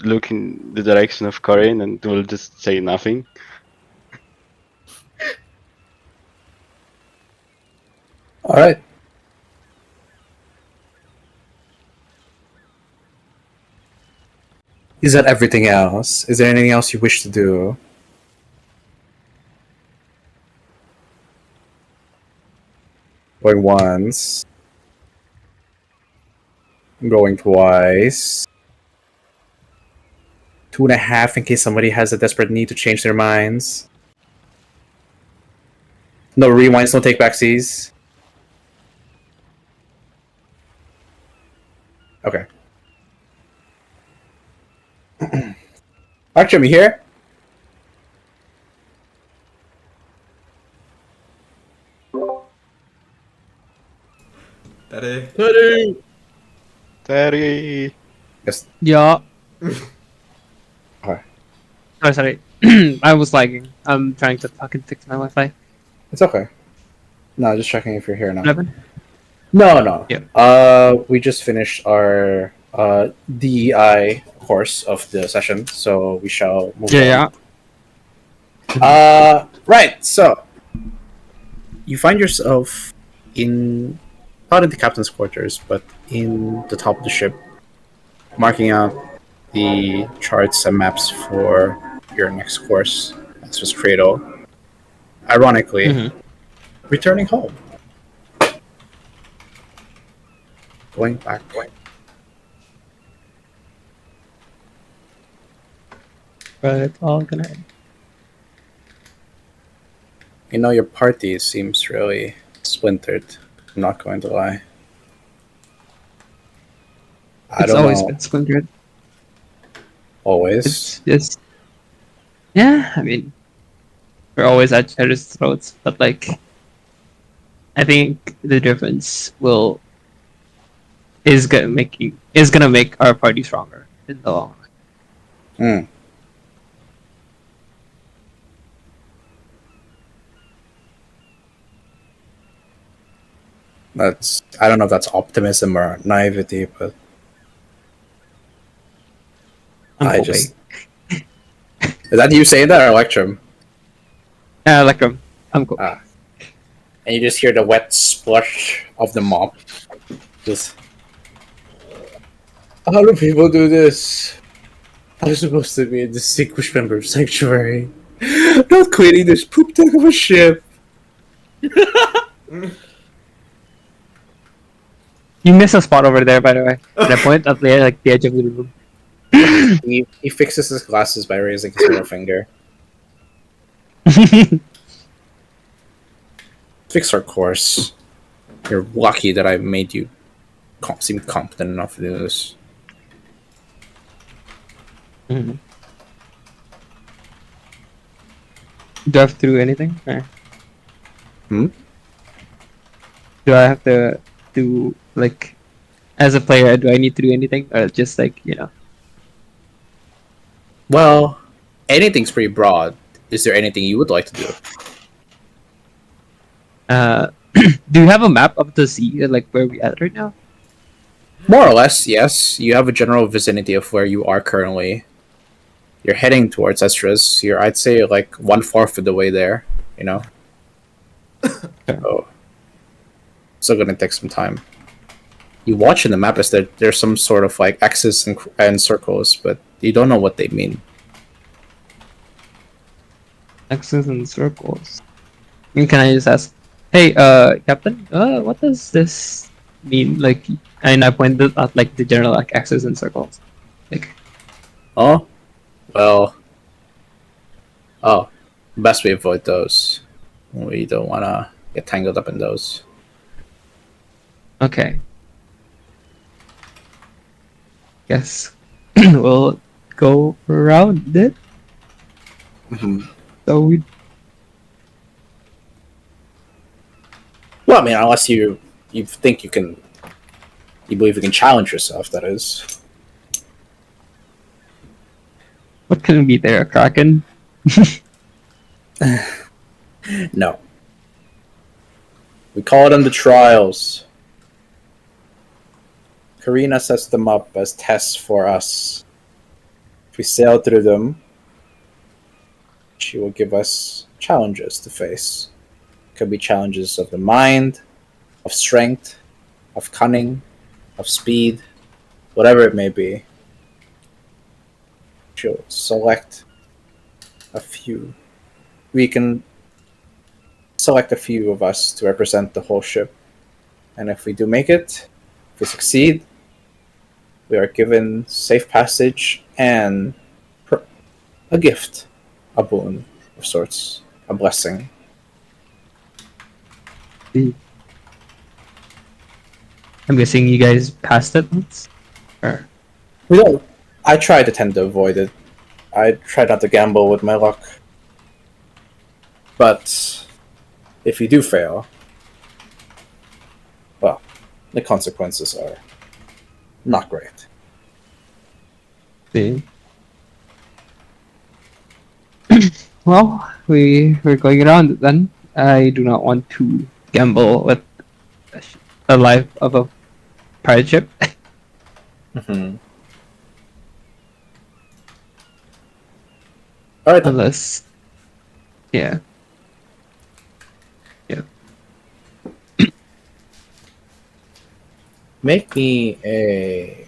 look in the direction of Corin and will just say nothing. All right. Is that everything else? Is there anything else you wish to do? Going once. Going twice. 2.5 in case somebody has a desperate need to change their minds. No rewinds, no take backsies. Okay. Archim, you here? Daddy. Teddy! Terry. Yes. Yeah. Okay. Oh, sorry. I was lagging. I'm trying to fucking fix my Wi-Fi. It's okay. No, just checking if you're here now. 11? No. Yeah. We just finished our DEI course of the session, so we shall move on. Yeah. Right. So you find yourself in not in the captain's quarters, but in the top of the ship, marking out the charts and maps for your next course. This was Cradle. Ironically, Mhm. returning home. Going back. But it's all gonna end. You know, your party seems really splintered. I'm not going to lie. I It's don't always know. been splintered. Always. It's just, yeah. I mean, we're always at each other's throats, but like, I think the difference is gonna make our party stronger in the long run. Hmm. I don't know if that's optimism or naivety, but I'm I hoping. just is that you saying that or Electrum? Like I'm cool. Ah. And you just hear the wet splush of the mop. Just how do people do this? I'm supposed to be a distinguished member of Sanctuary, not cleaning this poop deck of a ship. You miss a spot over there, by the way. The point of the like the edge of the room. He fixes his glasses by raising his middle finger. Fix our course. You're lucky that I made you seem competent enough to do this. Mhm. Do I have to do anything? Or? Hmm? Do I have to do like as a player? Do I need to do anything, or just like Well, anything's pretty broad. Is there anything you would like to do? Do you have a map of the sea, like where we at right now? More or less, yes. You have a general vicinity of where you are currently. You're heading towards Estras. You're, I'd say, like 1/4 of the way there. You know. So, still gonna take some time. You watch in the map is that there's some sort of like X's and circles, but you don't know what they mean. X's and circles. And can I just ask, hey, Captain, what does this mean? Like, and I pointed at like the general like X's and circles. Like, Oh, well. Oh, best we avoid those. We don't wanna get tangled up in those. okay. Guess we'll go around it. So we Well, I mean, unless you think you believe you can challenge yourself. That is. what can be there? A kraken? No. We call them the trials. Karina sets them up as tests for us. If we sail through them, she will give us challenges to face. Could be challenges of the mind, of strength, of cunning, of speed, whatever it may be. She'll select a few. We can select a few of us to represent the whole ship. And if we do make it, if we succeed, we are given safe passage and a gift, a boon of sorts, a blessing. I'm guessing you guys passed it once? Or We don't. I try to tend to avoid it. I try not to gamble with my luck. But if you do fail, well, the consequences are not great. see. Well, we're going around it then. I do not want to gamble with the life of a pirate ship. Mm-hmm. All right. Then. Unless, yeah. Make me a.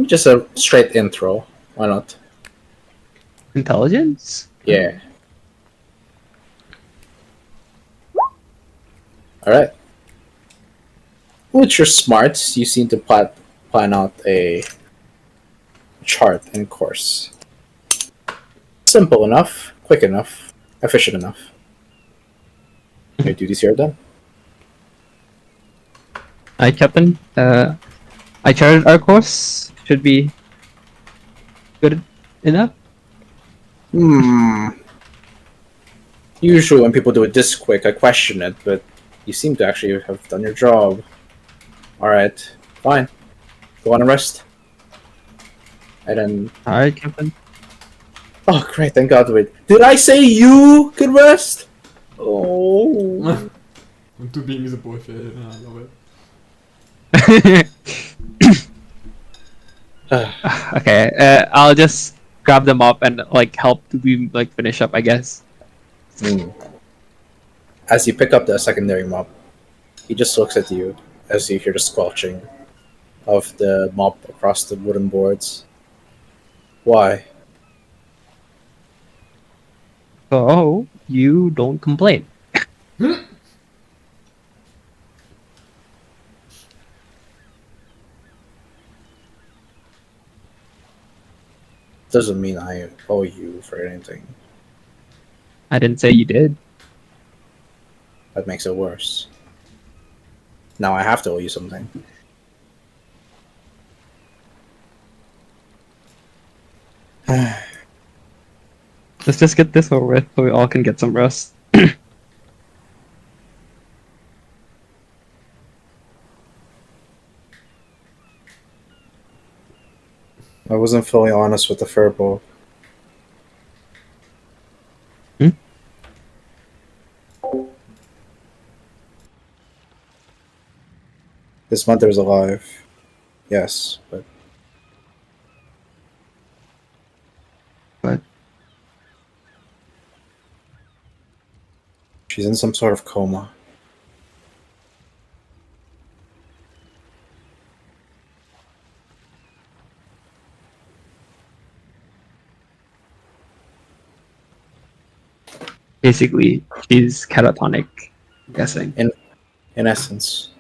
Just a straight intro. Why not? Intelligence? Yeah. All right. With your smarts, you seem to plan out a chart and course. Simple enough, quick enough, efficient enough. Your duties here are done. Hi, Captain. I charted our course. Should be good enough. Usually when people do it this quick, I question it, but you seem to actually have done your job. Alright, fine. Go on and rest. And then Alright, Captain. Oh, great! Thank God. Wait, did I say you could rest? Oh. To being is a bullshit. I love it. Okay, I'll just grab them up and like help to be like finish up, I guess. Hmm. As you pick up the secondary mop, he just looks at you as you hear the squelching of the mop across the wooden boards. Why? So you don't complain. Doesn't mean I owe you for anything. I didn't say you did. That makes it worse. Now I have to owe you something. Let's just get this over with so we all can get some rest. I wasn't fully honest with the furball. Hmm? His mother's alive. Yes, but But she's in some sort of coma. basically, she's catatonic, I'm guessing. In essence.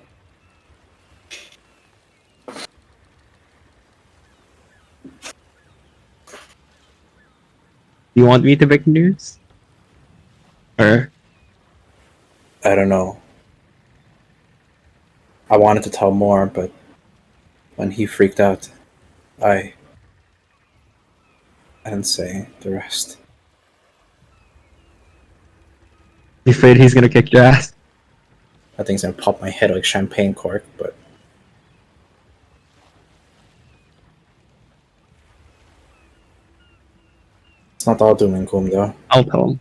You want me to break news? Or I don't know. I wanted to tell more, but when he freaked out, I didn't say the rest. you afraid he's gonna kick your ass? That thing's gonna pop my head like champagne cork, but it's not all doom and gloom, though. I'll tell him.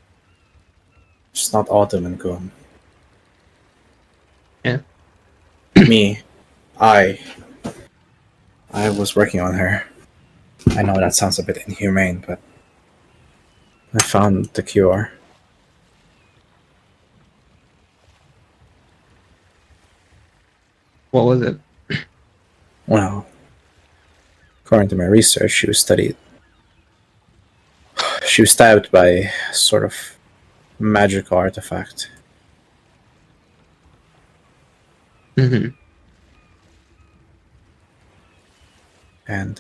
It's not all doom and gloom. Yeah. Me, I was working on her. I know that sounds a bit inhumane, but I found the cure. What was it? Well, according to my research, she was studied. She was stabbed by a sort of magical artifact. Mm-hmm. And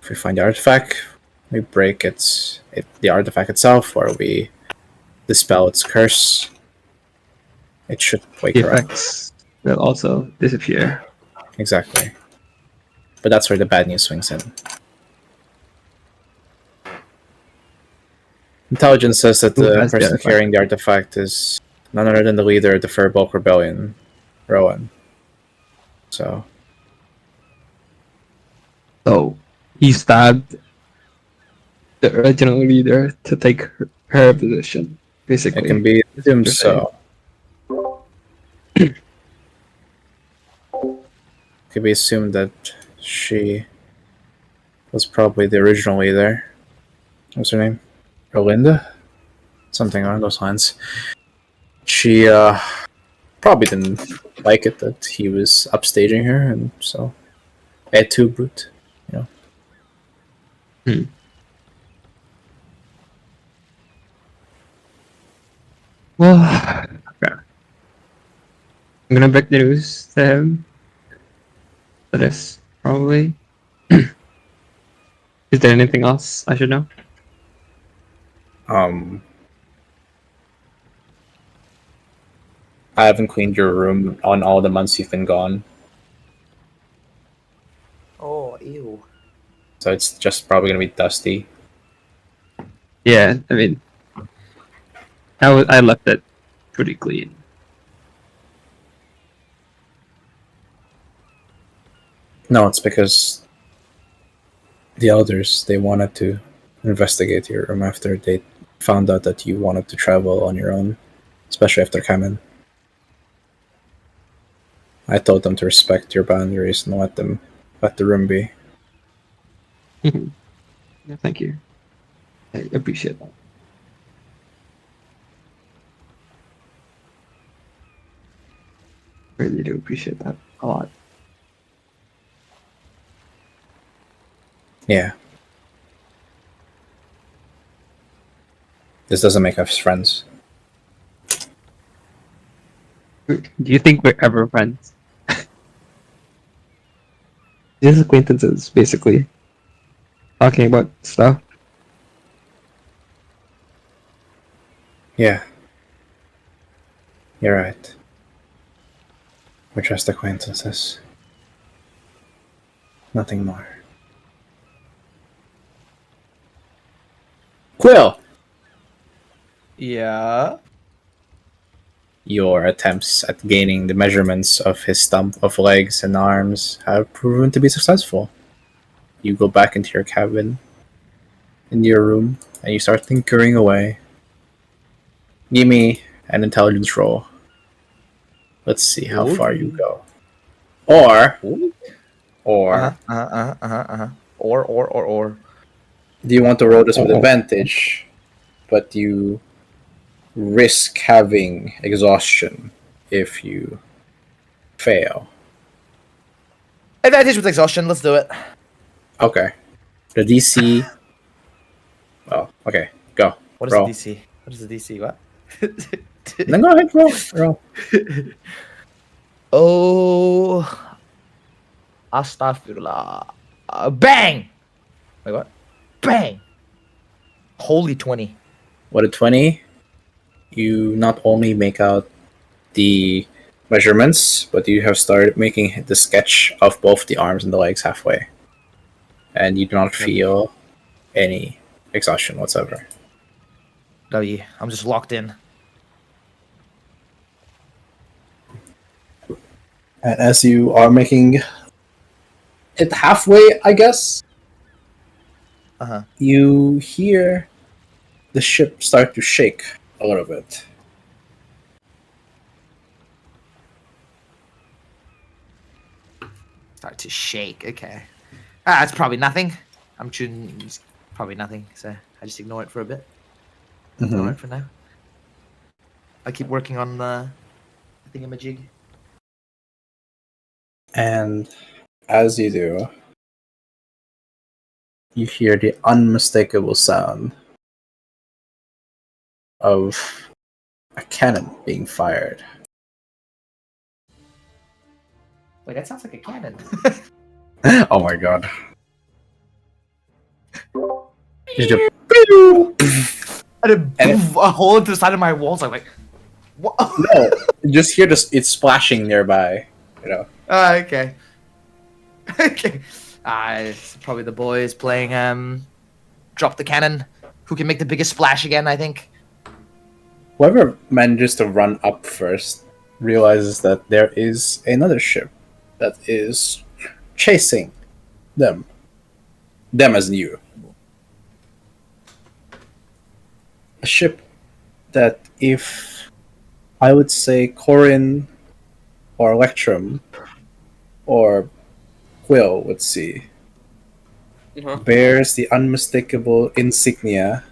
if we find the artifact, we break the artifact itself, or we dispel its curse. It should wake The her up. effects will also disappear. Exactly. But that's where the bad news swings in. Intelligence says that Who the has the person artifact? carrying the artifact is none other than the leader of the Furbulk Rebellion, Rowan. So, So he stabbed the original leader to take her position, basically. it can be Is what assumed you're saying. so. It can be assumed that she was probably the original leader. What's her name? Rolinda? Something along those lines. She probably didn't like it that he was upstaging her, and so et tu, brute. Well, okay. I'm gonna break the news to him. For this, probably. Is there anything else I should know? I haven't cleaned your room on all the months you've been gone, Oh, ew. so it's just probably gonna be dusty. Yeah, I mean, I left it pretty clean. No, it's because the elders, they wanted to investigate your room after they found out that you wanted to travel on your own, especially after Kamen. I told them to respect your boundaries and let the room be. Yeah, thank you. I appreciate that. Really do appreciate that a lot. Yeah. This doesn't make us friends. Do you think we're ever friends? Just acquaintances, basically. Talking about stuff. Yeah. You're right. We're just acquaintances. Nothing more. Quill! Yeah. Your attempts at gaining the measurements of his stump of legs and arms have proven to be successful. You go back into your cabin, in your room, and you start tinkering away. Give me an intelligence roll. Let's see how far you go. Or, Or. do you want to roll this with advantage, but you risk having exhaustion if you fail? Advantage with exhaustion. Let's do it. Okay. The DC. Well, okay. Go. What is Roll. the DC? What is the DC? What? Then go ahead, roll. Roll. Oh, astaghfirullah. Bang! Wait, what? Bang! Holy 20. What a 20. You not only make out the measurements, but you have started making the sketch of both the arms and the legs halfway. And you do not feel any exhaustion whatsoever. W. I'm just locked in. And as you are making it halfway, I guess, you hear the ship start to shake a little bit. Start to shake. Okay. That's probably nothing. I'm choosing it's probably nothing, so I just ignore it for a bit. Ignore it for now. I keep working on the thingamajig. And as you do, you hear the unmistakable sound of a cannon being fired. Wait, that sounds like a cannon. Oh my god. I had a hole into the side of my walls. I'm like, what? No, you just hear this. It's splashing nearby. You know. Okay. Okay. It's probably the boys playing Drop the Cannon. Who can make the biggest splash again, I think. Whoever manages to run up first realizes that there is another ship that is chasing them. Them as in you. A ship that, if I would say Corin or Electrum or Quill would see, bears the unmistakable insignia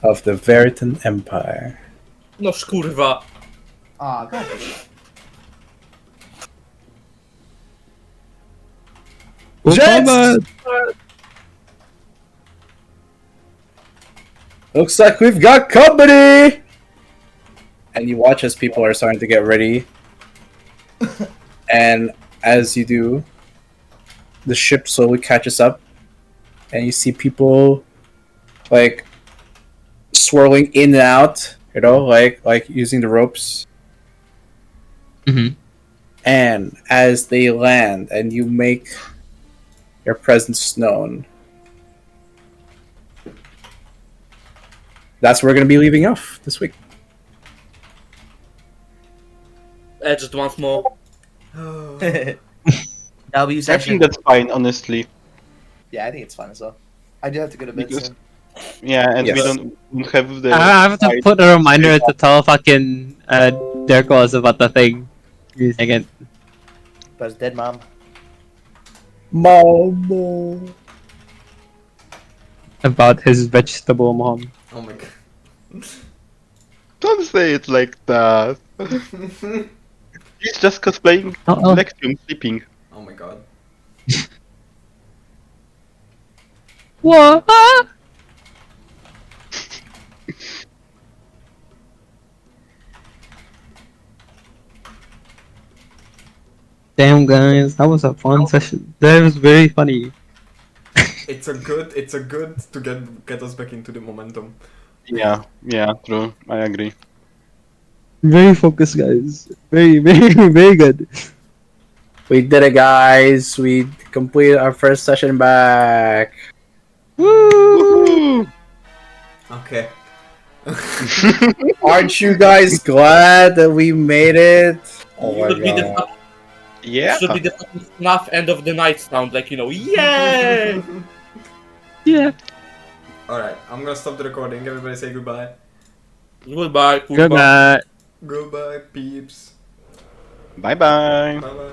of the Veritan Empire. No kurwa. Ah, God. Jets! Looks like we've got company! And you watch as people are starting to get ready. And as you do, the ship slowly catches up. And you see people, like, swirling in and out, you know, like using the ropes. Mm-hmm. And as they land and you make your presence known, that's where we're going to be leaving off this week. Just once more. W I session. think that's fine, honestly. Yeah, I think it's fun as well. I do have to go to bed Because- soon. Yeah, and we Yes. don't have the. I have to fight. put a reminder to tell fucking Derkos about the thing. Again. But it's dead, mom. Momo. About his vegetable mom. Oh my god. Don't say it like that. He's just cosplaying Oh. Lexium sleeping. Oh my god. What? Damn guys, that was a fun session. That was very funny. It's a good to get us back into the momentum. Yeah, true. I agree. Very focused guys. Very, very, very good. We did it, guys. We completed our first session back. Woohoo! Okay. Aren't you guys glad that we made it? Oh my Should be the god. Yeah. should be the fucking snuff end of the night sound, like, you know, yay! Yeah. Alright, I'm gonna stop the recording. Everybody say goodbye. Goodbye. Good night. Goodbye, peeps. Bye bye. Bye bye.